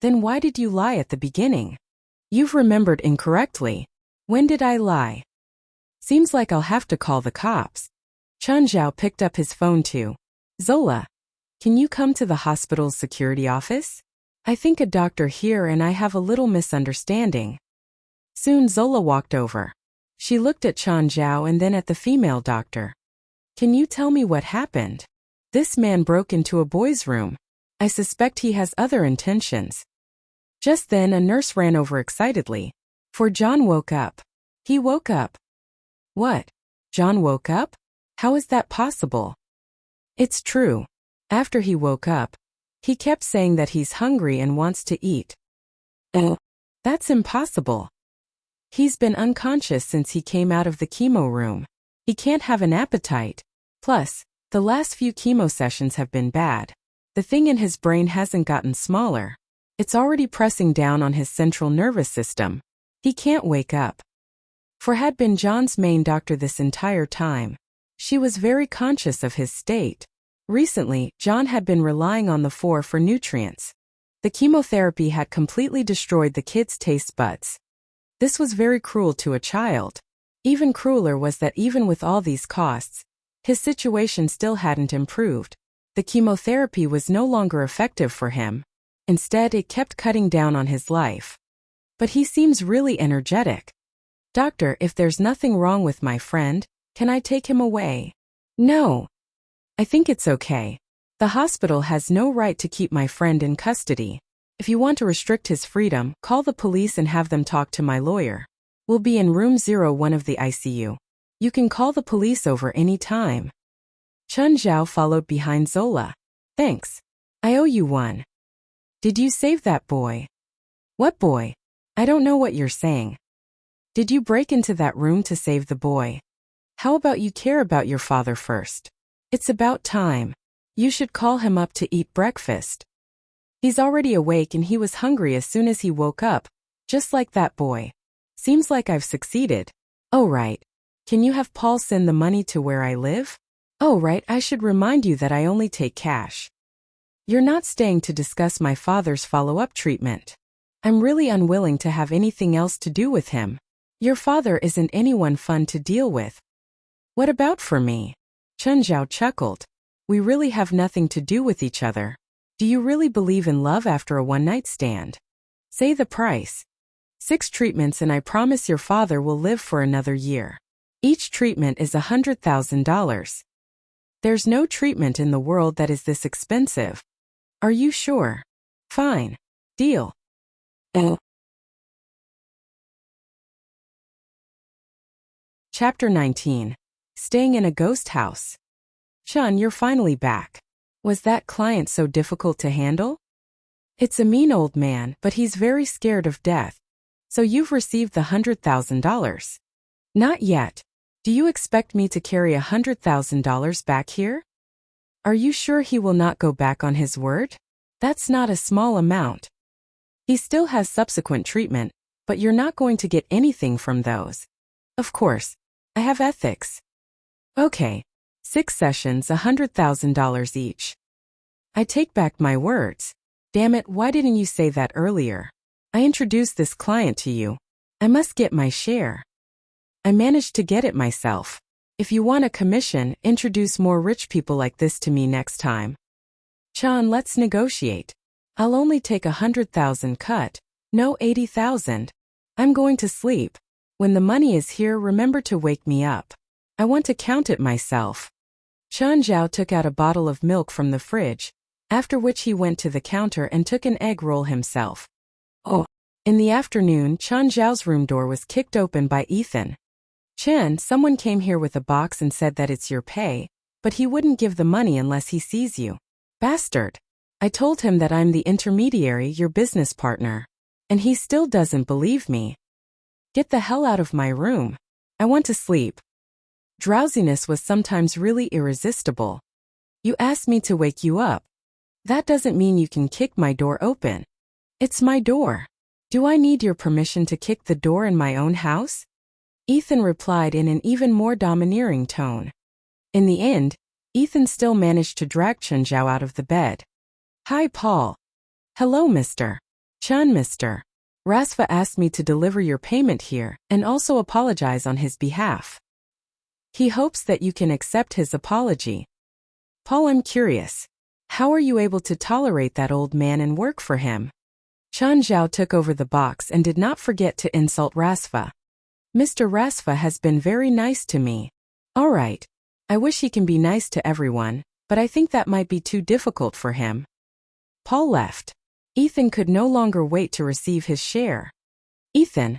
"Then why did you lie at the beginning?" "You've remembered incorrectly. When did I lie?" "Seems like I'll have to call the cops." Chen Zhao picked up his phone too. "Zola, can you come to the hospital's security office? I think a doctor here and I have a little misunderstanding." Soon Zola walked over. She looked at Chen Zhao and then at the female doctor. "Can you tell me what happened? This man broke into a boy's room. I suspect he has other intentions." Just then a nurse ran over excitedly. "For John woke up. He woke up." "What? John woke up? How is that possible?" "It's true. After he woke up, he kept saying that he's hungry and wants to eat." "That's impossible. He's been unconscious since he came out of the chemo room. He can't have an appetite. Plus, the last few chemo sessions have been bad. The thing in his brain hasn't gotten smaller. It's already pressing down on his central nervous system. He can't wake up." For had been John's main doctor this entire time. She was very conscious of his state. Recently, John had been relying on the four for nutrients. The chemotherapy had completely destroyed the kid's taste buds. This was very cruel to a child. Even crueler was that even with all these costs, his situation still hadn't improved. The chemotherapy was no longer effective for him. Instead, it kept cutting down on his life. "But he seems really energetic. Doctor, if there's nothing wrong with my friend, can I take him away?" "No. I think it's okay. The hospital has no right to keep my friend in custody. If you want to restrict his freedom, call the police and have them talk to my lawyer. We'll be in room 01 of the ICU. You can call the police over any time." Chen Zhao followed behind Zola. "Thanks. I owe you one." "Did you save that boy?" "What boy? I don't know what you're saying." "Did you break into that room to save the boy? How about you care about your father first? It's about time. You should call him up to eat breakfast. He's already awake and he was hungry as soon as he woke up, just like that boy. Seems like I've succeeded." "Oh right. Can you have Paul send the money to where I live?" "Oh right, I should remind you that I only take cash. You're not staying to discuss my father's follow-up treatment. I'm really unwilling to have anything else to do with him. Your father isn't anyone fun to deal with." "What about for me?" Chen Zhao chuckled. "We really have nothing to do with each other. Do you really believe in love after a one-night stand? Say the price. 6 treatments and I promise your father will live for another year. Each treatment is $100,000. There's no treatment in the world that is this expensive. Are you sure? Fine. Deal. Chapter 19. Staying in a ghost house. Chun, you're finally back. Was that client so difficult to handle? It's a mean old man, but he's very scared of death. So you've received the $100,000. Not yet. Do you expect me to carry $100,000 back here? Are you sure he will not go back on his word? That's not a small amount. He still has subsequent treatment, but you're not going to get anything from those. Of course. I have ethics. Okay. 6 sessions, $100,000 each. I take back my words. Damn it, why didn't you say that earlier? I introduced this client to you. I must get my share. I managed to get it myself. If you want a commission, introduce more rich people like this to me next time. Chun, let's negotiate. I'll only take 100,000 cut, no 80,000. I'm going to sleep. When the money is here, remember to wake me up. I want to count it myself. Chun Zhao took out a bottle of milk from the fridge, after which he went to the counter and took an egg roll himself. Oh. In the afternoon, Chun Zhao's room door was kicked open by Ethan. Chen, someone came here with a box and said that it's your pay, but he wouldn't give the money unless he sees you. Bastard. I told him that I'm the intermediary, your business partner. And he still doesn't believe me. Get the hell out of my room. I want to sleep. Drowsiness was sometimes really irresistible. You asked me to wake you up. That doesn't mean you can kick my door open. It's my door. Do I need your permission to kick the door in my own house? Ethan replied in an even more domineering tone. In the end, Ethan still managed to drag Chun Zhao out of the bed. Hi, Paul. Hello, Mr. Chun, Mr. Rasfa asked me to deliver your payment here and also apologize on his behalf. He hopes that you can accept his apology. Paul, I'm curious. How are you able to tolerate that old man and work for him? Chun Zhao took over the box and did not forget to insult Rasfa. Mr. Rasfa has been very nice to me. All right. I wish he can be nice to everyone, but I think that might be too difficult for him. Paul left. Ethan could no longer wait to receive his share. Ethan,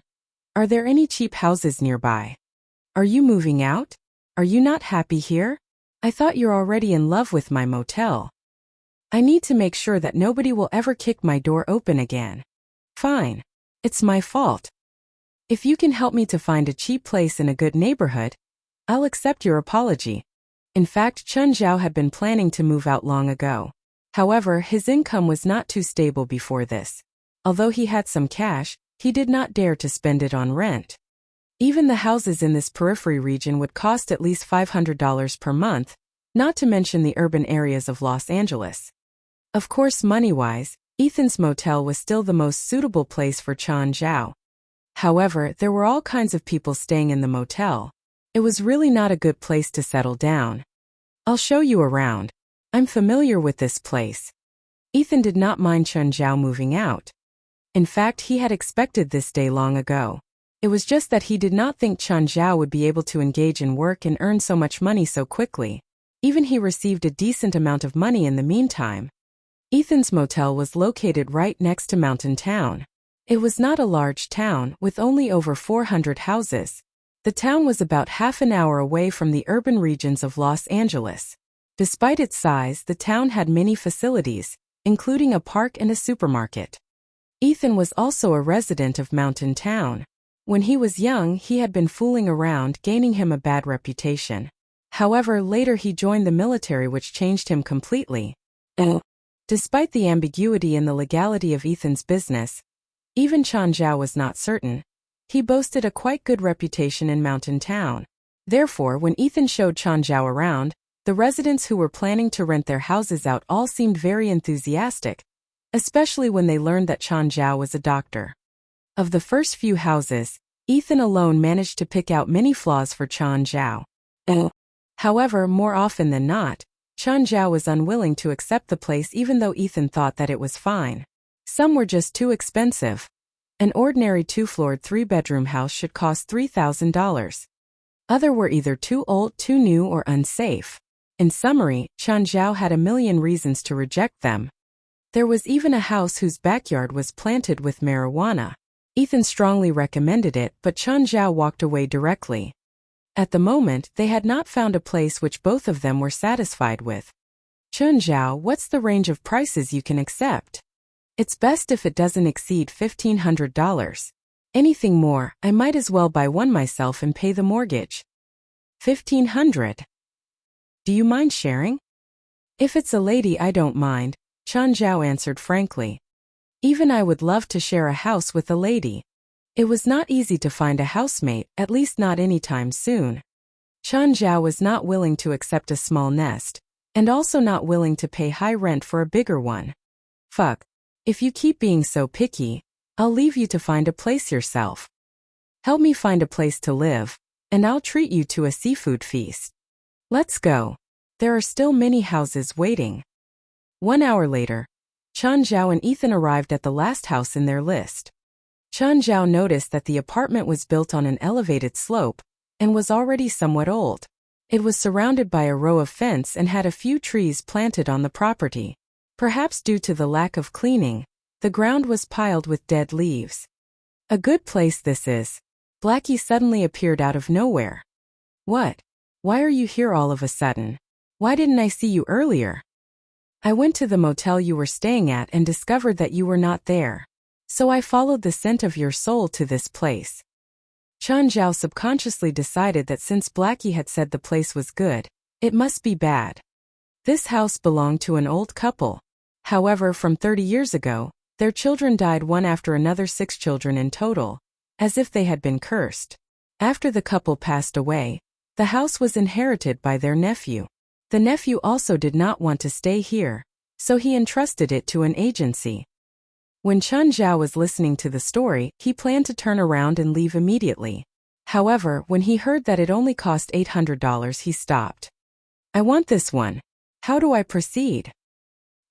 are there any cheap houses nearby? Are you moving out? Are you not happy here? I thought you're already in love with my motel. I need to make sure that nobody will ever kick my door open again. Fine. It's my fault. If you can help me to find a cheap place in a good neighborhood, I'll accept your apology. In fact, Chun Zhao had been planning to move out long ago. However, his income was not too stable before this. Although he had some cash, he did not dare to spend it on rent. Even the houses in this periphery region would cost at least $500 per month, not to mention the urban areas of Los Angeles. Of course, money-wise, Ethan's motel was still the most suitable place for Chun Zhao. However, there were all kinds of people staying in the motel. It was really not a good place to settle down. I'll show you around. I'm familiar with this place. Ethan did not mind Chun Zhao moving out. In fact, he had expected this day long ago. It was just that he did not think Chun Zhao would be able to engage in work and earn so much money so quickly. Even he received a decent amount of money in the meantime. Ethan's motel was located right next to Mountain Town. It was not a large town, with only over 400 houses. The town was about half an hour away from the urban regions of Los Angeles. Despite its size, the town had many facilities, including a park and a supermarket. Ethan was also a resident of Mountain Town. When he was young, he had been fooling around, gaining him a bad reputation. However, later he joined the military, which changed him completely. Despite the ambiguity in the legality of Ethan's business, even Chun Zhao was not certain. He boasted a quite good reputation in Mountain Town. Therefore, when Ethan showed Chun Zhao around, the residents who were planning to rent their houses out all seemed very enthusiastic, especially when they learned that Chun Zhao was a doctor. Of the first few houses, Ethan alone managed to pick out many flaws for Chun Zhao. However, more often than not, Chun Zhao was unwilling to accept the place even though Ethan thought that it was fine. Some were just too expensive. An ordinary 2-floored 3-bedroom house should cost $3,000. Other were either too old, too new, or unsafe. In summary, Chen Zhao had a million reasons to reject them. There was even a house whose backyard was planted with marijuana. Ethan strongly recommended it, but Chen Zhao walked away directly. At the moment, they had not found a place which both of them were satisfied with. Chen Zhao, what's the range of prices you can accept? It's best if it doesn't exceed $1,500. Anything more, I might as well buy one myself and pay the mortgage. 1,500. Do you mind sharing? If it's a lady, I don't mind, Chen Zhao answered frankly. Even I would love to share a house with a lady. It was not easy to find a housemate, at least not anytime soon. Chen Zhao was not willing to accept a small nest, and also not willing to pay high rent for a bigger one. Fuck. If you keep being so picky, I'll leave you to find a place yourself. Help me find a place to live, and I'll treat you to a seafood feast. Let's go. There are still many houses waiting. 1 hour later, Chen Zhao and Ethan arrived at the last house in their list. Chen Zhao noticed that the apartment was built on an elevated slope and was already somewhat old. It was surrounded by a row of fence and had a few trees planted on the property. Perhaps due to the lack of cleaning, the ground was piled with dead leaves. A good place this is. Blackie suddenly appeared out of nowhere. What? Why are you here all of a sudden? Why didn't I see you earlier? I went to the motel you were staying at and discovered that you were not there. So I followed the scent of your soul to this place. Chen Zhao subconsciously decided that since Blackie had said the place was good, it must be bad. This house belonged to an old couple. However, from 30 years ago, their children died one after another, 6 children in total, as if they had been cursed. After the couple passed away, the house was inherited by their nephew. The nephew also did not want to stay here, so he entrusted it to an agency. When Chen Zhao was listening to the story, he planned to turn around and leave immediately. However, when he heard that it only cost $800, he stopped. I want this one. How do I proceed?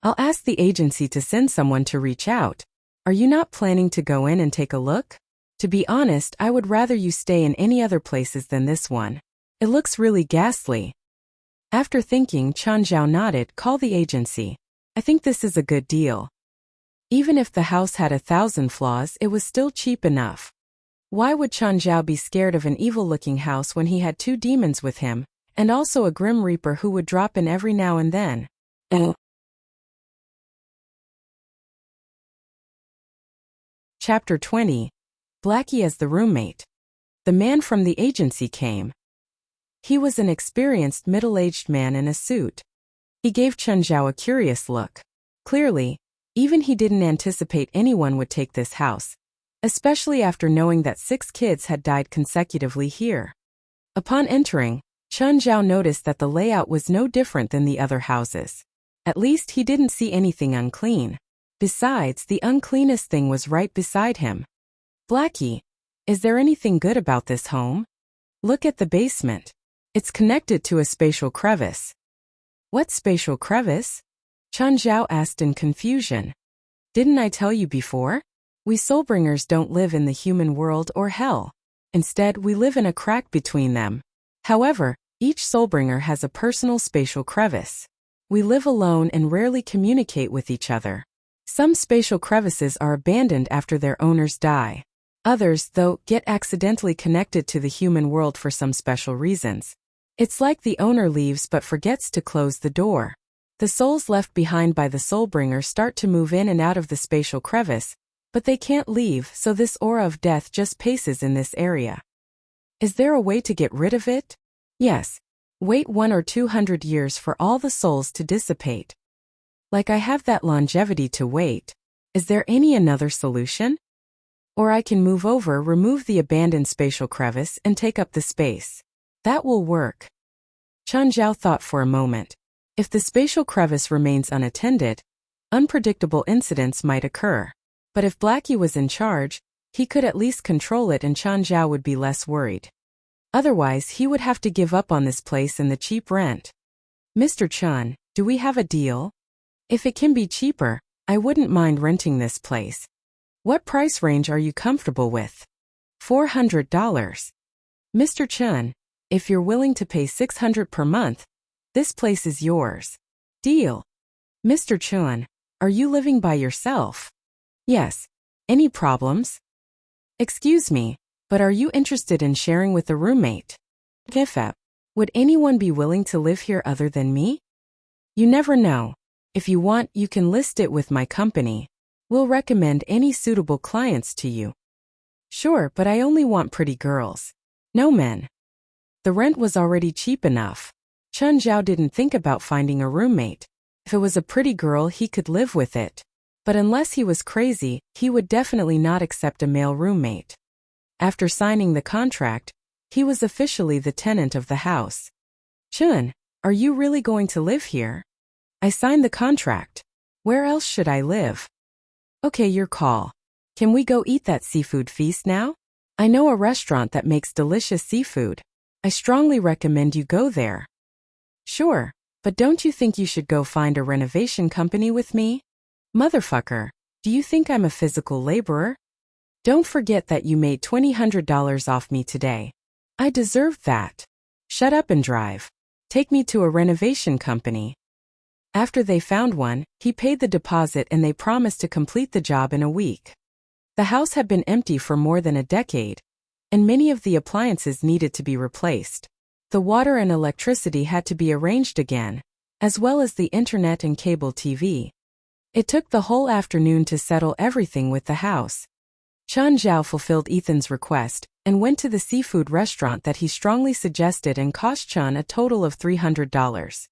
I'll ask the agency to send someone to reach out. Are you not planning to go in and take a look? To be honest, I would rather you stay in any other places than this one. It looks really ghastly. After thinking, Chen Zhao nodded. Call the agency. I think this is a good deal. Even if the house had 1,000 flaws, it was still cheap enough. Why would Chen Zhao be scared of an evil-looking house when he had 2 demons with him, and also a Grim Reaper who would drop in every now and then? Chapter 20. Blackie as the roommate. The man from the agency came. He was an experienced middle-aged man in a suit. He gave Chen Zhao a curious look. Clearly, even he didn't anticipate anyone would take this house, especially after knowing that 6 kids had died consecutively here. Upon entering, Chen Zhao noticed that the layout was no different than the other houses. At least he didn't see anything unclean. Besides, the uncleanest thing was right beside him. Blackie, is there anything good about this home? Look at the basement. It's connected to a spatial crevice. What spatial crevice? Chen Zhao asked in confusion. Didn't I tell you before? We Soulbringers don't live in the human world or hell. Instead, we live in a crack between them. However, each Soulbringer has a personal spatial crevice. We live alone and rarely communicate with each other. Some spatial crevices are abandoned after their owners die. Others, though, get accidentally connected to the human world for some special reasons. It's like the owner leaves but forgets to close the door. The souls left behind by the Soulbringer start to move in and out of the spatial crevice, but they can't leave, so this aura of death just paces in this area. Is there a way to get rid of it? Yes. Wait 100 or 200 years for all the souls to dissipate. Like I have that longevity to wait. Is there any another solution? Or I can move over, remove the abandoned spatial crevice, and take up the space. That will work. Chen Zhao thought for a moment. If the spatial crevice remains unattended, unpredictable incidents might occur. But if Blackie was in charge, he could at least control it and Chen Zhao would be less worried. Otherwise, he would have to give up on this place and the cheap rent. Mr. Chen, do we have a deal? If it can be cheaper, I wouldn't mind renting this place. What price range are you comfortable with? $400. Mr. Chen, if you're willing to pay $600 per month, This place is yours. Deal. Mr. Chun, are you living by yourself? Yes. Any problems? Excuse me, but are you interested in sharing with a roommate? Kefep. Would anyone be willing to live here other than me? You never know. If you want, you can list it with my company. We'll recommend any suitable clients to you. Sure, but I only want pretty girls. No men. The rent was already cheap enough. Chun Zhao didn't think about finding a roommate. If it was a pretty girl, he could live with it. But unless he was crazy, he would definitely not accept a male roommate. After signing the contract, he was officially the tenant of the house. Chun, are you really going to live here? I signed the contract. Where else should I live? Okay, your call. Can we go eat that seafood feast now? I know a restaurant that makes delicious seafood. I strongly recommend you go there. Sure, but don't you think you should go find a renovation company with me? Motherfucker, do you think I'm a physical laborer? Don't forget that you made $200 off me today. I deserved that. Shut up and drive. Take me to a renovation company. After they found one, he paid the deposit and they promised to complete the job in a week. The house had been empty for more than a decade, and many of the appliances needed to be replaced. The water and electricity had to be arranged again, as well as the internet and cable TV. It took the whole afternoon to settle everything with the house. Chun Zhao fulfilled Ethan's request and went to the seafood restaurant that he strongly suggested and cost Chun a total of $300.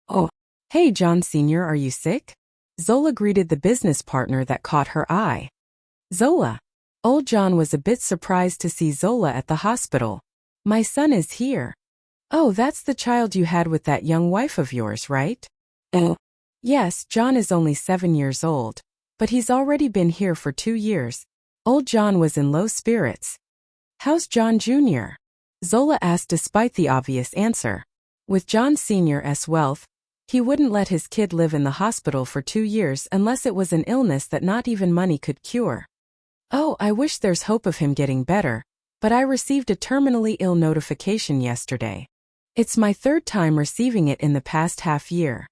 Oh, hey John Sr., are you sick? Zola greeted the business partner that caught her eye. Zola. Old John was a bit surprised to see Zola at the hospital. My son is here. Oh, that's the child you had with that young wife of yours, right? Yes, John is only 7 years old, but he's already been here for 2 years. Old John was in low spirits. How's John Jr.? Zola asked despite the obvious answer. With John Sr.'s wealth, he wouldn't let his kid live in the hospital for 2 years unless it was an illness that not even money could cure. Oh, I wish there's hope of him getting better, but I received a terminally ill notification yesterday. It's my 3rd time receiving it in the past half year.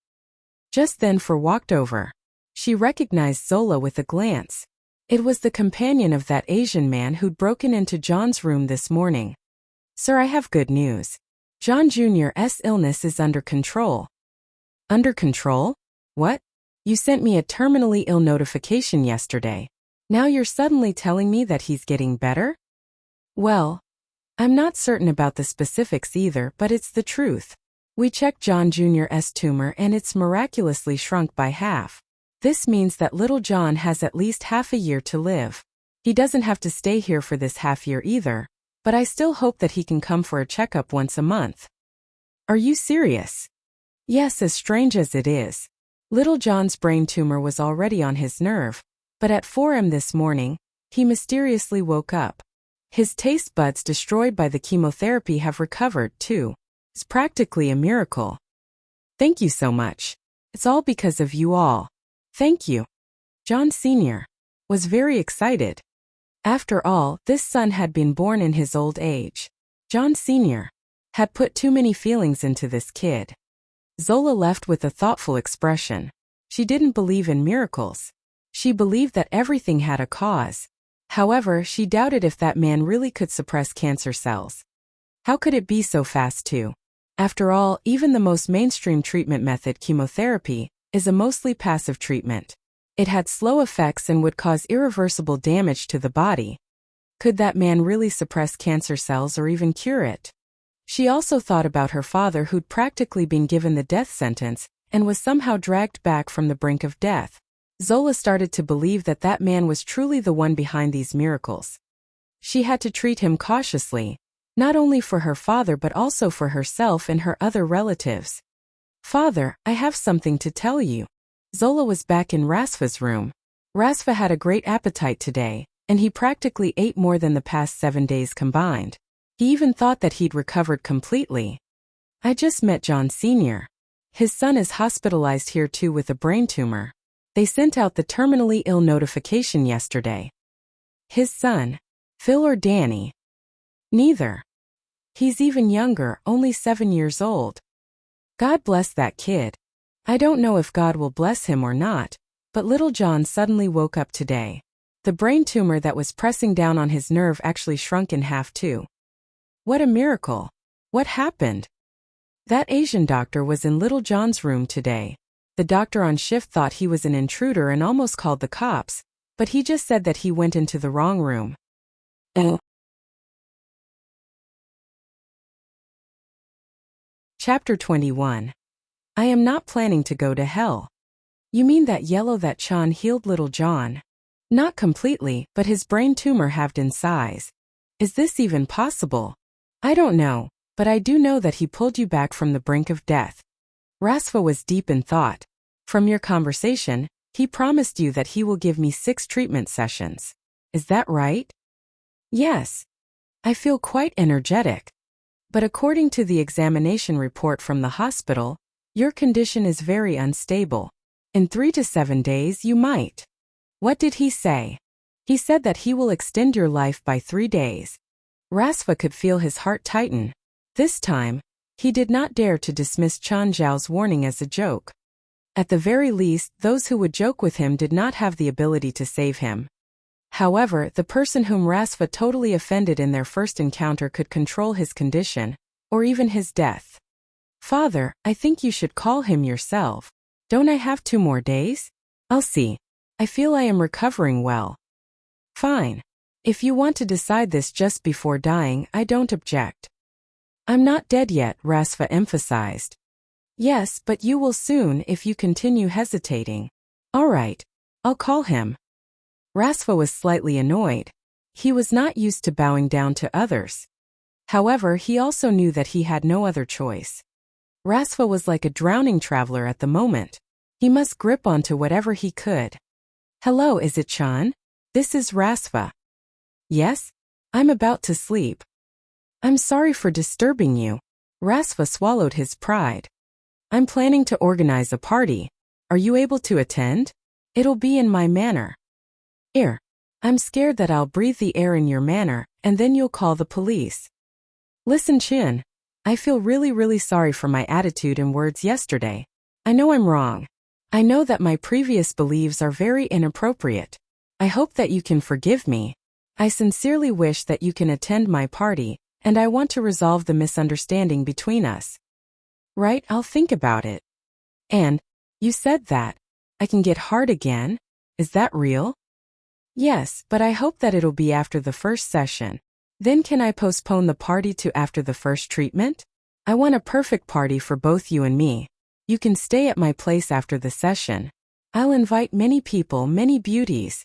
Just then Fer walked over. She recognized Zola with a glance. It was the companion of that Asian man who'd broken into John's room this morning. Sir, I have good news. John Jr.'s illness is under control. Under control? What? You sent me a terminally ill notification yesterday. Now you're suddenly telling me that he's getting better? Well, I'm not certain about the specifics either, but it's the truth. We checked John Jr.'s tumor and it's miraculously shrunk by half. This means that little John has at least half a year to live. He doesn't have to stay here for this half year either, but I still hope that he can come for a checkup once a month. Are you serious? Yes, as strange as it is. Little John's brain tumor was already on his nerve, but at 4 a.m. this morning, he mysteriously woke up. His taste buds destroyed by the chemotherapy have recovered too. It's practically a miracle. Thank you so much. It's all because of you all. Thank you. John Sr. was very excited. After all, this son had been born in his old age. John Sr. had put too many feelings into this kid. Zola left with a thoughtful expression. She didn't believe in miracles. She believed that everything had a cause. However, she doubted if that man really could suppress cancer cells. How could it be so fast too? After all, even the most mainstream treatment method, chemotherapy, is a mostly passive treatment. It had slow effects and would cause irreversible damage to the body. Could that man really suppress cancer cells or even cure it? She also thought about her father who'd practically been given the death sentence and was somehow dragged back from the brink of death. Zola started to believe that that man was truly the one behind these miracles. She had to treat him cautiously, not only for her father but also for herself and her other relatives. Father, I have something to tell you. Zola was back in Rasfa's room. Rasfa had a great appetite today, and he practically ate more than the past 7 days combined. He even thought that he'd recovered completely. I just met John Sr. His son is hospitalized here too with a brain tumor. They sent out the terminally ill notification yesterday. His son, Phil or Danny? Neither. He's even younger, only 7 years old. God bless that kid. I don't know if God will bless him or not, but little John suddenly woke up today. The brain tumor that was pressing down on his nerve actually shrunk in half too. What a miracle. What happened? That Asian doctor was in little John's room today. The doctor on shift thought he was an intruder and almost called the cops, but he just said that he went into the wrong room. Chapter 21. I am not planning to go to hell. You mean that yellow that Chan healed little John? Not completely, but his brain tumor halved in size. Is this even possible? I don't know, but I do know that he pulled you back from the brink of death. Rasva was deep in thought. From your conversation, he promised you that he will give me 6 treatment sessions. Is that right? Yes. I feel quite energetic. But according to the examination report from the hospital, your condition is very unstable. In 3 to 7 days you might. What did he say? He said that he will extend your life by 3 days. Rasva could feel his heart tighten. This time, he did not dare to dismiss Chan Zhao's warning as a joke. At the very least, those who would joke with him did not have the ability to save him. However, the person whom Rasva totally offended in their first encounter could control his condition, or even his death. Father, I think you should call him yourself. Don't I have 2 more days? I'll see. I feel I am recovering well. Fine. If you want to decide this just before dying, I don't object. I'm not dead yet, Rasva emphasized. Yes, but you will soon if you continue hesitating. All right. I'll call him. Rasva was slightly annoyed. He was not used to bowing down to others. However, he also knew that he had no other choice. Rasva was like a drowning traveler at the moment. He must grip onto whatever he could. Hello, is it Chan? This is Rasva. Yes? I'm about to sleep. I'm sorry for disturbing you. Rasva swallowed his pride. I'm planning to organize a party. Are you able to attend? It'll be in my manor. I'm scared that I'll breathe the air in your manor, and then you'll call the police. Listen, Chin. I feel really sorry for my attitude and words yesterday. I know I'm wrong. I know that my previous beliefs are very inappropriate. I hope that you can forgive me. I sincerely wish that you can attend my party, and I want to resolve the misunderstanding between us. Right, I'll think about it. And, you said that I can get hard again? Is that real? Yes, but I hope that it'll be after the first session. Then can I postpone the party to after the first treatment? I want a perfect party for both you and me. You can stay at my place after the session. I'll invite many people, many beauties.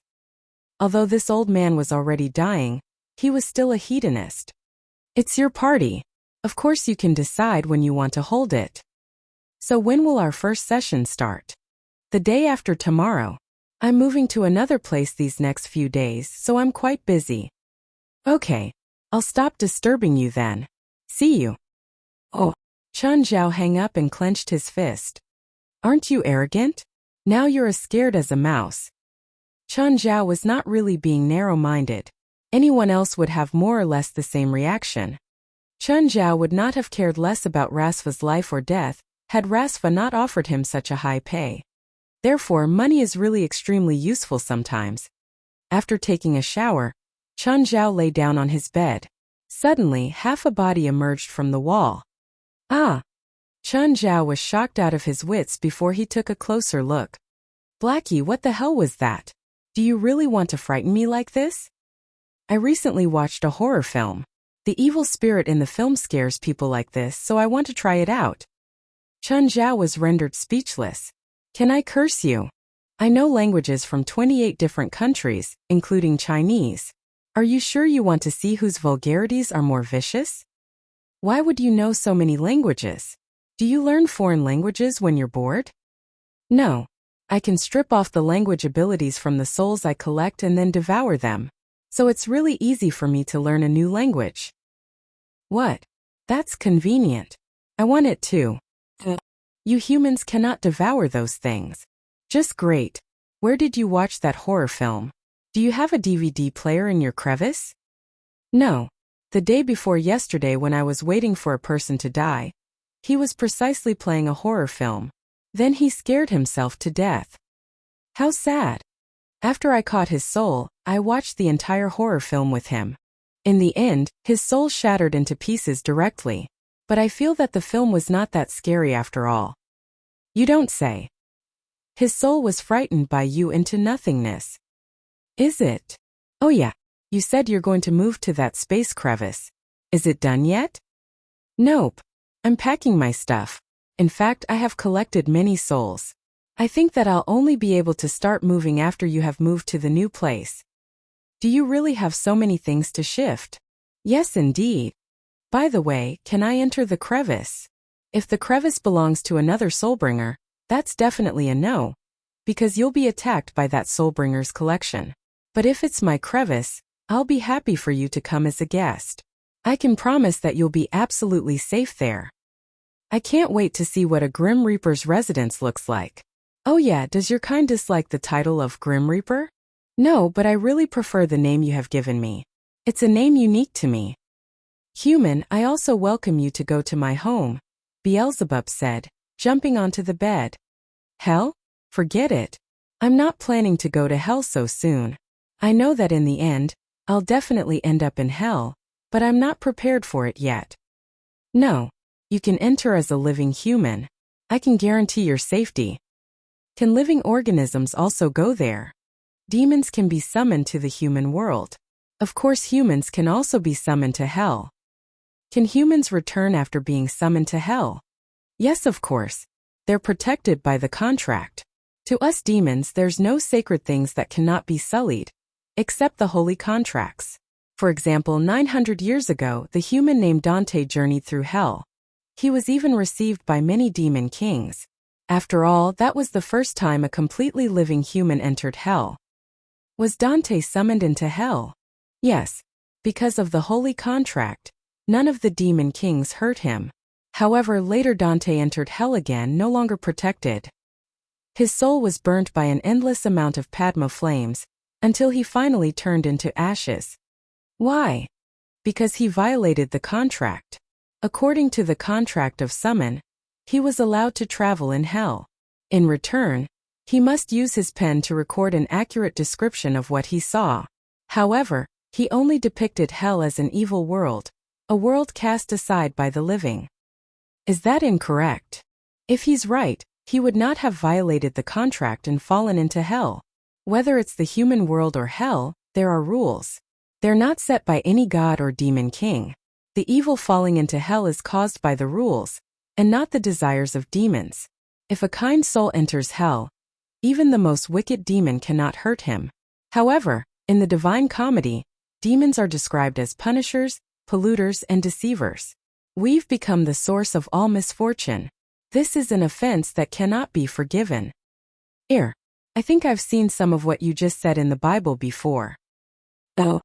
Although this old man was already dying, he was still a hedonist. It's your party. Of course you can decide when you want to hold it. So when will our first session start? The day after tomorrow. I'm moving to another place these next few days, so I'm quite busy. Okay. I'll stop disturbing you then. See you. Oh. Chan Zhao hung up and clenched his fist. Aren't you arrogant? Now you're as scared as a mouse. Chan Zhao was not really being narrow-minded. Anyone else would have more or less the same reaction. Chan Zhao would not have cared less about Rasva's life or death had Rasva not offered him such a high pay. Therefore, money is really extremely useful sometimes. After taking a shower, Chan Zhao lay down on his bed. Suddenly, half a body emerged from the wall. Ah! Chan Zhao was shocked out of his wits before he took a closer look. Blackie, what the hell was that? Do you really want to frighten me like this? I recently watched a horror film. The evil spirit in the film scares people like this, so I want to try it out. Chan Zhao was rendered speechless. Can I curse you? I know languages from 28 different countries, including Chinese. Are you sure you want to see whose vulgarities are more vicious? Why would you know so many languages? Do you learn foreign languages when you're bored? No. I can strip off the language abilities from the souls I collect and then devour them. So it's really easy for me to learn a new language. What? That's convenient. I want it too. You humans cannot devour those things. Just great. Where did you watch that horror film? Do you have a DVD player in your crevice? No. The day before yesterday when I was waiting for a person to die. He was precisely playing a horror film. Then he scared himself to death. How sad. After I caught his soul, I watched the entire horror film with him. In the end, his soul shattered into pieces directly. But I feel that the film was not that scary after all. You don't say. His soul was frightened by you into nothingness. Is it? Oh yeah, you said you're going to move to that space crevice. Is it done yet? Nope. I'm packing my stuff. In fact, I have collected many souls. I think that I'll only be able to start moving after you have moved to the new place. Do you really have so many things to shift? Yes, indeed. By the way, can I enter the crevice? If the crevice belongs to another soulbringer, that's definitely a no, because you'll be attacked by that soulbringer's collection. But if it's my crevice, I'll be happy for you to come as a guest. I can promise that you'll be absolutely safe there. I can't wait to see what a Grim Reaper's residence looks like. Oh yeah, does your kind dislike the title of Grim Reaper? No, but I really prefer the name you have given me. It's a name unique to me. Human, I also welcome you to go to my home, Beelzebub said, jumping onto the bed. Hell? Forget it. I'm not planning to go to hell so soon. I know that in the end, I'll definitely end up in hell, but I'm not prepared for it yet. No, you can enter as a living human. I can guarantee your safety. Can living organisms also go there? Demons can be summoned to the human world. Of course, humans can also be summoned to hell. Can humans return after being summoned to hell? Yes, of course. They're protected by the contract. To us demons, there's no sacred things that cannot be sullied, except the holy contracts. For example, 900 years ago, the human named Dante journeyed through hell. He was even received by many demon kings. After all, that was the first time a completely living human entered hell. Was Dante summoned into hell? Yes. Because of the holy contract, none of the demon kings hurt him. However, later Dante entered hell again, no longer protected. His soul was burnt by an endless amount of Padma flames, until he finally turned into ashes. Why? Because he violated the contract. According to the contract of summon, he was allowed to travel in hell. In return, he must use his pen to record an accurate description of what he saw. However, he only depicted hell as an evil world, a world cast aside by the living. Is that incorrect? If he's right, he would not have violated the contract and fallen into hell. Whether it's the human world or hell, there are rules. They're not set by any god or demon king. The evil falling into hell is caused by the rules, and not the desires of demons. If a kind soul enters hell, even the most wicked demon cannot hurt him. However, in the Divine Comedy, demons are described as punishers, polluters, and deceivers. We've become the source of all misfortune. This is an offense that cannot be forgiven. I think I've seen some of what you just said in the Bible before. Oh.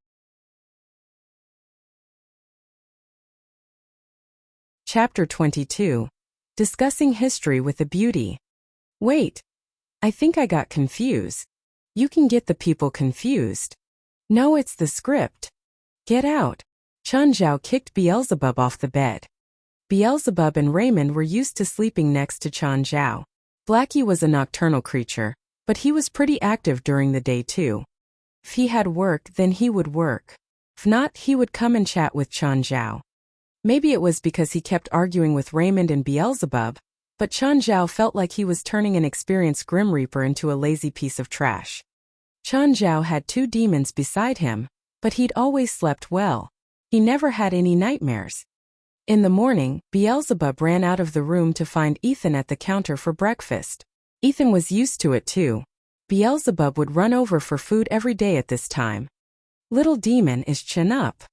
Chapter 22. Discussing history with a beauty. Wait. I think I got confused. You can get the people confused. No, it's the script. Get out. Chun Zhao kicked Beelzebub off the bed. Beelzebub and Raymond were used to sleeping next to Chun Zhao. Blackie was a nocturnal creature, but he was pretty active during the day too. If he had work, then he would work. If not, he would come and chat with Chun Zhao. Maybe it was because he kept arguing with Raymond and Beelzebub, but Chun Zhao felt like he was turning an experienced Grim Reaper into a lazy piece of trash. Chun Zhao had 2 demons beside him, but he'd always slept well. He never had any nightmares. In the morning, Beelzebub ran out of the room to find Ethan at the counter for breakfast. Ethan was used to it too. Beelzebub would run over for food every day at this time. Little demon is chin up.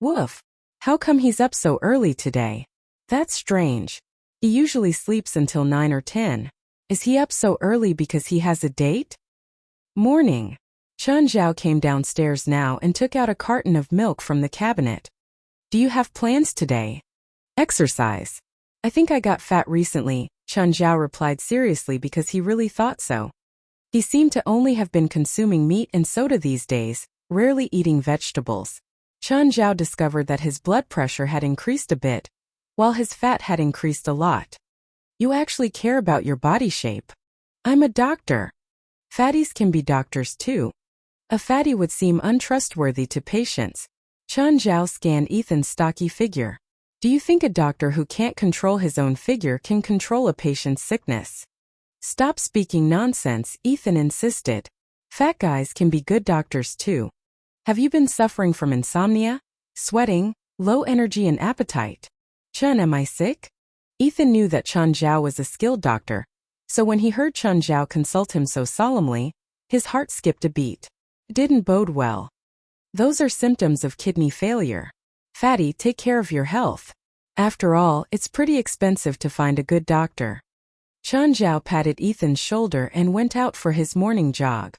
Woof. How come he's up so early today? That's strange. He usually sleeps until 9 or 10. Is he up so early because he has a date? Morning. Chun Zhao came downstairs now and took out a carton of milk from the cabinet. Do you have plans today? Exercise. I think I got fat recently, Chun Zhao replied seriously because he really thought so. He seemed to only have been consuming meat and soda these days, rarely eating vegetables. Chun Zhao discovered that his blood pressure had increased a bit, while his fat had increased a lot. You actually care about your body shape. I'm a doctor. Fatties can be doctors too. A fatty would seem untrustworthy to patients. Chen Zhao scanned Ethan's stocky figure. Do you think a doctor who can't control his own figure can control a patient's sickness? Stop speaking nonsense, Ethan insisted. Fat guys can be good doctors too. Have you been suffering from insomnia, sweating, low energy and appetite? Chen, am I sick? Ethan knew that Chen Zhao was a skilled doctor, so when he heard Chen Zhao consult him so solemnly, his heart skipped a beat. It didn't bode well. Those are symptoms of kidney failure. Fatty, take care of your health. After all, it's pretty expensive to find a good doctor. Chen Zhao patted Ethan's shoulder and went out for his morning jog.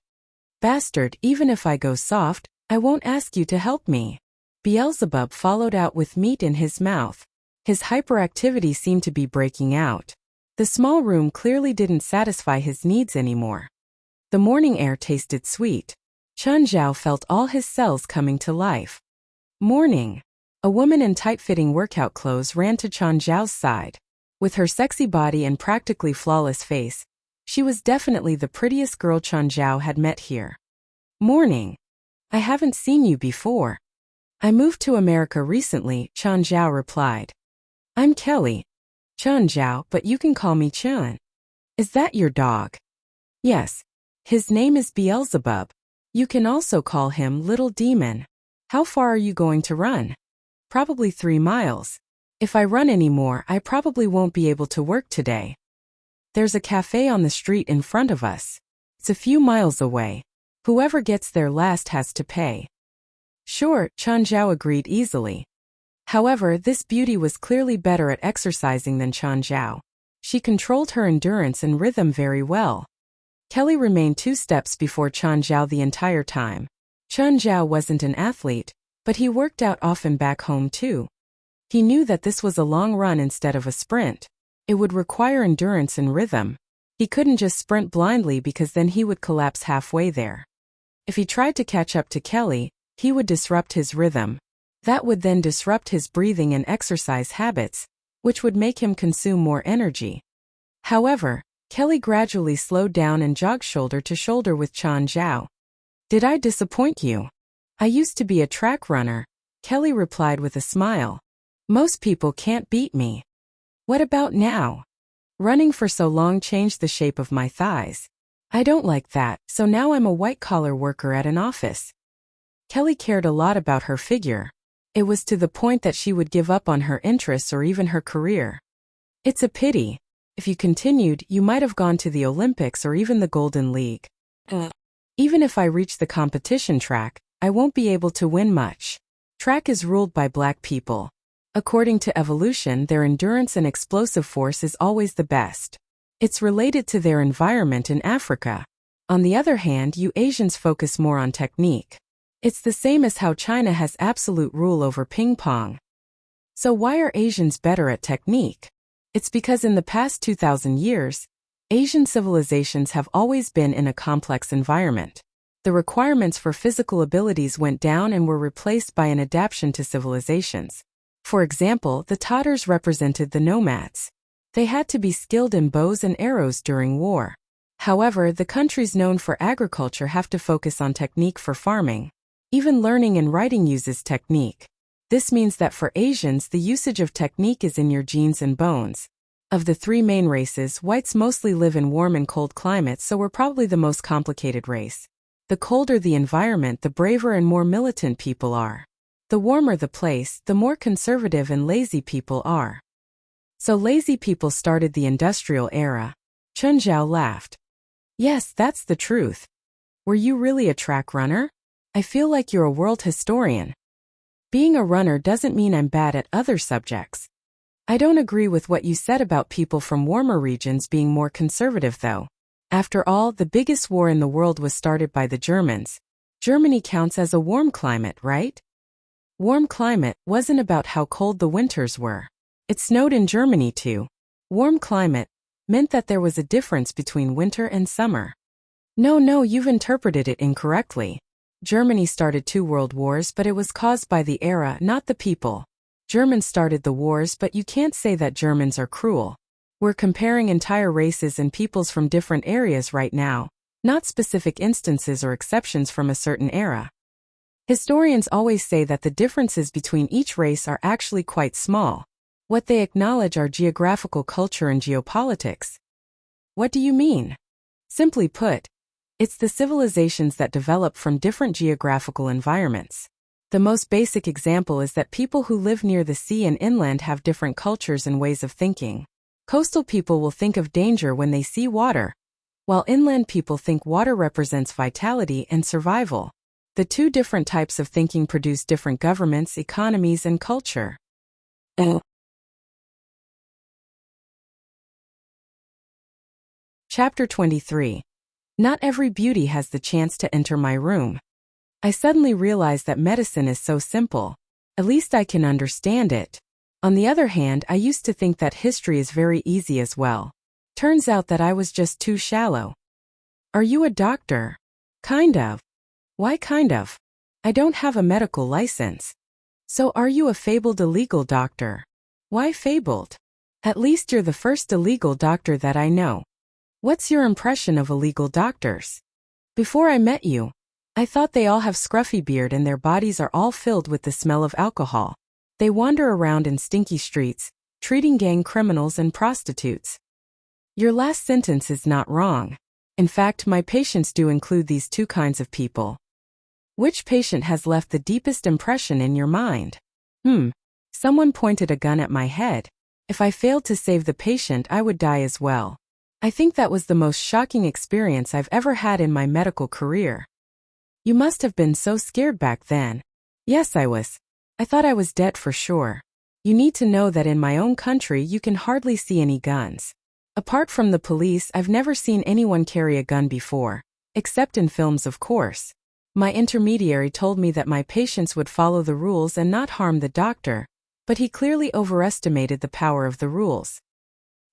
Bastard, even if I go soft, I won't ask you to help me. Beelzebub followed out with meat in his mouth. His hyperactivity seemed to be breaking out. The small room clearly didn't satisfy his needs anymore. The morning air tasted sweet. Chen Zhao felt all his cells coming to life. Morning. A woman in tight-fitting workout clothes ran to Chen Zhao's side. With her sexy body and practically flawless face, she was definitely the prettiest girl Chen Zhao had met here. Morning. I haven't seen you before. I moved to America recently, Chen Zhao replied. I'm Kelly. Chen Zhao, but you can call me Chen. Is that your dog? Yes. His name is Beelzebub. You can also call him Little Demon. How far are you going to run? Probably 3 miles. If I run anymore, I probably won't be able to work today. There's a cafe on the street in front of us. It's a few miles away. Whoever gets there last has to pay. Sure, Chen Zhao agreed easily. However, this beauty was clearly better at exercising than Chen Zhao. She controlled her endurance and rhythm very well. Kelly remained 2 steps before Chen Zhao the entire time. Chen Zhao wasn't an athlete, but he worked out often back home too. He knew that this was a long run instead of a sprint. It would require endurance and rhythm. He couldn't just sprint blindly because then he would collapse halfway there. If he tried to catch up to Kelly, he would disrupt his rhythm. That would then disrupt his breathing and exercise habits, which would make him consume more energy. However, Kelly gradually slowed down and jogged shoulder to shoulder with Chen Zhao. Did I disappoint you? I used to be a track runner, Kelly replied with a smile. Most people can't beat me. What about now? Running for so long changed the shape of my thighs. I don't like that, so now I'm a white-collar worker at an office. Kelly cared a lot about her figure. It was to the point that she would give up on her interests or even her career. It's a pity. If you continued, you might have gone to the Olympics or even the Golden League. Even if I reach the competition track, I won't be able to win much. Track is ruled by black people. According to evolution, their endurance and explosive force is always the best. It's related to their environment in Africa. On the other hand, you Asians focus more on technique. It's the same as how China has absolute rule over ping pong. So why are Asians better at technique? It's because in the past 2,000 years, Asian civilizations have always been in a complex environment. The requirements for physical abilities went down and were replaced by an adaptation to civilizations. For example, the Tatars represented the nomads. They had to be skilled in bows and arrows during war. However, the countries known for agriculture have to focus on technique for farming. Even learning and writing uses technique. This means that for Asians, the usage of technique is in your genes and bones. Of the 3 main races, whites mostly live in warm and cold climates, so we're probably the most complicated race. The colder the environment, the braver and more militant people are. The warmer the place, the more conservative and lazy people are. So lazy people started the industrial era. Chen Zhao laughed. Yes, that's the truth. Were you really a track runner? I feel like you're a world historian. Being a runner doesn't mean I'm bad at other subjects. I don't agree with what you said about people from warmer regions being more conservative though. After all, the biggest war in the world was started by the Germans. Germany counts as a warm climate, right? Warm climate wasn't about how cold the winters were. It snowed in Germany too. Warm climate meant that there was a difference between winter and summer. No, you've interpreted it incorrectly. Germany started 2 world wars, but it was caused by the era, not the people. Germans started the wars, but you can't say that Germans are cruel. We're comparing entire races and peoples from different areas right now, not specific instances or exceptions from a certain era. Historians always say that the differences between each race are actually quite small. What they acknowledge are geographical culture and geopolitics. What do you mean? Simply put, it's the civilizations that develop from different geographical environments. The most basic example is that people who live near the sea and inland have different cultures and ways of thinking. Coastal people will think of danger when they see water, while inland people think water represents vitality and survival. The two different types of thinking produce different governments, economies, and culture. Chapter 23. Not every beauty has the chance to enter my room. I suddenly realized that medicine is so simple. At least I can understand it. On the other hand, I used to think that history is very easy as well. Turns out that I was just too shallow. Are you a doctor? Kind of. Why kind of? I don't have a medical license. So are you a fabled illegal doctor? Why fabled? At least you're the first illegal doctor that I know. What's your impression of illegal doctors? Before I met you, I thought they all have scruffy beard and their bodies are all filled with the smell of alcohol. They wander around in stinky streets, treating gang criminals and prostitutes. Your last sentence is not wrong. In fact, my patients do include these two kinds of people. Which patient has left the deepest impression in your mind? Someone pointed a gun at my head. If I failed to save the patient, I would die as well. I think that was the most shocking experience I've ever had in my medical career. You must have been so scared back then. Yes, I was. I thought I was dead for sure. You need to know that in my own country you can hardly see any guns. Apart from the police, I've never seen anyone carry a gun before. Except in films, of course. My intermediary told me that my patients would follow the rules and not harm the doctor, but he clearly overestimated the power of the rules.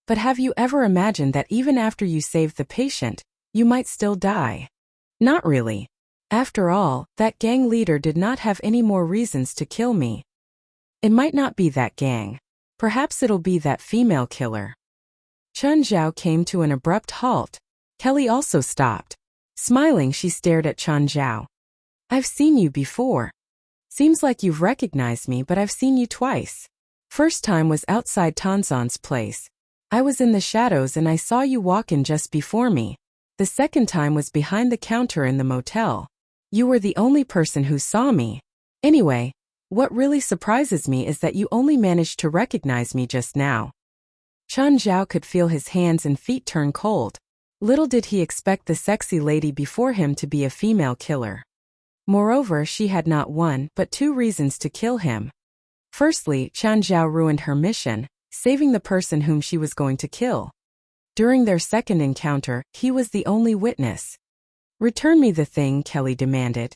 But have you ever imagined that even after you saved the patient, you might still die? Not really. After all, that gang leader did not have any more reasons to kill me. It might not be that gang. Perhaps it'll be that female killer. Chun Zhao came to an abrupt halt. Kelly also stopped. Smiling, she stared at Chun Zhao. I've seen you before. Seems like you've recognized me, but I've seen you twice. First time was outside Tanzan's place. I was in the shadows and I saw you walk in just before me. The second time was behind the counter in the motel. You were the only person who saw me. Anyway, what really surprises me is that you only managed to recognize me just now. Chun Zhao could feel his hands and feet turn cold. Little did he expect the sexy lady before him to be a female killer. Moreover, she had not one, but two reasons to kill him. Firstly, Chun Zhao ruined her mission, saving the person whom she was going to kill. During their second encounter, he was the only witness. Return me the thing, Kelly demanded.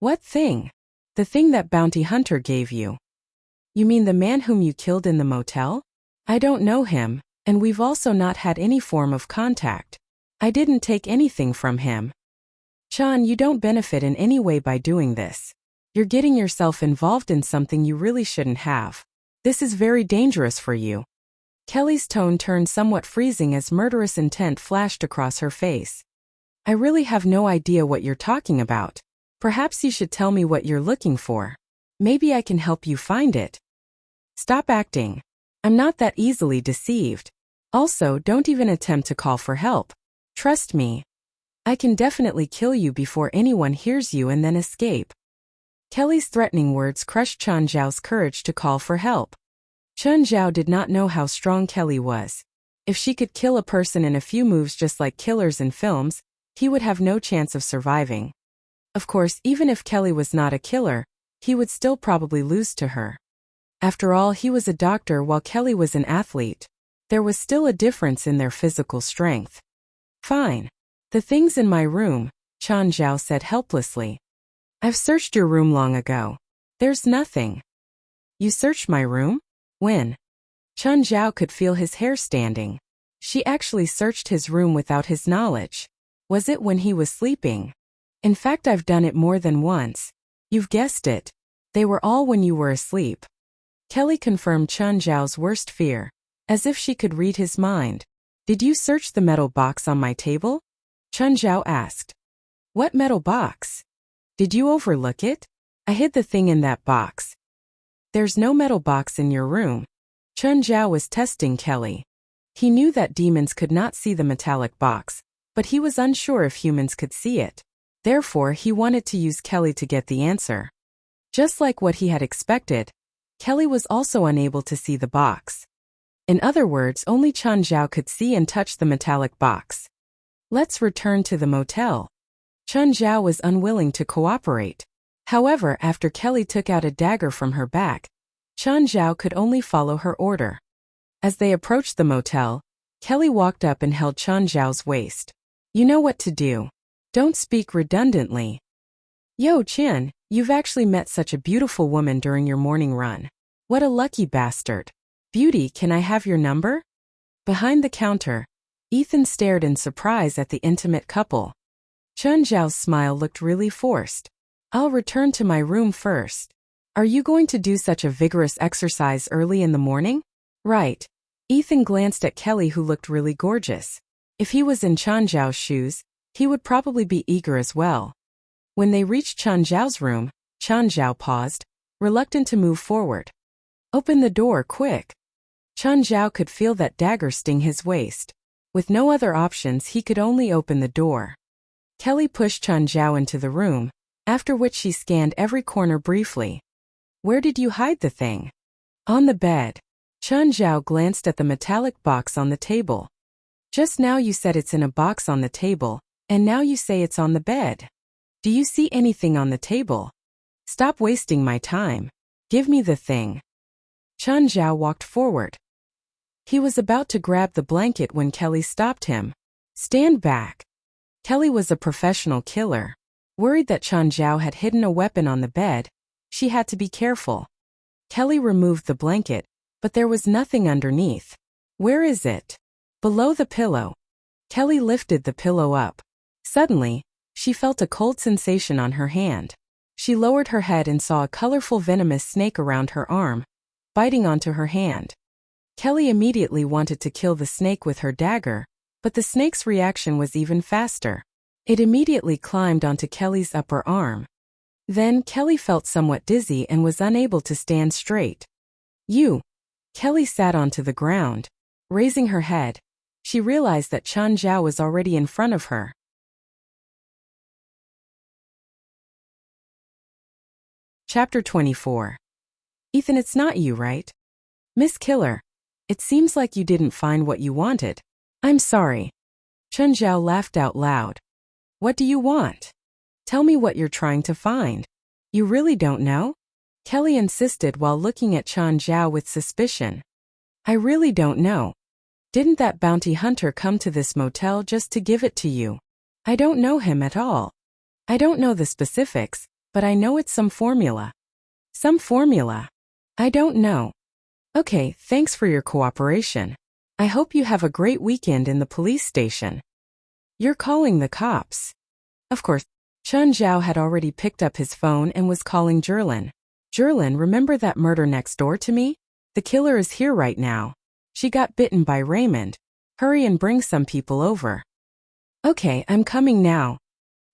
What thing? The thing that bounty hunter gave you. You mean the man whom you killed in the motel? I don't know him, and we've also not had any form of contact. I didn't take anything from him. Chun, you don't benefit in any way by doing this. You're getting yourself involved in something you really shouldn't have. This is very dangerous for you. Kelly's tone turned somewhat freezing as murderous intent flashed across her face. I really have no idea what you're talking about. Perhaps you should tell me what you're looking for. Maybe I can help you find it. Stop acting. I'm not that easily deceived. Also, don't even attempt to call for help. Trust me. I can definitely kill you before anyone hears you and then escape. Kelly's threatening words crushed Chun Zhao's courage to call for help. Chun Zhao did not know how strong Kelly was. If she could kill a person in a few moves just like killers in films, he would have no chance of surviving. Of course, even if Kelly was not a killer, he would still probably lose to her. After all, he was a doctor while Kelly was an athlete. There was still a difference in their physical strength. Fine. The thing's in my room, Chun Zhao said helplessly. I've searched your room long ago. There's nothing. You searched my room? When? Chun Zhao could feel his hair standing. She actually searched his room without his knowledge. Was it when he was sleeping? In fact, I've done it more than once. You've guessed it. They were all when you were asleep. Kelly confirmed Chun Zhao's worst fear, as if she could read his mind. Did you search the metal box on my table? Chun Zhao asked. What metal box? Did you overlook it? I hid the thing in that box. There's no metal box in your room. Chun Zhao was testing Kelly. He knew that demons could not see the metallic box, but he was unsure if humans could see it. Therefore, he wanted to use Kelly to get the answer. Just like what he had expected, Kelly was also unable to see the box. In other words, only Chun Zhao could see and touch the metallic box. Let's return to the motel. Chun Zhao was unwilling to cooperate. However, after Kelly took out a dagger from her back, Chun Zhao could only follow her order. As they approached the motel, Kelly walked up and held Chun Zhao's waist. You know what to do. Don't speak redundantly. Yo, Chin, you've actually met such a beautiful woman during your morning run. What a lucky bastard. Beauty, can I have your number? Behind the counter, Ethan stared in surprise at the intimate couple. Chun Zhao's smile looked really forced. I'll return to my room first. Are you going to do such a vigorous exercise early in the morning? Right. Ethan glanced at Kelly, who looked really gorgeous. If he was in Chun Zhao's shoes, he would probably be eager as well. When they reached Chun Zhao's room, Chun Zhao paused, reluctant to move forward. Open the door, quick. Chun Zhao could feel that dagger sting his waist. With no other options, he could only open the door. Kelly pushed Chun Zhao into the room, after which she scanned every corner briefly. Where did you hide the thing? On the bed. Chun Zhao glanced at the metallic box on the table. Just now you said it's in a box on the table, and now you say it's on the bed. Do you see anything on the table? Stop wasting my time. Give me the thing. Chun Zhao walked forward. He was about to grab the blanket when Kelly stopped him. Stand back. Kelly was a professional killer. Worried that Chun Zhao had hidden a weapon on the bed, she had to be careful. Kelly removed the blanket, but there was nothing underneath. Where is it? Below the pillow. Kelly lifted the pillow up. Suddenly, she felt a cold sensation on her hand. She lowered her head and saw a colorful venomous snake around her arm, biting onto her hand. Kelly immediately wanted to kill the snake with her dagger, but the snake's reaction was even faster. It immediately climbed onto Kelly's upper arm. Then Kelly felt somewhat dizzy and was unable to stand straight. Kelly sat onto the ground. Raising her head, she realized that Chun Zhao was already in front of her. Chapter 24. Ethan, it's not you, right? Miss Killer, it seems like you didn't find what you wanted. I'm sorry. Chun Zhao laughed out loud. What do you want? Tell me what you're trying to find. You really don't know? Kelly insisted while looking at Chun Zhao with suspicion. I really don't know. Didn't that bounty hunter come to this motel just to give it to you? I don't know him at all. I don't know the specifics, but I know it's some formula. Some formula? I don't know. Okay, thanks for your cooperation. I hope you have a great weekend in the police station. You're calling the cops. Of course, Chun Zhao had already picked up his phone and was calling Jerlin. Jerlin, remember that murder next door to me? The killer is here right now. She got bitten by Raymond. Hurry and bring some people over. Okay, I'm coming now.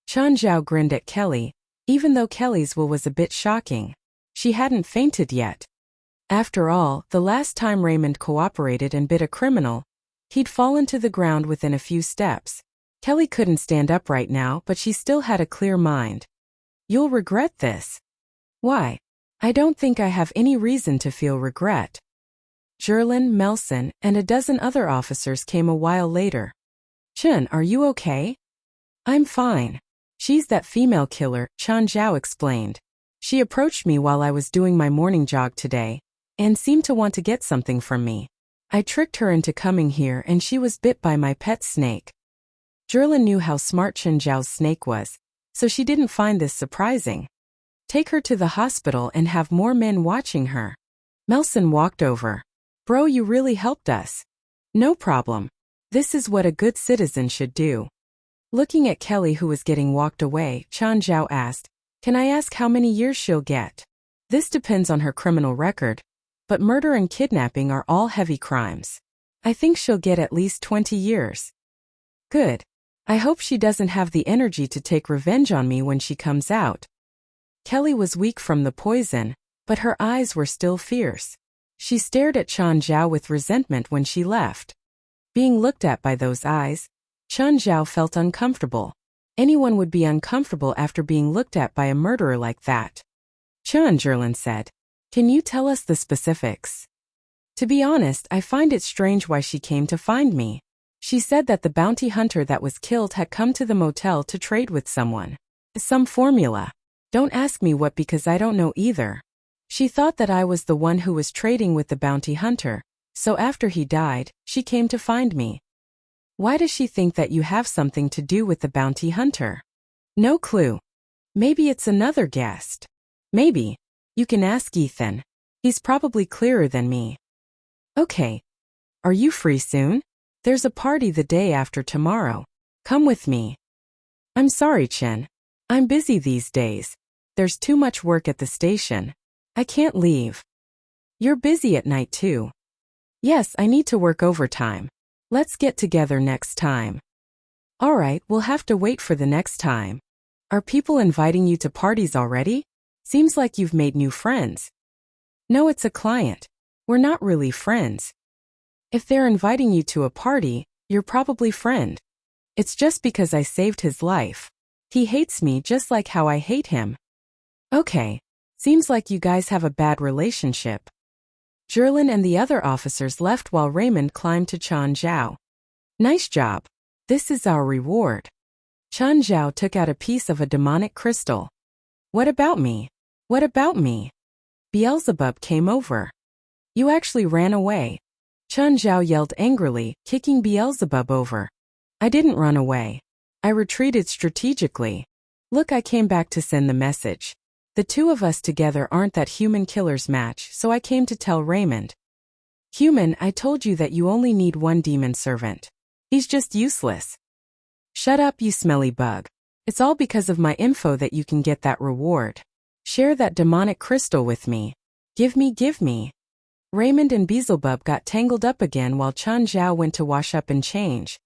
Chun Zhao grinned at Kelly, even though Kelly's will was a bit shocking. She hadn't fainted yet. After all, the last time Raymond cooperated and bit a criminal, he'd fallen to the ground within a few steps. Kelly couldn't stand up right now, but she still had a clear mind. You'll regret this. Why? I don't think I have any reason to feel regret. Jerlin, Melson, and a dozen other officers came a while later. Chin, are you okay? I'm fine. She's that female killer, Chun Zhao explained. She approached me while I was doing my morning jog today, and seemed to want to get something from me. I tricked her into coming here and she was bit by my pet snake. Jerlin knew how smart Chun Zhao's snake was, so she didn't find this surprising. Take her to the hospital and have more men watching her. Melson walked over. Bro, you really helped us. No problem. This is what a good citizen should do. Looking at Kelly, who was getting walked away, Chun Zhao asked, Can I ask how many years she'll get? This depends on her criminal record. but murder and kidnapping are all heavy crimes. I think she'll get at least 20 years. Good. I hope she doesn't have the energy to take revenge on me when she comes out. Kelly was weak from the poison, but her eyes were still fierce. She stared at Chen Zhao with resentment when she left. Being looked at by those eyes, Chen Zhao felt uncomfortable. Anyone would be uncomfortable after being looked at by a murderer like that. Chen Zhirlin said, "Can you tell us the specifics?" To be honest, I find it strange why she came to find me. She said that the bounty hunter that was killed had come to the motel to trade with someone. Some formula. Don't ask me what because I don't know either. She thought that I was the one who was trading with the bounty hunter, so after he died, she came to find me. Why does she think that you have something to do with the bounty hunter? No clue. Maybe it's another guest. Maybe. You can ask Ethan. He's probably clearer than me. Okay. Are you free soon? There's a party the day after tomorrow. Come with me. I'm sorry, Chen. I'm busy these days. There's too much work at the station. I can't leave. You're busy at night too. Yes, I need to work overtime. Let's get together next time. Alright, we'll have to wait for the next time. Are people inviting you to parties already? Seems like you've made new friends. No, it's a client. We're not really friends. If they're inviting you to a party, you're probably friend. It's just because I saved his life. He hates me just like how I hate him. Okay. Seems like you guys have a bad relationship. Zhirlin and the other officers left while Raymond climbed to Chen Zhao. Nice job. This is our reward. Chen Zhao took out a piece of a demonic crystal. What about me? What about me? Beelzebub came over. You actually ran away. Chen Zhao yelled angrily, kicking Beelzebub over. I didn't run away. I retreated strategically. Look, I came back to send the message. The two of us together aren't that human killer's match, so I came to tell Raymond. Human, I told you that you only need one demon servant. He's just useless. Shut up, you smelly bug. It's all because of my info that you can get that reward. Share that demonic crystal with me. Give me. Raymond and Beelzebub got tangled up again while Chen Zhao went to wash up and change.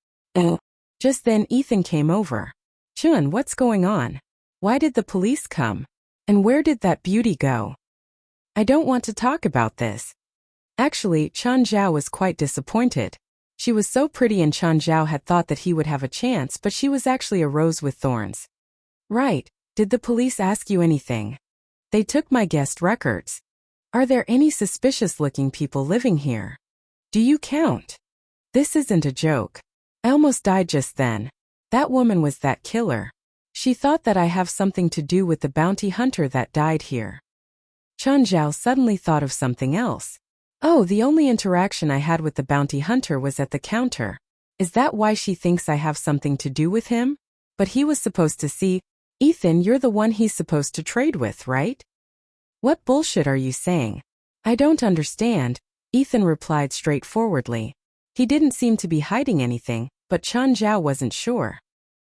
Just then Ethan came over. Chun, what's going on? Why did the police come? And where did that beauty go? I don't want to talk about this. Actually, Chen Zhao was quite disappointed. She was so pretty and Chen Zhao had thought that he would have a chance, but she was actually a rose with thorns. Right. Did the police ask you anything? They took my guest records. Are there any suspicious-looking people living here? Do you count? This isn't a joke. I almost died just then. That woman was that killer. She thought that I have something to do with the bounty hunter that died here. Chen Zhao suddenly thought of something else. Oh, the only interaction I had with the bounty hunter was at the counter. Is that why she thinks I have something to do with him? But he was supposed to see. Ethan, you're the one he's supposed to trade with, right? What bullshit are you saying? I don't understand, Ethan replied straightforwardly. He didn't seem to be hiding anything, but Chen Zhao wasn't sure.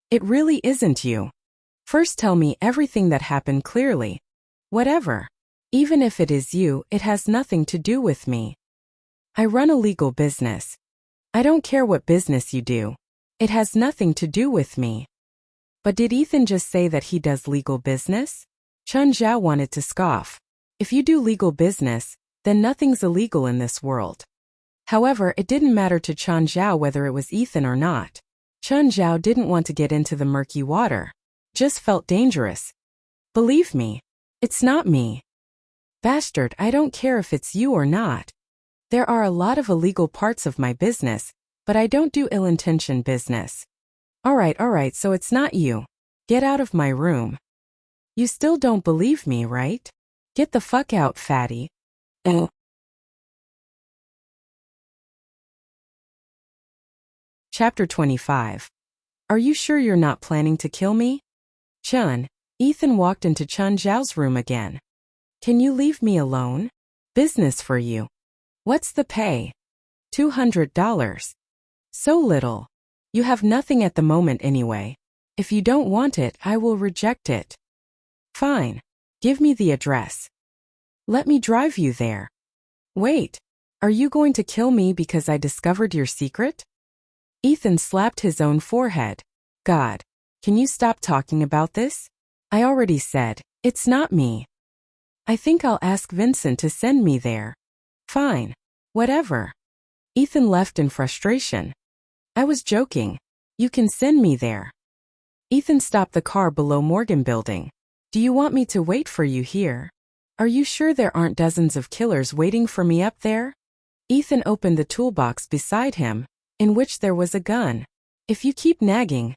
It really isn't you. First tell me everything that happened clearly. Whatever. Even if it is you, it has nothing to do with me. I run a legal business. I don't care what business you do. It has nothing to do with me. But did Ethan just say that he does legal business? Chen Zhao wanted to scoff. If you do legal business, then nothing's illegal in this world. However, it didn't matter to Chen Zhao whether it was Ethan or not. Chen Zhao didn't want to get into the murky water. Just felt dangerous. Believe me, it's not me. Bastard, I don't care if it's you or not. There are a lot of illegal parts of my business, but I don't do ill-intentioned business. Alright, so it's not you. Get out of my room. You still don't believe me, right? Get the fuck out, fatty. Chapter 25. Are you sure you're not planning to kill me? Chun, Ethan walked into Chen Zhao's room again. Can you leave me alone? Business for you. What's the pay? $200. So little. You have nothing at the moment anyway. If you don't want it, I will reject it. Fine. Give me the address. Let me drive you there. Wait, are you going to kill me because I discovered your secret? Ethan slapped his own forehead. God, can you stop talking about this? I already said, it's not me. I think I'll ask Vincent to send me there. Fine. Whatever. Ethan left in frustration. I was joking. You can send me there. Ethan stopped the car below Morgan Building. Do you want me to wait for you here? Are you sure there aren't dozens of killers waiting for me up there? Ethan opened the toolbox beside him, in which there was a gun. If you keep nagging,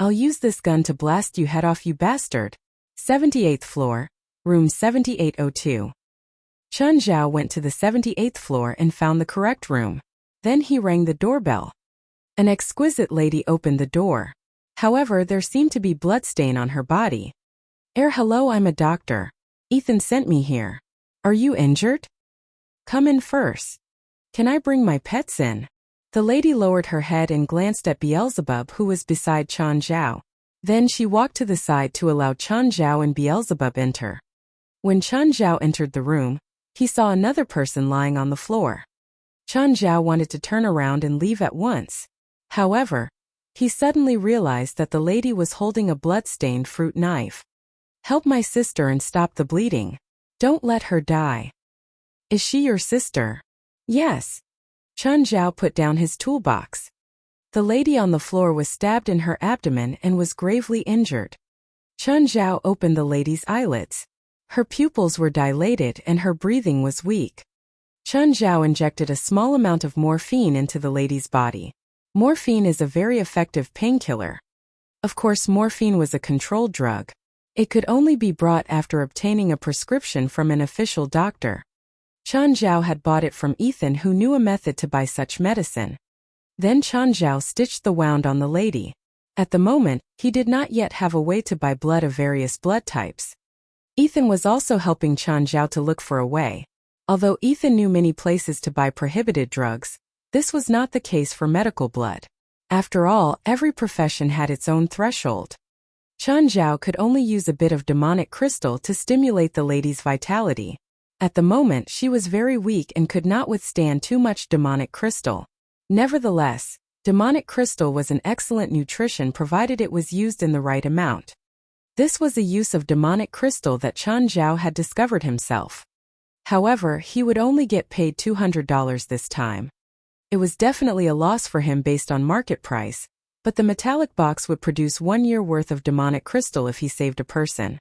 I'll use this gun to blast you head off, you bastard. 78th floor, room 7802. Chun Zhao went to the 78th floor and found the correct room. Then he rang the doorbell. An exquisite lady opened the door. However, there seemed to be bloodstain on her body. Hello, I'm a doctor. Ethan sent me here. Are you injured? Come in first. Can I bring my pets in? The lady lowered her head and glanced at Beelzebub, who was beside Chun Zhao. Then she walked to the side to allow Chun Zhao and Beelzebub enter. When Chun Zhao entered the room, he saw another person lying on the floor. Chun Zhao wanted to turn around and leave at once. However, he suddenly realized that the lady was holding a blood-stained fruit knife. Help my sister and stop the bleeding. Don't let her die. Is she your sister? Yes. Chun Zhao put down his toolbox. The lady on the floor was stabbed in her abdomen and was gravely injured. Chun Zhao opened the lady's eyelids. Her pupils were dilated and her breathing was weak. Chun Zhao injected a small amount of morphine into the lady's body. Morphine is a very effective painkiller. Of course, morphine was a controlled drug. It could only be brought after obtaining a prescription from an official doctor. Chun Zhao had bought it from Ethan, who knew a method to buy such medicine. Then Chun Zhao stitched the wound on the lady. At the moment, he did not yet have a way to buy blood of various blood types. Ethan was also helping Chun Zhao to look for a way. Although Ethan knew many places to buy prohibited drugs, this was not the case for medical blood. After all, every profession had its own threshold. Chun Zhao could only use a bit of demonic crystal to stimulate the lady's vitality. At the moment, she was very weak and could not withstand too much demonic crystal. Nevertheless, demonic crystal was an excellent nutrition provided it was used in the right amount. This was a use of demonic crystal that Chun Zhao had discovered himself. However, he would only get paid $200 this time. It was definitely a loss for him based on market price, but the metallic box would produce 1 year worth of demonic crystal if he saved a person.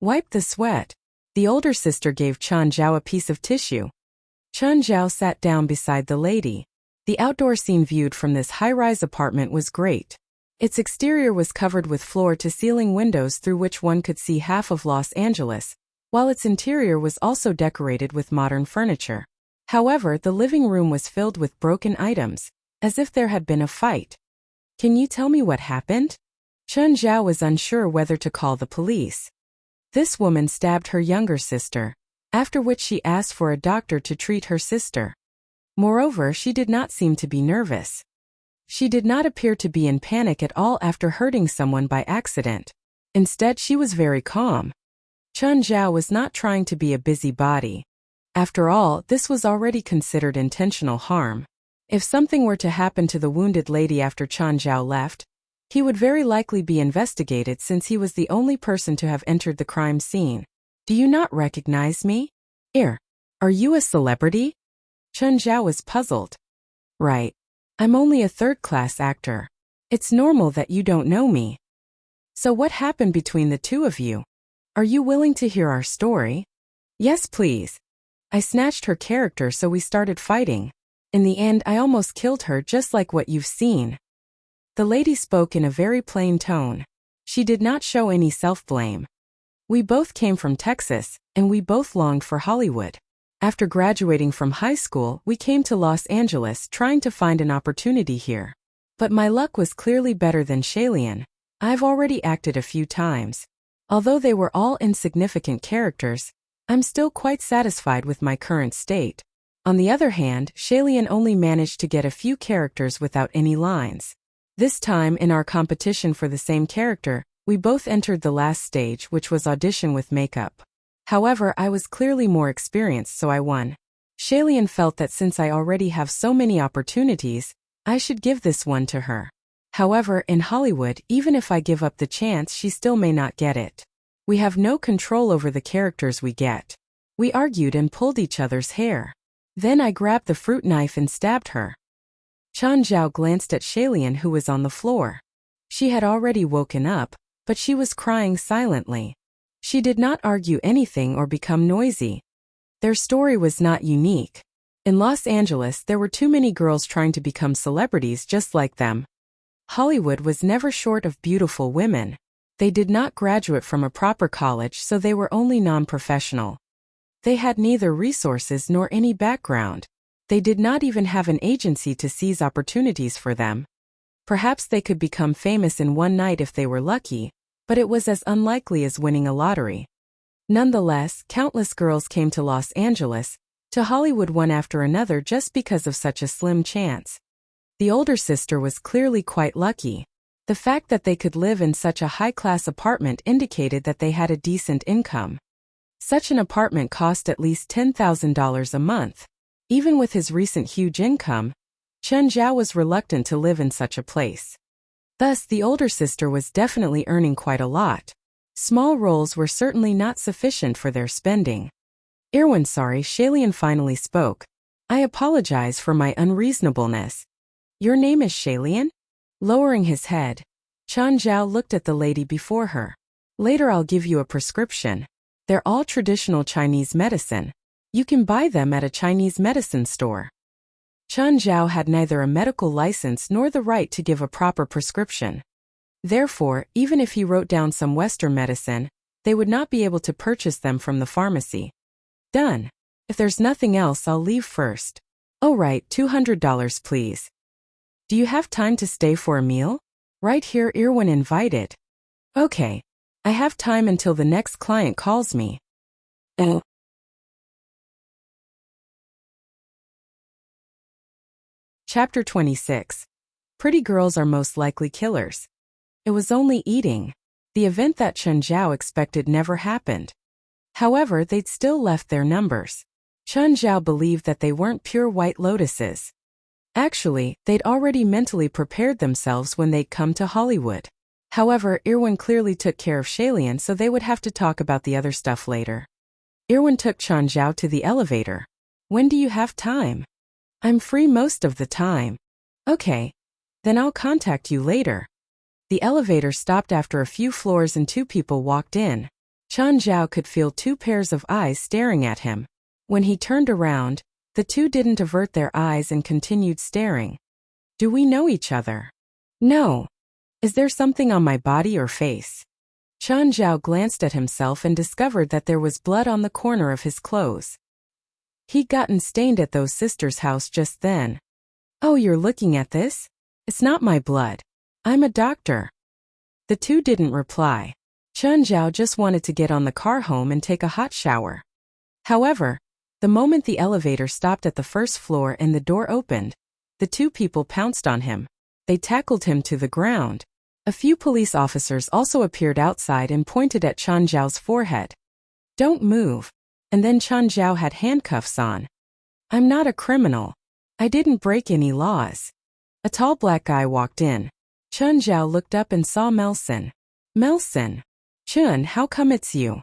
Wipe the sweat. The older sister gave Chun Zhao a piece of tissue. Chun Zhao sat down beside the lady. The outdoor scene viewed from this high-rise apartment was great. Its exterior was covered with floor-to-ceiling windows through which one could see half of Los Angeles, while its interior was also decorated with modern furniture. However, the living room was filled with broken items, as if there had been a fight. Can you tell me what happened? Chun Zhao was unsure whether to call the police. This woman stabbed her younger sister, after which she asked for a doctor to treat her sister. Moreover, she did not seem to be nervous. She did not appear to be in panic at all after hurting someone by accident. Instead, she was very calm. Chun Zhao was not trying to be a busybody. After all, this was already considered intentional harm. If something were to happen to the wounded lady after Chun Zhao left, he would very likely be investigated since he was the only person to have entered the crime scene. Do you not recognize me? Are you a celebrity? Chun Zhao was puzzled. Right. I'm only a third-class actor. It's normal that you don't know me. So what happened between the two of you? Are you willing to hear our story? Yes, please. I snatched her character, so we started fighting. In the end, I almost killed her, just like what you've seen. The lady spoke in a very plain tone. She did not show any self-blame. We both came from Texas, and we both longed for Hollywood. After graduating from high school, we came to Los Angeles trying to find an opportunity here. But my luck was clearly better than Shalian. I've already acted a few times. Although they were all insignificant characters, I'm still quite satisfied with my current state. On the other hand, Shalian only managed to get a few characters without any lines. This time, in our competition for the same character, we both entered the last stage, which was audition with makeup. However, I was clearly more experienced, so I won. Shailene felt that since I already have so many opportunities, I should give this one to her. However, in Hollywood, even if I give up the chance, she still may not get it. We have no control over the characters we get. We argued and pulled each other's hair. Then I grabbed the fruit knife and stabbed her. Chen Zhao glanced at Shailene, who was on the floor. She had already woken up, but she was crying silently. She did not argue anything or become noisy. Their story was not unique. In Los Angeles, there were too many girls trying to become celebrities just like them. Hollywood was never short of beautiful women. They did not graduate from a proper college, so they were only non-professional. They had neither resources nor any background. They did not even have an agency to seize opportunities for them. Perhaps they could become famous in one night if they were lucky, but it was as unlikely as winning a lottery. Nonetheless, countless girls came to Los Angeles, to Hollywood one after another just because of such a slim chance. The older sister was clearly quite lucky. The fact that they could live in such a high-class apartment indicated that they had a decent income. Such an apartment cost at least $10,000 a month. Even with his recent huge income, Chen Zhao was reluctant to live in such a place. Thus, the older sister was definitely earning quite a lot. Small roles were certainly not sufficient for their spending. Sorry, Shailene finally spoke. I apologize for my unreasonableness. Your name is Shailene? Lowering his head, Chen Zhao looked at the lady before her. Later I'll give you a prescription. They're all traditional Chinese medicine. You can buy them at a Chinese medicine store. Chen Zhao had neither a medical license nor the right to give a proper prescription. Therefore, even if he wrote down some Western medicine, they would not be able to purchase them from the pharmacy. Done. If there's nothing else, I'll leave first. Oh right, $200 please. Do you have time to stay for a meal? Right here, Irwin invited. Okay. I have time until the next client calls me. Chapter 26. Pretty girls are most likely killers. It was only eating. The event that Chen Zhao expected never happened. However, they'd still left their numbers. Chen Zhao believed that they weren't pure white lotuses. Actually, they'd already mentally prepared themselves when they'd come to Hollywood. However, Irwin clearly took care of Shailene, so they would have to talk about the other stuff later. Irwin took Chen Zhao to the elevator. When do you have time? I'm free most of the time. Okay. Then I'll contact you later. The elevator stopped after a few floors and two people walked in. Chen Zhao could feel two pairs of eyes staring at him. When he turned around, the two didn't avert their eyes and continued staring. Do we know each other? No. Is there something on my body or face? Chen Zhao glanced at himself and discovered that there was blood on the corner of his clothes. He'd gotten stained at those sisters' house just then. Oh, you're looking at this? It's not my blood. I'm a doctor. The two didn't reply. Chen Zhao just wanted to get on the car home and take a hot shower. However, the moment the elevator stopped at the first floor and the door opened, the two people pounced on him. They tackled him to the ground. A few police officers also appeared outside and pointed at Chen Zhao's forehead. Don't move. And then Chen Zhao had handcuffs on. I'm not a criminal. I didn't break any laws. A tall black guy walked in. Chen Zhao looked up and saw Melson. Melson. Chun, how come it's you?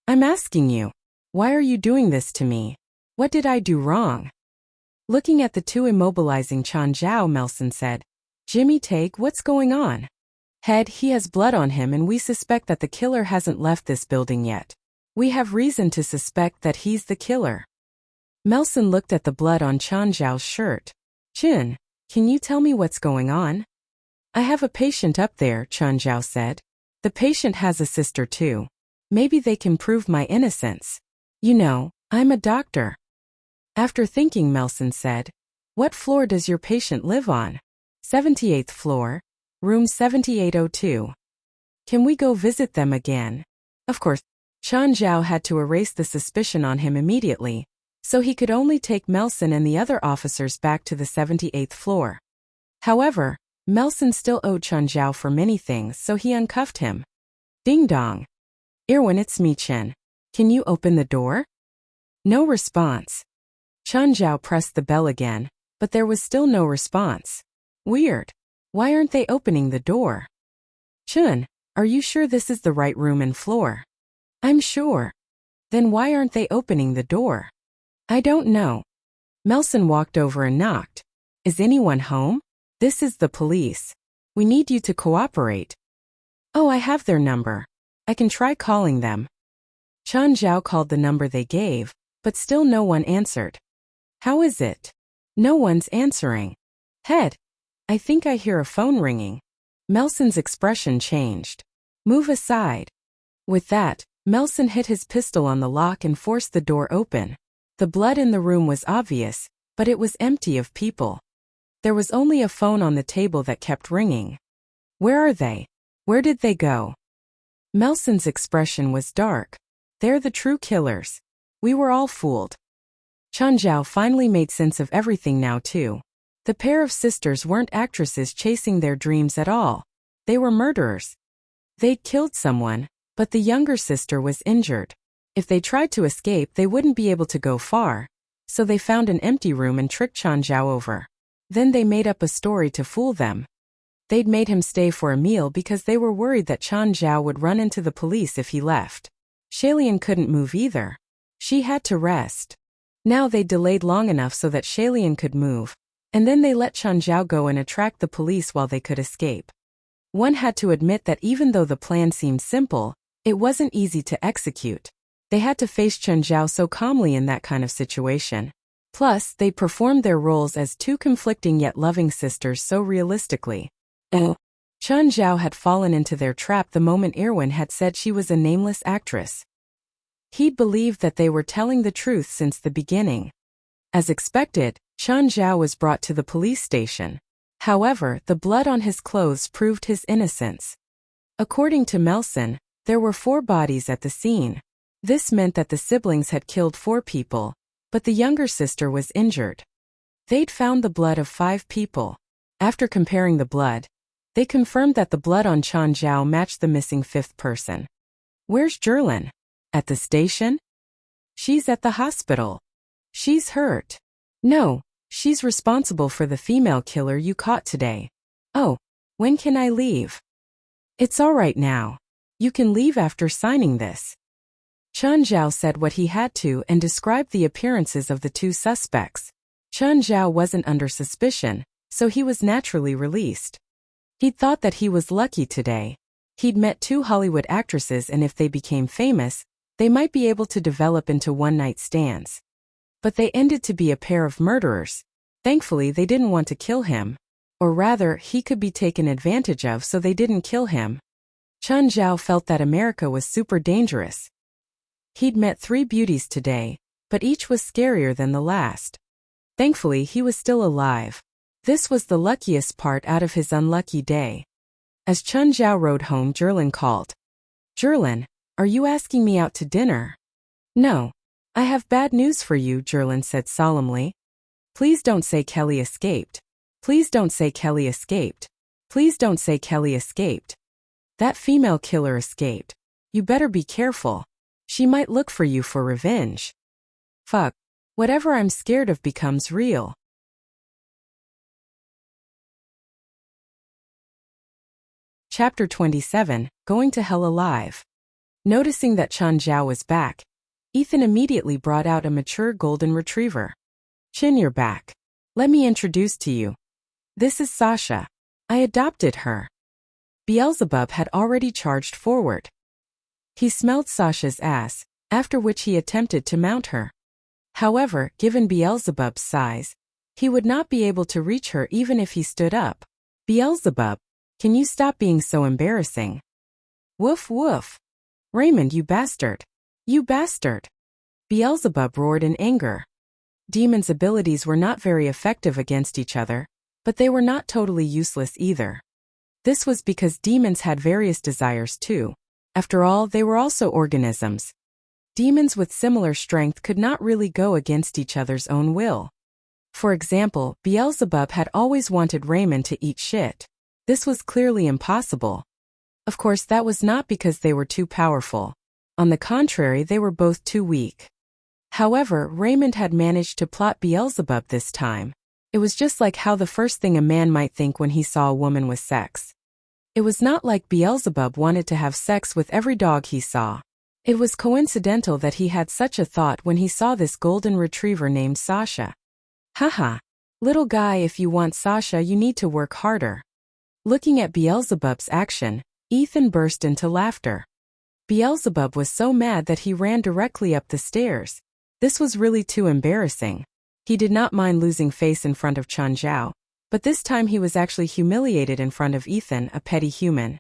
I'm asking you. Why are you doing this to me? What did I do wrong? Looking at the two immobilizing Chen Zhao, Melson said, Jimmy Take, what's going on? Head, he has blood on him and we suspect that the killer hasn't left this building yet. We have reason to suspect that he's the killer. Melson looked at the blood on Chen Zhao's shirt. Chin, can you tell me what's going on? I have a patient up there, Chen Zhao said. The patient has a sister too. Maybe they can prove my innocence. You know, I'm a doctor. After thinking, Melson said, What floor does your patient live on? 78th floor, room 7802. Can we go visit them again? Of course, Chen Zhao had to erase the suspicion on him immediately, so he could only take Melson and the other officers back to the 78th floor. However, Melson still owed Chen Zhao for many things, so he uncuffed him. Ding dong. Irwin, it's me, Chen. Can you open the door? No response. Chen Zhao pressed the bell again, but there was still no response. Weird. Why aren't they opening the door? Chun, are you sure this is the right room and floor? I'm sure. Then why aren't they opening the door? I don't know. Melson walked over and knocked. Is anyone home? This is the police. We need you to cooperate. Oh, I have their number. I can try calling them. Chen Zhao called the number they gave, but still no one answered. How is it? No one's answering. Head. I think I hear a phone ringing. Melson's expression changed. Move aside. With that, Melson hit his pistol on the lock and forced the door open. The blood in the room was obvious, but it was empty of people. There was only a phone on the table that kept ringing. Where are they? Where did they go? Melson's expression was dark. They're the true killers. We were all fooled. Chen Zhao finally made sense of everything now too. The pair of sisters weren't actresses chasing their dreams at all. They were murderers. They'd killed someone, but the younger sister was injured. If they tried to escape, they wouldn't be able to go far. So they found an empty room and tricked Chen Zhao over. Then they made up a story to fool them. They'd made him stay for a meal because they were worried that Chen Zhao would run into the police if he left. Shailian couldn't move either. She had to rest. Now they delayed long enough so that Shailian could move, and then they let Chen Zhao go and attract the police while they could escape. One had to admit that even though the plan seemed simple, it wasn't easy to execute. They had to face Chen Zhao so calmly in that kind of situation. Plus, they performed their roles as two conflicting yet loving sisters so realistically. Chen Zhao had fallen into their trap the moment Irwin had said she was a nameless actress. He'd believed that they were telling the truth since the beginning. As expected, Chen Zhao was brought to the police station. However, the blood on his clothes proved his innocence. According to Melson, there were 4 bodies at the scene. This meant that the siblings had killed 4 people, but the younger sister was injured. They'd found the blood of 5 people. After comparing the blood, they confirmed that the blood on Chen Zhao matched the missing 5th person. Where's Jerlin? At the station? She's at the hospital. She's hurt. No, she's responsible for the female killer you caught today. Oh, when can I leave? It's all right now. You can leave after signing this. Chen Zhao said what he had to and described the appearances of the 2 suspects. Chen Zhao wasn't under suspicion, so he was naturally released. He'd thought that he was lucky today. He'd met 2 Hollywood actresses, and if they became famous, they might be able to develop into one-night stands. But they ended to be a pair of murderers. Thankfully, they didn't want to kill him. Or rather, he could be taken advantage of, so they didn't kill him. Chen Zhao felt that America was super dangerous. He'd met 3 beauties today, but each was scarier than the last. Thankfully, he was still alive. This was the luckiest part out of his unlucky day. As Chen Zhao rode home, Jerlin called. Jerlin, are you asking me out to dinner? No. I have bad news for you, Jerlin said solemnly. Please don't say Kelly escaped. Please don't say Kelly escaped. Please don't say Kelly escaped. That female killer escaped. You better be careful. She might look for you for revenge. Fuck. Whatever I'm scared of becomes real. Chapter 27, Going to Hell Alive. Noticing that Chen Zhao was back, Ethan immediately brought out a mature golden retriever. Chin, you're back. Let me introduce to you. This is Sasha. I adopted her. Beelzebub had already charged forward. He smelled Sasha's ass, after which he attempted to mount her. However, given Beelzebub's size, he would not be able to reach her even if he stood up. Beelzebub, can you stop being so embarrassing? Woof woof. Raymond, you bastard. You bastard. Beelzebub roared in anger. Demons' abilities were not very effective against each other, but they were not totally useless either. This was because demons had various desires too. After all, they were also organisms. Demons with similar strength could not really go against each other's own will. For example, Beelzebub had always wanted Raymond to eat shit. This was clearly impossible. Of course, that was not because they were too powerful. On the contrary, they were both too weak. However, Raymond had managed to plot Beelzebub this time. It was just like how the first thing a man might think when he saw a woman was sex. It was not like Beelzebub wanted to have sex with every dog he saw. It was coincidental that he had such a thought when he saw this golden retriever named Sasha. Haha. Little guy, if you want Sasha, you need to work harder. Looking at Beelzebub's action, Ethan burst into laughter. Beelzebub was so mad that he ran directly up the stairs. This was really too embarrassing. He did not mind losing face in front of Chen Zhao, but this time he was actually humiliated in front of Ethan, a petty human.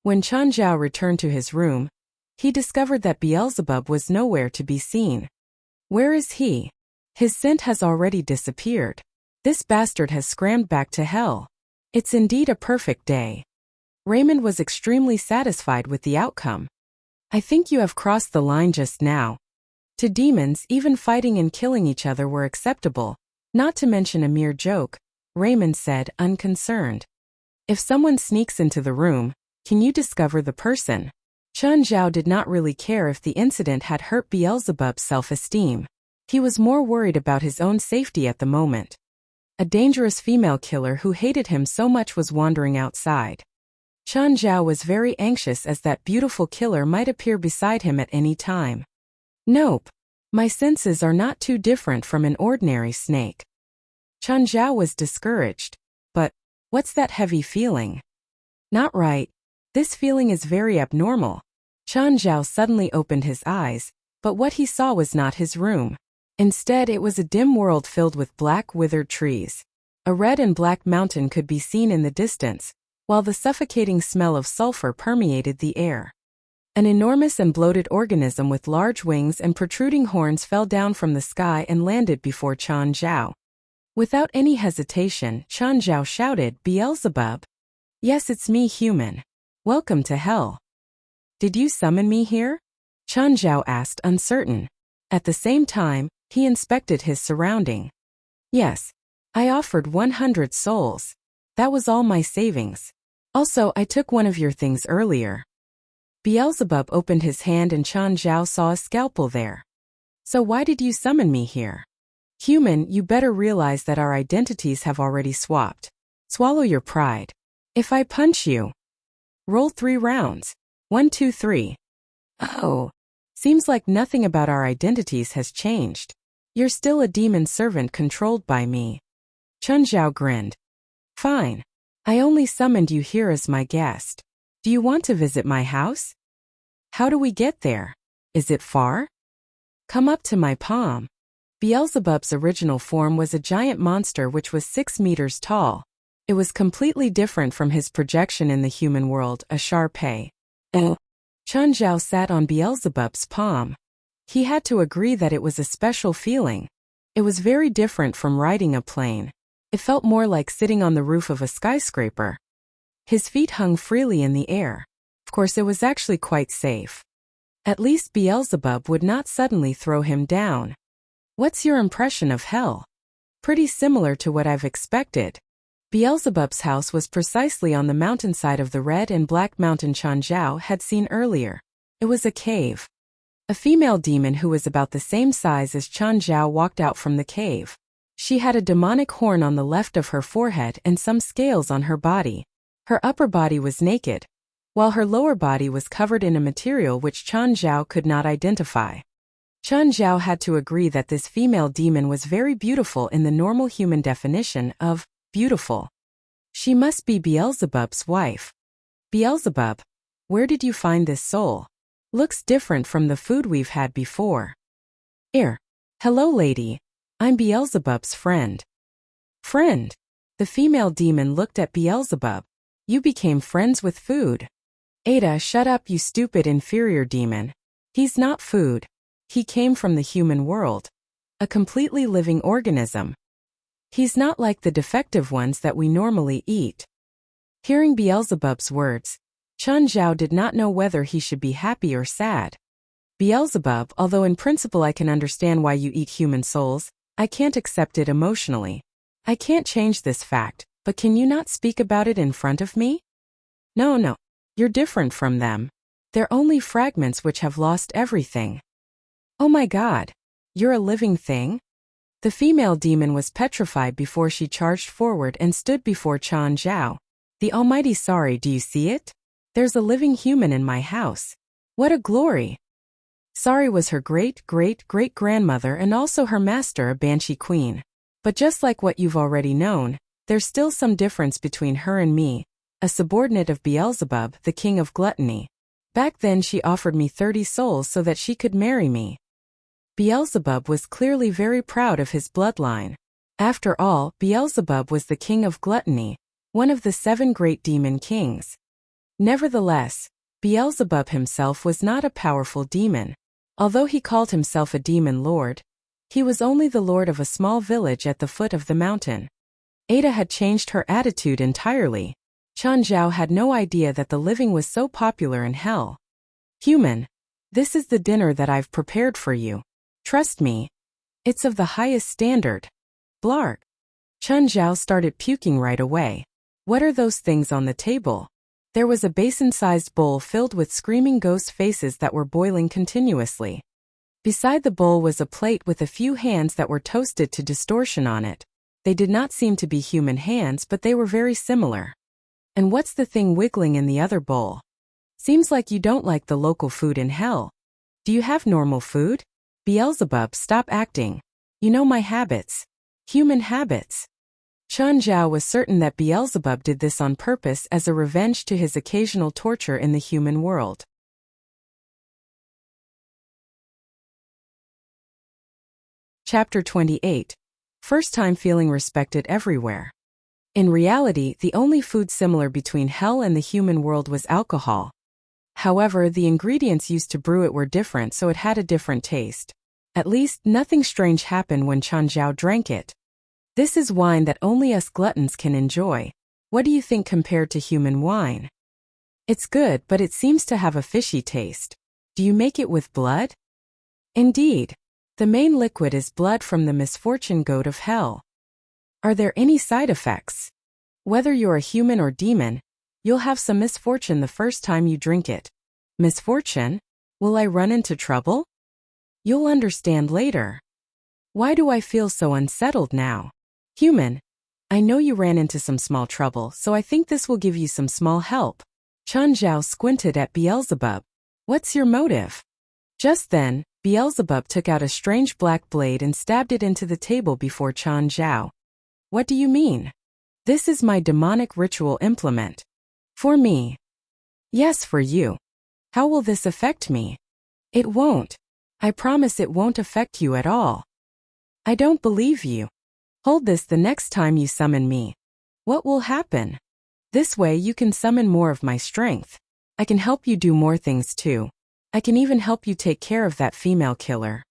When Chen Zhao returned to his room, he discovered that Beelzebub was nowhere to be seen. Where is he? His scent has already disappeared. This bastard has scrambled back to hell. It's indeed a perfect day. Raymond was extremely satisfied with the outcome. I think you have crossed the line just now. To demons, even fighting and killing each other were acceptable, not to mention a mere joke, Raymond said, unconcerned. If someone sneaks into the room, can you discover the person? Chen Zhao did not really care if the incident had hurt Beelzebub's self-esteem. He was more worried about his own safety at the moment. A dangerous female killer who hated him so much was wandering outside. Chen Zhao was very anxious as that beautiful killer might appear beside him at any time. Nope. My senses are not too different from an ordinary snake. Chen Zhao was discouraged. But, what's that heavy feeling? Not right. This feeling is very abnormal. Chen Zhao suddenly opened his eyes, but what he saw was not his room. Instead, it was a dim world filled with black, withered trees. A red and black mountain could be seen in the distance, while the suffocating smell of sulfur permeated the air. An enormous and bloated organism with large wings and protruding horns fell down from the sky and landed before Chen Zhao. Without any hesitation, Chen Zhao shouted, "Beelzebub." Yes, it's me, human. Welcome to hell. Did you summon me here? Chen Zhao asked, uncertain. At the same time, he inspected his surrounding. Yes. I offered 100 souls. That was all my savings. Also, I took one of your things earlier. Beelzebub opened his hand and Chen Zhao saw a scalpel there. So why did you summon me here? Human, you better realize that our identities have already swapped. Swallow your pride. If I punch you. Roll 3 rounds. 1, 2, 3. Oh. Seems like nothing about our identities has changed. You're still a demon servant controlled by me. Chen Zhao grinned. Fine. I only summoned you here as my guest. Do you want to visit my house? How do we get there? Is it far? Come up to my palm. Beelzebub's original form was a giant monster which was 6 meters tall. It was completely different from his projection in the human world, a Shar-Pei. Chen Zhao sat on Beelzebub's palm. He had to agree that it was a special feeling. It was very different from riding a plane. It felt more like sitting on the roof of a skyscraper. His feet hung freely in the air. Of course, it was actually quite safe. At least Beelzebub would not suddenly throw him down. What's your impression of hell? Pretty similar to what I've expected. Beelzebub's house was precisely on the mountainside of the red and black mountain Chen Zhao had seen earlier. It was a cave. A female demon who was about the same size as Chen Zhao walked out from the cave. She had a demonic horn on the left of her forehead and some scales on her body. Her upper body was naked, while her lower body was covered in a material which Chen Zhao could not identify. Chen Zhao had to agree that this female demon was very beautiful in the normal human definition of beautiful. She must be Beelzebub's wife. Beelzebub, where did you find this soul? Looks different from the food we've had before. Hello lady. I'm Beelzebub's friend. Friend? The female demon looked at Beelzebub. You became friends with food. Ada, shut up, you stupid inferior demon. He's not food. He came from the human world. A completely living organism. He's not like the defective ones that we normally eat. Hearing Beelzebub's words, Chen Zhao did not know whether he should be happy or sad. Beelzebub, although in principle I can understand why you eat human souls, I can't accept it emotionally. I can't change this fact, but can you not speak about it in front of me? No. You're different from them. They're only fragments which have lost everything. Oh my God. You're a living thing? The female demon was petrified before she charged forward and stood before Chen Zhao. The almighty sorry, do you see it? There's a living human in my house. What a glory! Sari was her great-great-great-grandmother and also her master, a Banshee queen. But just like what you've already known, there's still some difference between her and me, a subordinate of Beelzebub, the king of gluttony. Back then she offered me 30 souls so that she could marry me. Beelzebub was clearly very proud of his bloodline. After all, Beelzebub was the king of gluttony, one of the 7 great demon kings. Nevertheless, Beelzebub himself was not a powerful demon. Although he called himself a demon lord, he was only the lord of a small village at the foot of the mountain. Ada had changed her attitude entirely. Chen Zhao had no idea that the living was so popular in hell. Human, this is the dinner that I've prepared for you. Trust me. It's of the highest standard. Blark. Chen Zhao started puking right away. What are those things on the table? There was a basin-sized bowl filled with screaming ghost faces that were boiling continuously. Beside the bowl was a plate with a few hands that were toasted to distortion on it. They did not seem to be human hands, but they were very similar. And what's the thing wiggling in the other bowl? Seems like you don't like the local food in hell. Do you have normal food? Beelzebub, stop acting. You know my habits. Human habits. Chen Zhao was certain that Beelzebub did this on purpose as a revenge to his occasional torture in the human world. Chapter 28. First time feeling respected everywhere. In reality, the only food similar between hell and the human world was alcohol. However, the ingredients used to brew it were different, so it had a different taste. At least, nothing strange happened when Chen Zhao drank it. This is wine that only us gluttons can enjoy. What do you think compared to human wine? It's good, but it seems to have a fishy taste. Do you make it with blood? Indeed. The main liquid is blood from the misfortune goat of hell. Are there any side effects? Whether you're a human or demon, you'll have some misfortune the first time you drink it. Misfortune? Will I run into trouble? You'll understand later. Why do I feel so unsettled now? Human, I know you ran into some small trouble, so I think this will give you some small help. Chen Zhao squinted at Beelzebub. What's your motive? Just then, Beelzebub took out a strange black blade and stabbed it into the table before Chen Zhao. What do you mean? This is my demonic ritual implement. For me. Yes, for you. How will this affect me? It won't. I promise it won't affect you at all. I don't believe you. Hold this the next time you summon me. What will happen? This way you can summon more of my strength. I can help you do more things too. I can even help you take care of that female killer.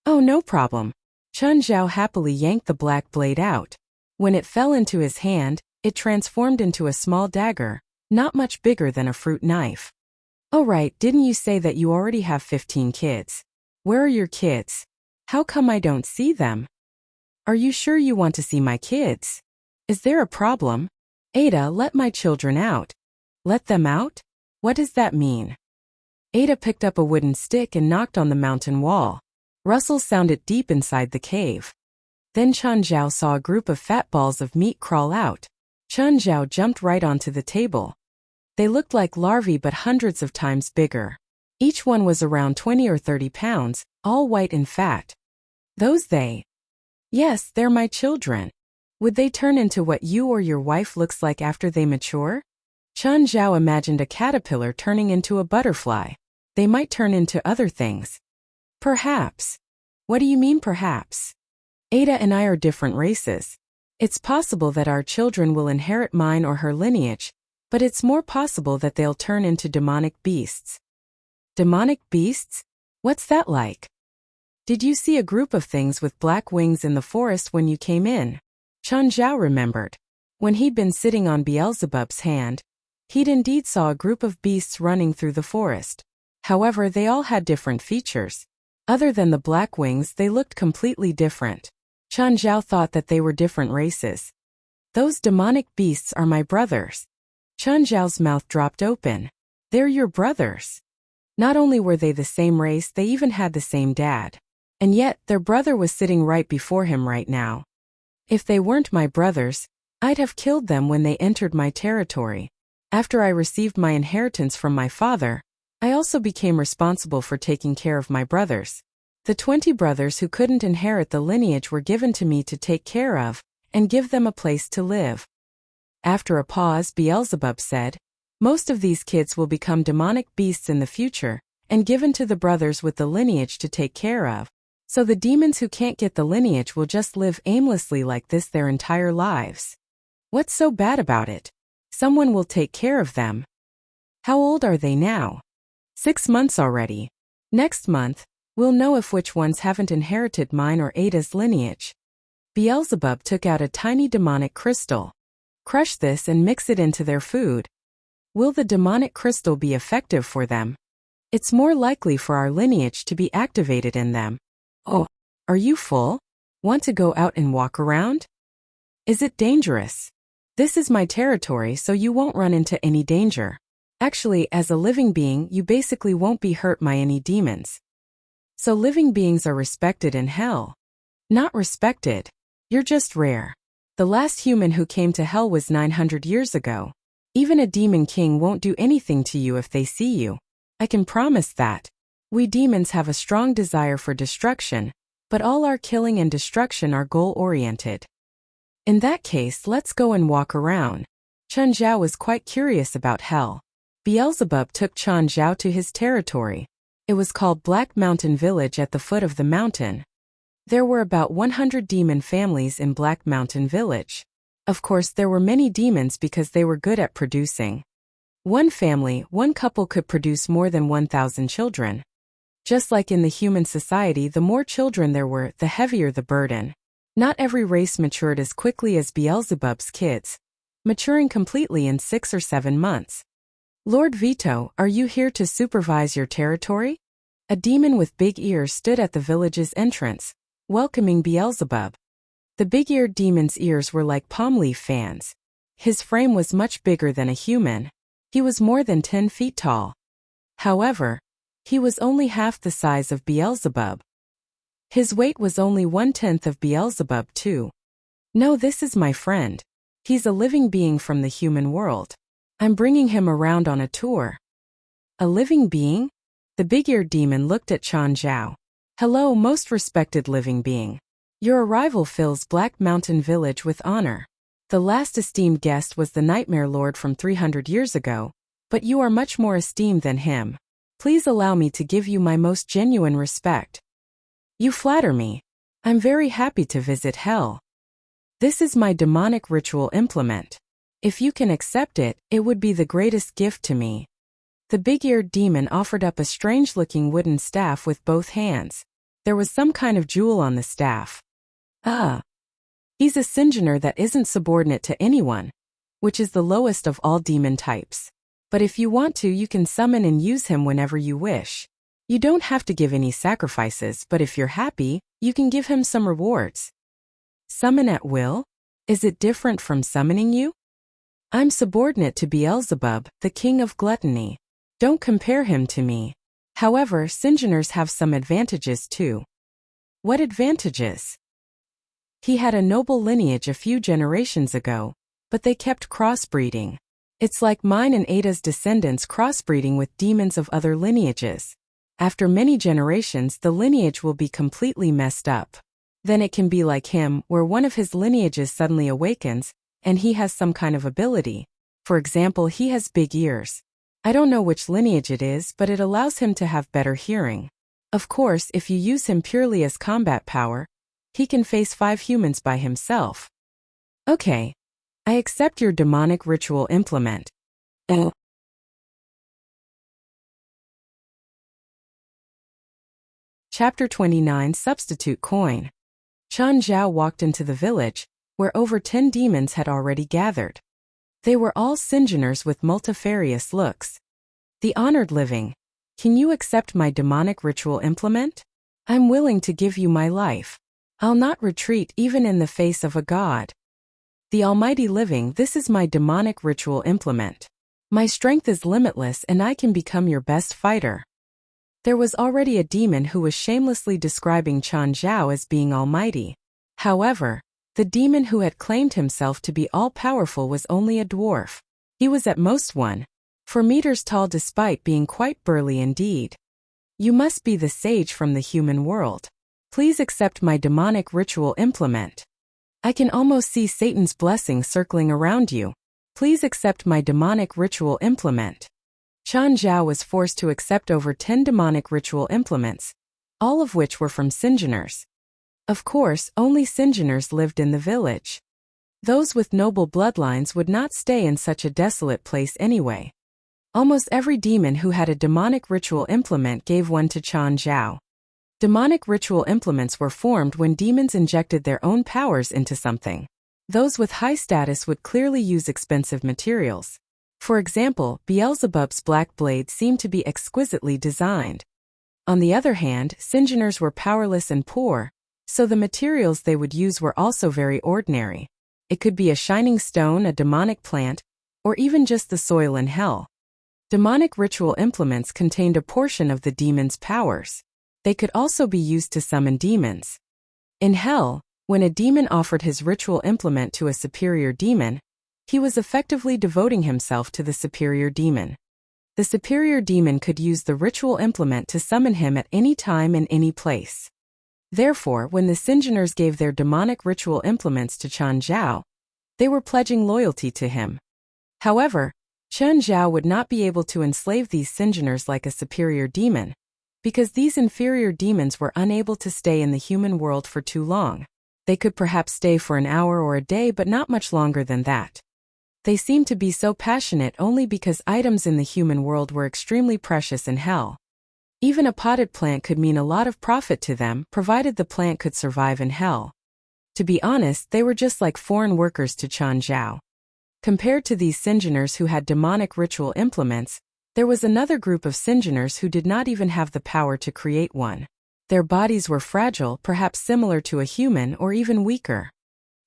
Oh, no problem. Chen Zhao happily yanked the black blade out. When it fell into his hand, it transformed into a small dagger, not much bigger than a fruit knife. Oh right, didn't you say that you already have 15 kids? Where are your kids? How come I don't see them? Are you sure you want to see my kids? Is there a problem? Ada, let my children out. Let them out? What does that mean? Ada picked up a wooden stick and knocked on the mountain wall. Rustles sounded deep inside the cave. Then Chen Zhao saw a group of fat balls of meat crawl out. Chen Zhao jumped right onto the table. They looked like larvae but hundreds of times bigger. Each one was around 20 or 30 pounds, all white and fat. Those they? Yes, they're my children. Would they turn into what you or your wife looks like after they mature? Chen Zhao imagined a caterpillar turning into a butterfly. They might turn into other things. Perhaps. What do you mean perhaps? Ada and I are different races. It's possible that our children will inherit mine or her lineage, but it's more possible that they'll turn into demonic beasts. Demonic beasts? What's that like? Did you see a group of things with black wings in the forest when you came in? Chen Zhao remembered. When he'd been sitting on Beelzebub's hand, he'd indeed saw a group of beasts running through the forest. However, they all had different features. Other than the black wings, they looked completely different. Chen Zhao thought that they were different races. Those demonic beasts are my brothers. Chen Zhao's mouth dropped open. They're your brothers. Not only were they the same race, they even had the same dad. And yet, their brother was sitting right before him right now. If they weren't my brothers, I'd have killed them when they entered my territory. After I received my inheritance from my father, I also became responsible for taking care of my brothers. The 20 brothers who couldn't inherit the lineage were given to me to take care of, and give them a place to live. After a pause, Beelzebub said, most of these kids will become demonic beasts in the future, and given to the brothers with the lineage to take care of. So the demons who can't get the lineage will just live aimlessly like this their entire lives. What's so bad about it? Someone will take care of them. How old are they now? 6 months already. Next month, we'll know if which ones haven't inherited mine or Ada's lineage. Beelzebub took out a tiny demonic crystal. Crush this and mix it into their food. Will the demonic crystal be effective for them? It's more likely for our lineage to be activated in them. Oh, are you full? Want to go out and walk around? Is it dangerous? This is my territory, so you won't run into any danger. Actually, as a living being, you basically won't be hurt by any demons. So living beings are respected in hell. Not respected. You're just rare. The last human who came to hell was 900 years ago. Even a demon king won't do anything to you if they see you. I can promise that. We demons have a strong desire for destruction, but all our killing and destruction are goal-oriented. In that case, let's go and walk around. Chun Zhao was quite curious about hell. Beelzebub took Chun Zhao to his territory. It was called Black Mountain Village at the foot of the mountain. There were about 100 demon families in Black Mountain Village. Of course, there were many demons because they were good at producing. One family, one couple could produce more than 1,000 children. Just like in the human society, the more children there were, the heavier the burden. Not every race matured as quickly as Beelzebub's kids, maturing completely in 6 or 7 months. Lord Vito, are you here to supervise your territory? A demon with big ears stood at the village's entrance, welcoming Beelzebub. The big-eared demon's ears were like palm leaf fans. His frame was much bigger than a human. He was more than 10 feet tall. However, he was only half the size of Beelzebub. His weight was only 1/10 of Beelzebub too. No, this is my friend. He's a living being from the human world. I'm bringing him around on a tour. A living being? The big-eared demon looked at Chun Zhao. Hello, most respected living being. Your arrival fills Black Mountain Village with honor. The last esteemed guest was the Nightmare Lord from 300 years ago, but you are much more esteemed than him. Please allow me to give you my most genuine respect. You flatter me. I'm very happy to visit hell. This is my demonic ritual implement. If you can accept it, it would be the greatest gift to me. The big-eared demon offered up a strange-looking wooden staff with both hands. There was some kind of jewel on the staff. He's a Singener that isn't subordinate to anyone, which is the lowest of all demon types. But if you want to, you can summon and use him whenever you wish. You don't have to give any sacrifices, but if you're happy, you can give him some rewards. Summon at will? Is it different from summoning you? I'm subordinate to Beelzebub, the king of gluttony. Don't compare him to me. However, Singeners have some advantages too. What advantages? He had a noble lineage a few generations ago, but they kept crossbreeding. It's like mine and Ada's descendants crossbreeding with demons of other lineages. After many generations, the lineage will be completely messed up. Then it can be like him, where one of his lineages suddenly awakens, and he has some kind of ability. For example, he has big ears. I don't know which lineage it is, but it allows him to have better hearing. Of course, if you use him purely as combat power, he can face 5 humans by himself. Okay. I accept your demonic ritual implement. Chapter 29 Substitute Coin. Chun Zhao walked into the village, where over 10 demons had already gathered. They were all Singeners with multifarious looks. The honored living, can you accept my demonic ritual implement? I'm willing to give you my life. I'll not retreat even in the face of a god. The almighty living, this is my demonic ritual implement. My strength is limitless and I can become your best fighter. There was already a demon who was shamelessly describing Chen Zhao as being almighty. However, the demon who had claimed himself to be all-powerful was only a dwarf. He was at most 1.4 meters tall despite being quite burly indeed. You must be the sage from the human world. Please accept my demonic ritual implement. I can almost see Satan's blessing circling around you. Please accept my demonic ritual implement. Chen Zhao was forced to accept over 10 demonic ritual implements, all of which were from Singeners. Of course, only Singeners lived in the village. Those with noble bloodlines would not stay in such a desolate place anyway. Almost every demon who had a demonic ritual implement gave one to Chen Zhao. Demonic ritual implements were formed when demons injected their own powers into something. Those with high status would clearly use expensive materials. For example, Beelzebub's black blade seemed to be exquisitely designed. On the other hand, Singeners were powerless and poor, so the materials they would use were also very ordinary. It could be a shining stone, a demonic plant, or even just the soil in hell. Demonic ritual implements contained a portion of the demon's powers. They could also be used to summon demons. In hell, when a demon offered his ritual implement to a superior demon, he was effectively devoting himself to the superior demon. The superior demon could use the ritual implement to summon him at any time and any place. Therefore, when the Singeners gave their demonic ritual implements to Chen Zhao, they were pledging loyalty to him. However, Chen Zhao would not be able to enslave these Singeners like a superior demon, because these inferior demons were unable to stay in the human world for too long. They could perhaps stay for an hour or a day, but not much longer than that. They seemed to be so passionate only because items in the human world were extremely precious in hell. Even a potted plant could mean a lot of profit to them, provided the plant could survive in hell. To be honest, they were just like foreign workers to Chen Zhao. Compared to these Singeners who had demonic ritual implements, there was another group of Singeners who did not even have the power to create one. Their bodies were fragile, perhaps similar to a human or even weaker.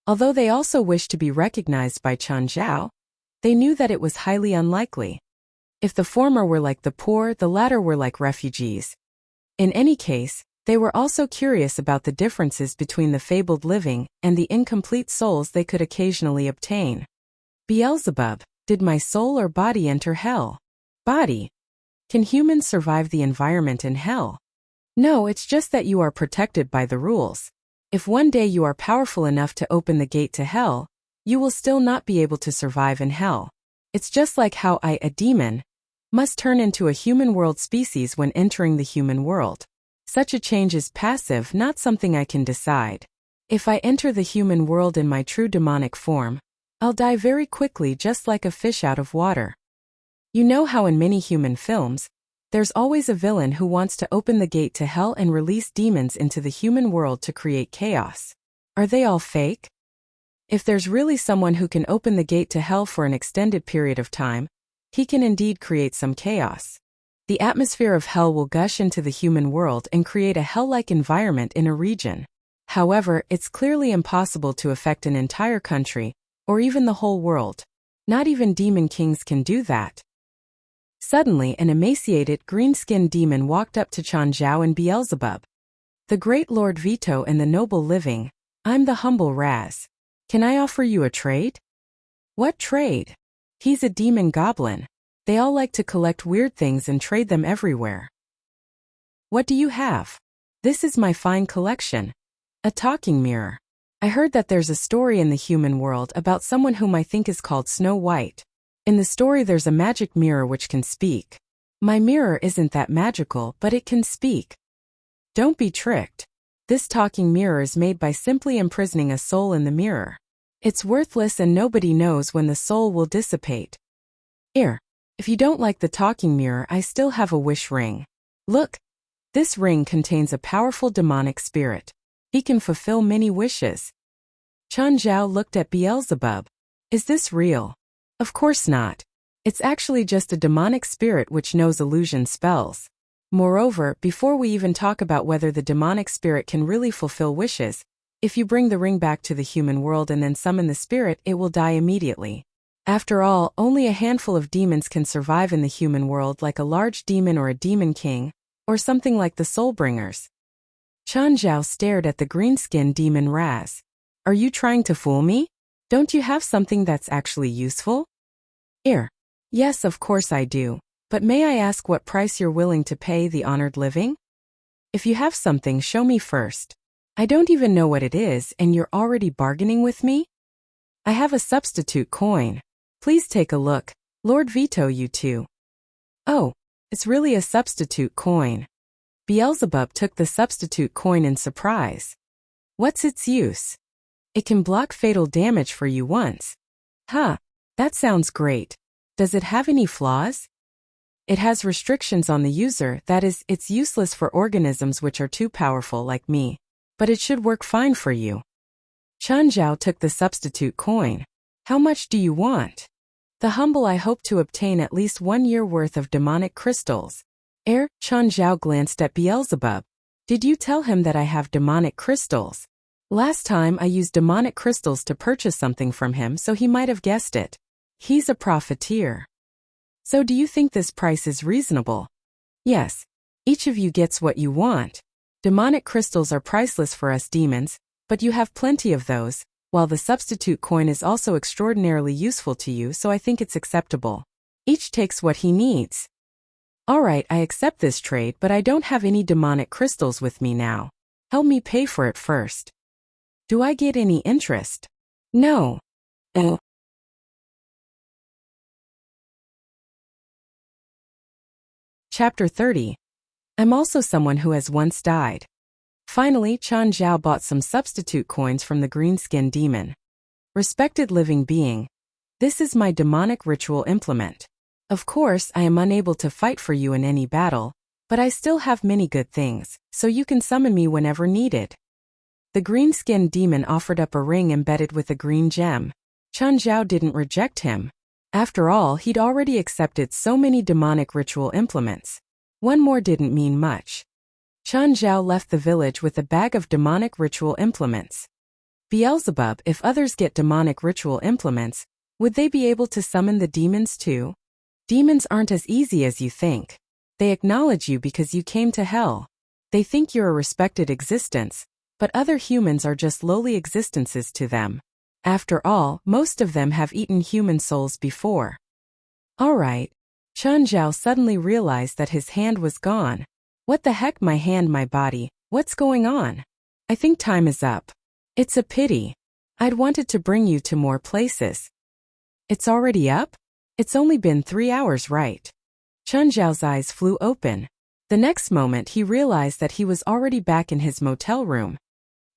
Although they also wished to be recognized by Chen Zhao, they knew that it was highly unlikely. If the former were like the poor, the latter were like refugees. In any case, they were also curious about the differences between the fabled living and the incomplete souls they could occasionally obtain. Beelzebub, did my soul or body enter hell? Body. Can humans survive the environment in hell? No, it's just that you are protected by the rules. If one day you are powerful enough to open the gate to hell, you will still not be able to survive in hell. It's just like how I, a demon, must turn into a human world species when entering the human world. Such a change is passive, not something I can decide. If I enter the human world in my true demonic form, I'll die very quickly, just like a fish out of water. You know how in many human films, there's always a villain who wants to open the gate to hell and release demons into the human world to create chaos. Are they all fake? If there's really someone who can open the gate to hell for an extended period of time, he can indeed create some chaos. The atmosphere of hell will gush into the human world and create a hell-like environment in a region. However, it's clearly impossible to affect an entire country, or even the whole world. Not even demon kings can do that. Suddenly, an emaciated, green-skinned demon walked up to Chen Zhao and Beelzebub. The great Lord Vito and the noble living, I'm the humble Raz. Can I offer you a trade? What trade? He's a demon goblin. They all like to collect weird things and trade them everywhere. What do you have? This is my fine collection. A talking mirror. I heard that there's a story in the human world about someone whom I think is called Snow White. In the story there's a magic mirror which can speak. My mirror isn't that magical, but it can speak. Don't be tricked. This talking mirror is made by simply imprisoning a soul in the mirror. It's worthless and nobody knows when the soul will dissipate. Here, if you don't like the talking mirror, I still have a wish ring. Look, this ring contains a powerful demonic spirit. He can fulfill many wishes. Chen Zhao looked at Beelzebub. Is this real? Of course not. It's actually just a demonic spirit which knows illusion spells. Moreover, before we even talk about whether the demonic spirit can really fulfill wishes, if you bring the ring back to the human world and then summon the spirit, it will die immediately. After all, only a handful of demons can survive in the human world, like a large demon or a demon king, Or something like the Soulbringers? Chan Zhao stared at the green-skinned demon Raz. Are you trying to fool me? Don't you have something that's actually useful? Yes, of course I do. But may I ask what price you're willing to pay the honored living? If you have something, show me first. I don't even know what it is, and you're already bargaining with me? I have a substitute coin. Please take a look. Lord Veto, you too. Oh, it's really a substitute coin. Beelzebub took the substitute coin in surprise. What's its use? It can block fatal damage for you once. Huh, that sounds great. Does it have any flaws? It has restrictions on the user, that is, it's useless for organisms which are too powerful like me. But it should work fine for you. Chan Zhao took the substitute coin. How much do you want? The humble I hope to obtain at least 1 year worth of demonic crystals. Chan Zhao glanced at Beelzebub. Did you tell him that I have demonic crystals? Last time I used demonic crystals to purchase something from him, so he might have guessed it. He's a profiteer. So do you think this price is reasonable? Yes. Each of you gets what you want. Demonic crystals are priceless for us demons, but you have plenty of those, while the substitute coin is also extraordinarily useful to you, so I think it's acceptable. Each takes what he needs. Alright, I accept this trade, but I don't have any demonic crystals with me now. Help me pay for it first. Do I get any interest? No. Chapter 30. I'm also someone who has once died. Finally, Chan Zhao bought some substitute coins from the green-skinned demon. Respected living being, this is my demonic ritual implement. Of course, I am unable to fight for you in any battle, but I still have many good things, so you can summon me whenever needed. The green-skinned demon offered up a ring embedded with a green gem. Chan Zhao didn't reject him. After all, he'd already accepted so many demonic ritual implements. One more didn't mean much. Chan Zhao left the village with a bag of demonic ritual implements. Beelzebub, if others get demonic ritual implements, would they be able to summon the demons too? Demons aren't as easy as you think. They acknowledge you because you came to hell. They think you're a respected existence, but other humans are just lowly existences to them. After all, most of them have eaten human souls before. Alright. Chan Zhao suddenly realized that his hand was gone. What the heck, my hand, my body, what's going on? I think time is up. It's a pity. I'd wanted to bring you to more places. It's already up? It's only been 3 hours, right? Chan Zhao's eyes flew open. The next moment he realized that he was already back in his motel room.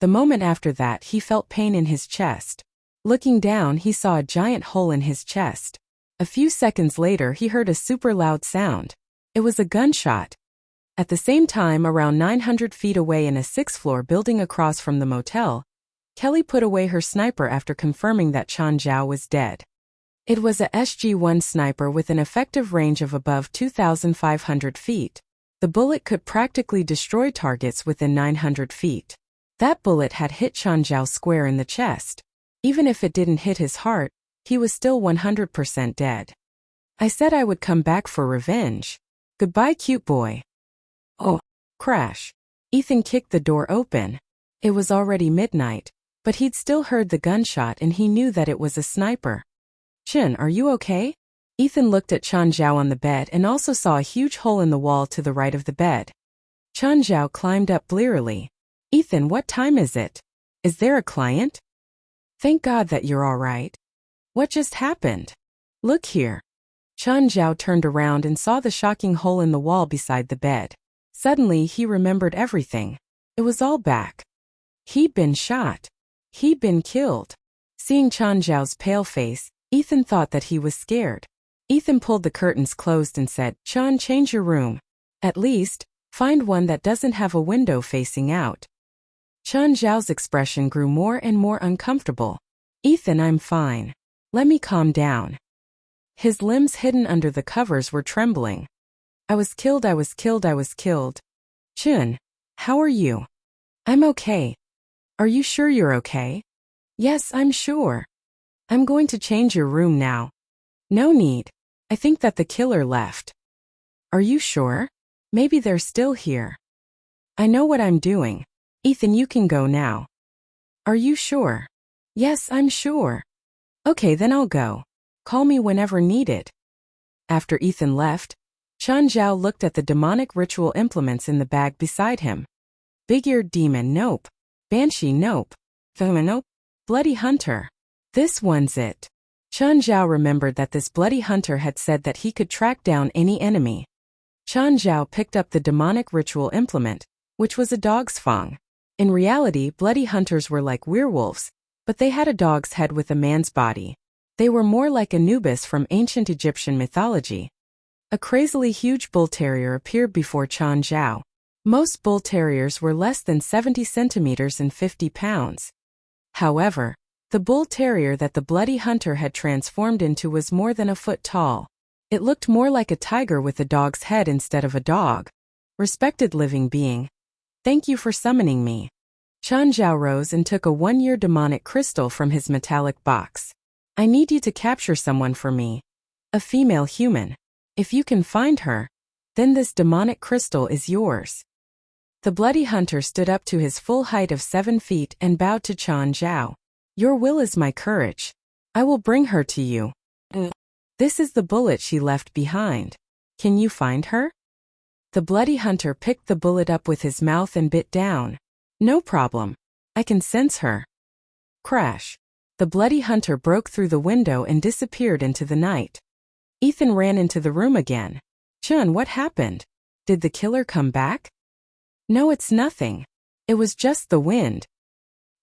The moment after that he felt pain in his chest. Looking down, he saw a giant hole in his chest. A few seconds later he heard a super loud sound. It was a gunshot. At the same time, around 900 feet away in a 6th-floor building across from the motel, Kelly put away her sniper after confirming that Chan Zhao was dead. It was a SG-1 sniper with an effective range of above 2,500 feet. The bullet could practically destroy targets within 900 feet. That bullet had hit Chan Zhao square in the chest. Even if it didn't hit his heart, he was still 100% dead. I said I would come back for revenge. Goodbye, cute boy. Oh, crash. Ethan kicked the door open. It was already midnight, but he'd still heard the gunshot and he knew that it was a sniper. Chin, are you okay? Ethan looked at Chan Zhao on the bed and also saw a huge hole in the wall to the right of the bed. Chan Zhao climbed up blearily. Ethan, what time is it? Is there a client? Thank God that you're all right. What just happened? Look here. Chan Zhao turned around and saw the shocking hole in the wall beside the bed. Suddenly he remembered everything. It was all back. He'd been shot. He'd been killed. Seeing Chan Zhao's pale face, Ethan thought that he was scared. Ethan pulled the curtains closed and said, Chan, change your room. At least, find one that doesn't have a window facing out. Chan Zhao's expression grew more and more uncomfortable. Ethan, I'm fine. Let me calm down. His limbs hidden under the covers were trembling. I was killed. Chun, how are you? I'm okay. Are you sure you're okay? Yes, I'm sure. I'm going to change your room now. No need. I think that the killer left. Are you sure? Maybe they're still here. I know what I'm doing. Ethan, you can go now. Are you sure? Yes, I'm sure. Okay, then I'll go. Call me whenever needed. After Ethan left, Chen Zhao looked at the demonic ritual implements in the bag beside him. Big-eared demon, nope. Banshee, nope. Thumma, nope. Bloody hunter. This one's it. Chen Zhao remembered that this bloody hunter had said that he could track down any enemy. Chen Zhao picked up the demonic ritual implement, which was a dog's fang. In reality, bloody hunters were like werewolves, but they had a dog's head with a man's body. They were more like Anubis from ancient Egyptian mythology. A crazily huge bull terrier appeared before Chen Zhao. Most bull terriers were less than 70 centimeters and 50 pounds. However, the bull terrier that the bloody hunter had transformed into was more than a foot tall. It looked more like a tiger with a dog's head instead of a dog. Respected living being. Thank you for summoning me. Chen Zhao rose and took a 1-year demonic crystal from his metallic box. I need you to capture someone for me. A female human. If you can find her, then this demonic crystal is yours. The bloody hunter stood up to his full height of 7 feet and bowed to Chen Zhao. Your will is my courage. I will bring her to you. This is the bullet she left behind. Can you find her? The bloody hunter picked the bullet up with his mouth and bit down. No problem. I can sense her. Crash. The bloody hunter broke through the window and disappeared into the night. Ethan ran into the room again. Chun, what happened? Did the killer come back? No, it's nothing. It was just the wind.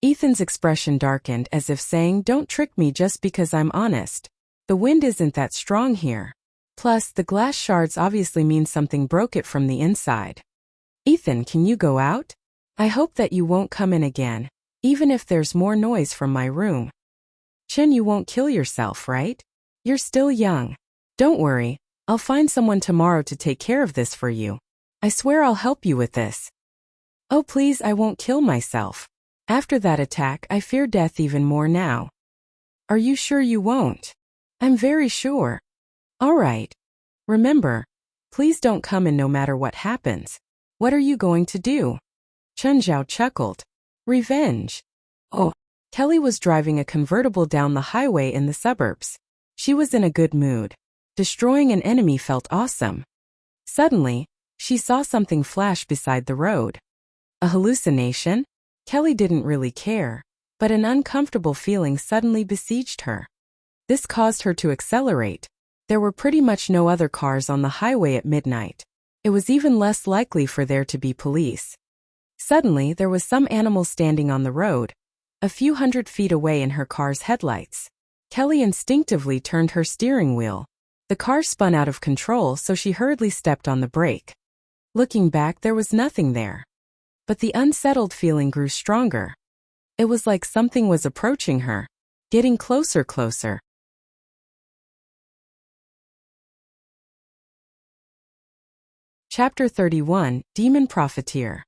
Ethan's expression darkened as if saying, don't trick me just because I'm honest. The wind isn't that strong here. Plus, the glass shards obviously mean something broke it from the inside. Ethan, can you go out? I hope that you won't come in again, even if there's more noise from my room. Chin, you won't kill yourself, right? You're still young. Don't worry, I'll find someone tomorrow to take care of this for you. I swear I'll help you with this. Oh please, I won't kill myself. After that attack, I fear death even more now. Are you sure you won't? I'm very sure. All right. Remember, please don't come in no matter what happens. What are you going to do? Chen Zhao chuckled. Revenge. Oh. Kelly was driving a convertible down the highway in the suburbs. She was in a good mood. Destroying an enemy felt awesome. Suddenly, she saw something flash beside the road. A hallucination? Kelly didn't really care, but an uncomfortable feeling suddenly besieged her. This caused her to accelerate. There were pretty much no other cars on the highway at midnight. It was even less likely for there to be police. Suddenly, there was some animal standing on the road, a few hundred feet away in her car's headlights. Kelly instinctively turned her steering wheel. The car spun out of control, so she hurriedly stepped on the brake. Looking back, there was nothing there. But the unsettled feeling grew stronger. It was like something was approaching her, getting closer. Chapter 31, Demon Profiteer.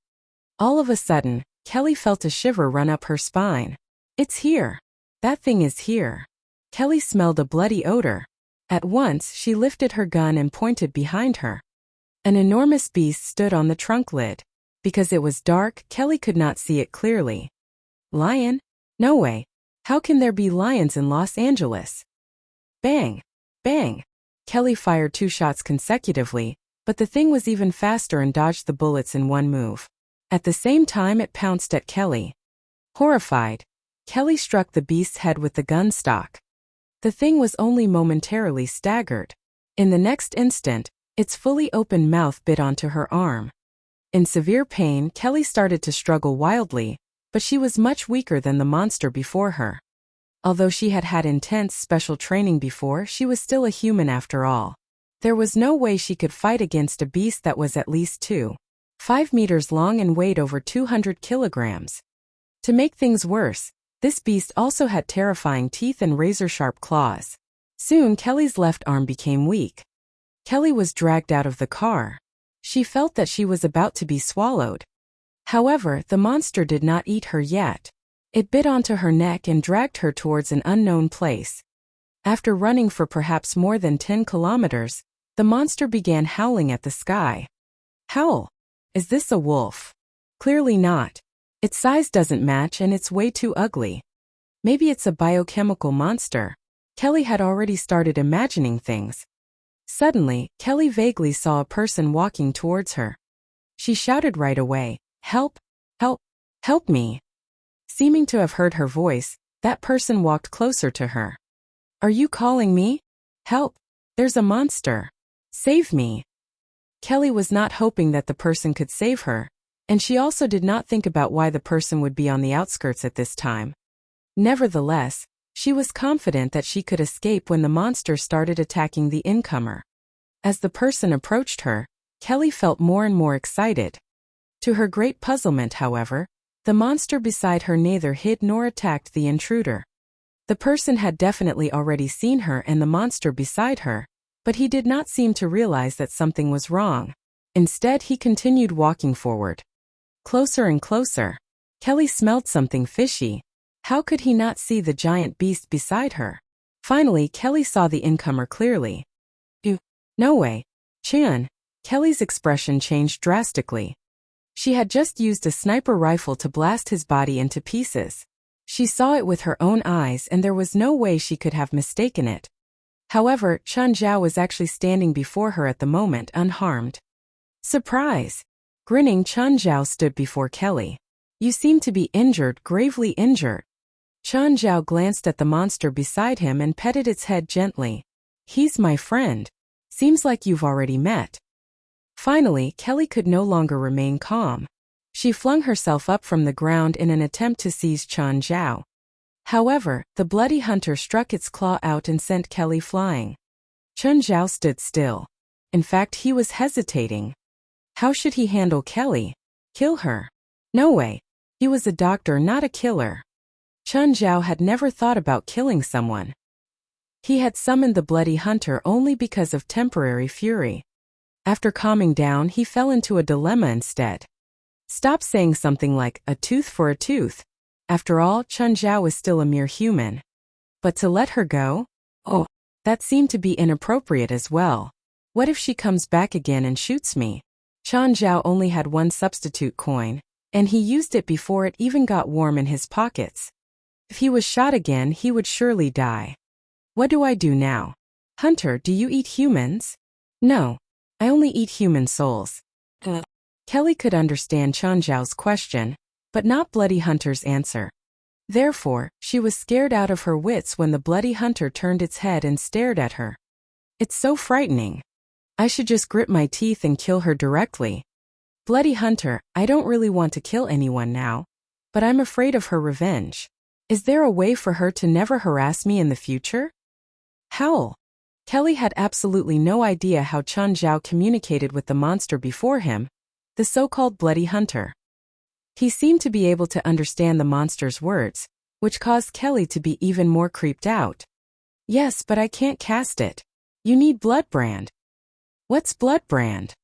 All of a sudden, Kelly felt a shiver run up her spine. It's here. That thing is here. Kelly smelled a bloody odor. At once, she lifted her gun and pointed behind her. An enormous beast stood on the trunk lid. Because it was dark, Kelly could not see it clearly. Lion? No way. How can there be lions in Los Angeles? Bang! Bang! Kelly fired 2 shots consecutively, but the thing was even faster and dodged the bullets in one move. At the same time, it pounced at Kelly. Horrified, Kelly struck the beast's head with the gun stock. The thing was only momentarily staggered. In the next instant, its fully open mouth bit onto her arm. In severe pain, Kelly started to struggle wildly, but she was much weaker than the monster before her. Although she had had intense special training before, she was still a human after all. There was no way she could fight against a beast that was at least 2.5 meters long and weighed over 200 kilograms. To make things worse, this beast also had terrifying teeth and razor-sharp claws. Soon, Kelly's left arm became weak. Kelly was dragged out of the car. She felt that she was about to be swallowed. However, the monster did not eat her yet. It bit onto her neck and dragged her towards an unknown place. After running for perhaps more than 10 kilometers, the monster began howling at the sky. Howl. Is this a wolf? Clearly not. Its size doesn't match and it's way too ugly. Maybe it's a biochemical monster. Kelly had already started imagining things. Suddenly, Kelly vaguely saw a person walking towards her. She shouted right away, "Help! Help! Help me!" Seeming to have heard her voice, that person walked closer to her. "Are you calling me? Help! There's a monster! Save me!" Kelly was not hoping that the person could save her, and she also did not think about why the person would be on the outskirts at this time. Nevertheless, she was confident that she could escape when the monster started attacking the incomer. As the person approached her, Kelly felt more and more excited. To her great puzzlement, however, the monster beside her neither hid nor attacked the intruder. The person had definitely already seen her and the monster beside her, but he did not seem to realize that something was wrong. Instead, he continued walking forward. Closer and closer. Kelly smelled something fishy. How could he not see the giant beast beside her? Finally, Kelly saw the incomer clearly. No way. Chan. Kelly's expression changed drastically. She had just used a sniper rifle to blast his body into pieces. She saw it with her own eyes and there was no way she could have mistaken it. However, Chun Zhao was actually standing before her at the moment unharmed. Surprise! Grinning, Chun Zhao stood before Kelly. "You seem to be injured, gravely injured." Chun Zhao glanced at the monster beside him and petted its head gently. "He's my friend. Seems like you've already met." Finally, Kelly could no longer remain calm. She flung herself up from the ground in an attempt to seize Chun Zhao. However, the bloody hunter struck its claw out and sent Kelly flying. Chun Zhao stood still. In fact, he was hesitating. How should he handle Kelly? Kill her? No way. He was a doctor, not a killer. Chun Zhao had never thought about killing someone. He had summoned the bloody hunter only because of temporary fury. After calming down, he fell into a dilemma instead. Stop saying something like, "a tooth for a tooth." After all, Chun Zhao was still a mere human. But to let her go? Oh, that seemed to be inappropriate as well. What if she comes back again and shoots me? Chun Zhao only had one substitute coin, and he used it before it even got warm in his pockets. If he was shot again, he would surely die. What do I do now? "Hunter, do you eat humans?" "No. I only eat human souls." Kelly could understand Chun Zhao's question, but not Bloody Hunter's answer. Therefore, she was scared out of her wits when the Bloody Hunter turned its head and stared at her. "It's so frightening. I should just grit my teeth and kill her directly." "Bloody Hunter, I don't really want to kill anyone now, but I'm afraid of her revenge. Is there a way for her to never harass me in the future?" Howl. Kelly had absolutely no idea how Chun Zhao communicated with the monster before him, the so-called Bloody Hunter. He seemed to be able to understand the monster's words, which caused Kelly to be even more creeped out. "Yes, but I can't cast it. You need Bloodbrand." "What's Bloodbrand?"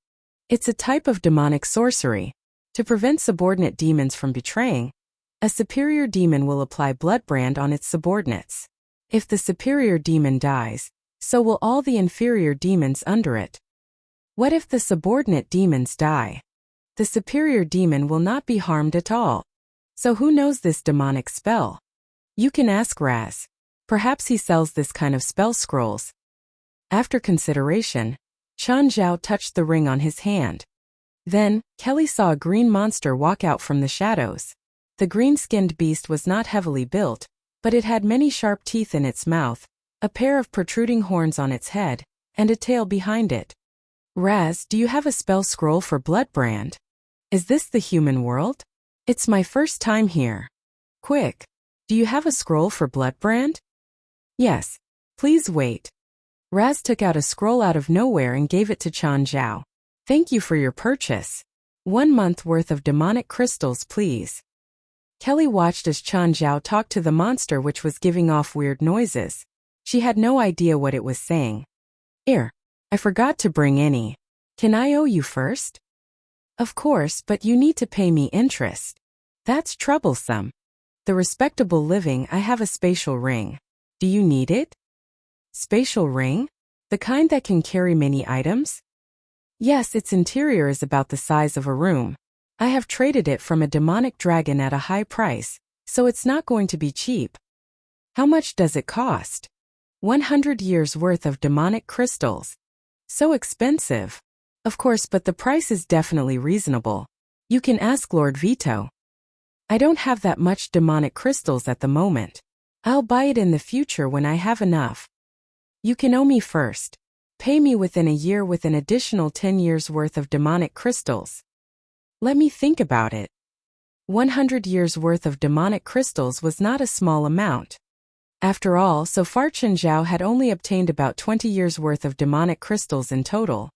"It's a type of demonic sorcery. To prevent subordinate demons from betraying, a superior demon will apply Bloodbrand on its subordinates. If the superior demon dies, so will all the inferior demons under it. What if the subordinate demons die? The superior demon will not be harmed at all. So who knows this demonic spell? You can ask Raz. Perhaps he sells this kind of spell scrolls." After consideration, Chun Zhao touched the ring on his hand. Then, Kelly saw a green monster walk out from the shadows. The green-skinned beast was not heavily built, but it had many sharp teeth in its mouth, a pair of protruding horns on its head, and a tail behind it. "Raz, do you have a spell scroll for Bloodbrand? Is this the human world? It's my first time here. Quick, do you have a scroll for Bloodbrand?" "Yes. Please wait." Raz took out a scroll out of nowhere and gave it to Chun Zhao. "Thank you for your purchase. 1 month worth of demonic crystals, please." Kelly watched as Chun Zhao talked to the monster, which was giving off weird noises. She had no idea what it was saying. "Here, I forgot to bring any. Can I owe you first?" "Of course, but you need to pay me interest." "That's troublesome. The respectable living, I have a spatial ring. Do you need it?" "Spatial ring? The kind that can carry many items?" Yes, its interior is about the size of a room. I have traded it from a demonic dragon at a high price, so it's not going to be cheap. How much does it cost? 100 years worth of demonic crystals. So expensive. Of course, but the price is definitely reasonable. You can ask Lord Vito. I don't have that much demonic crystals at the moment. I'll buy it in the future when I have enough. You can owe me first. Pay me within a year with an additional 10 years worth of demonic crystals. Let me think about it. 100 years worth of demonic crystals was not a small amount. After all, so far Chen Zhao had only obtained about 20 years worth of demonic crystals in total.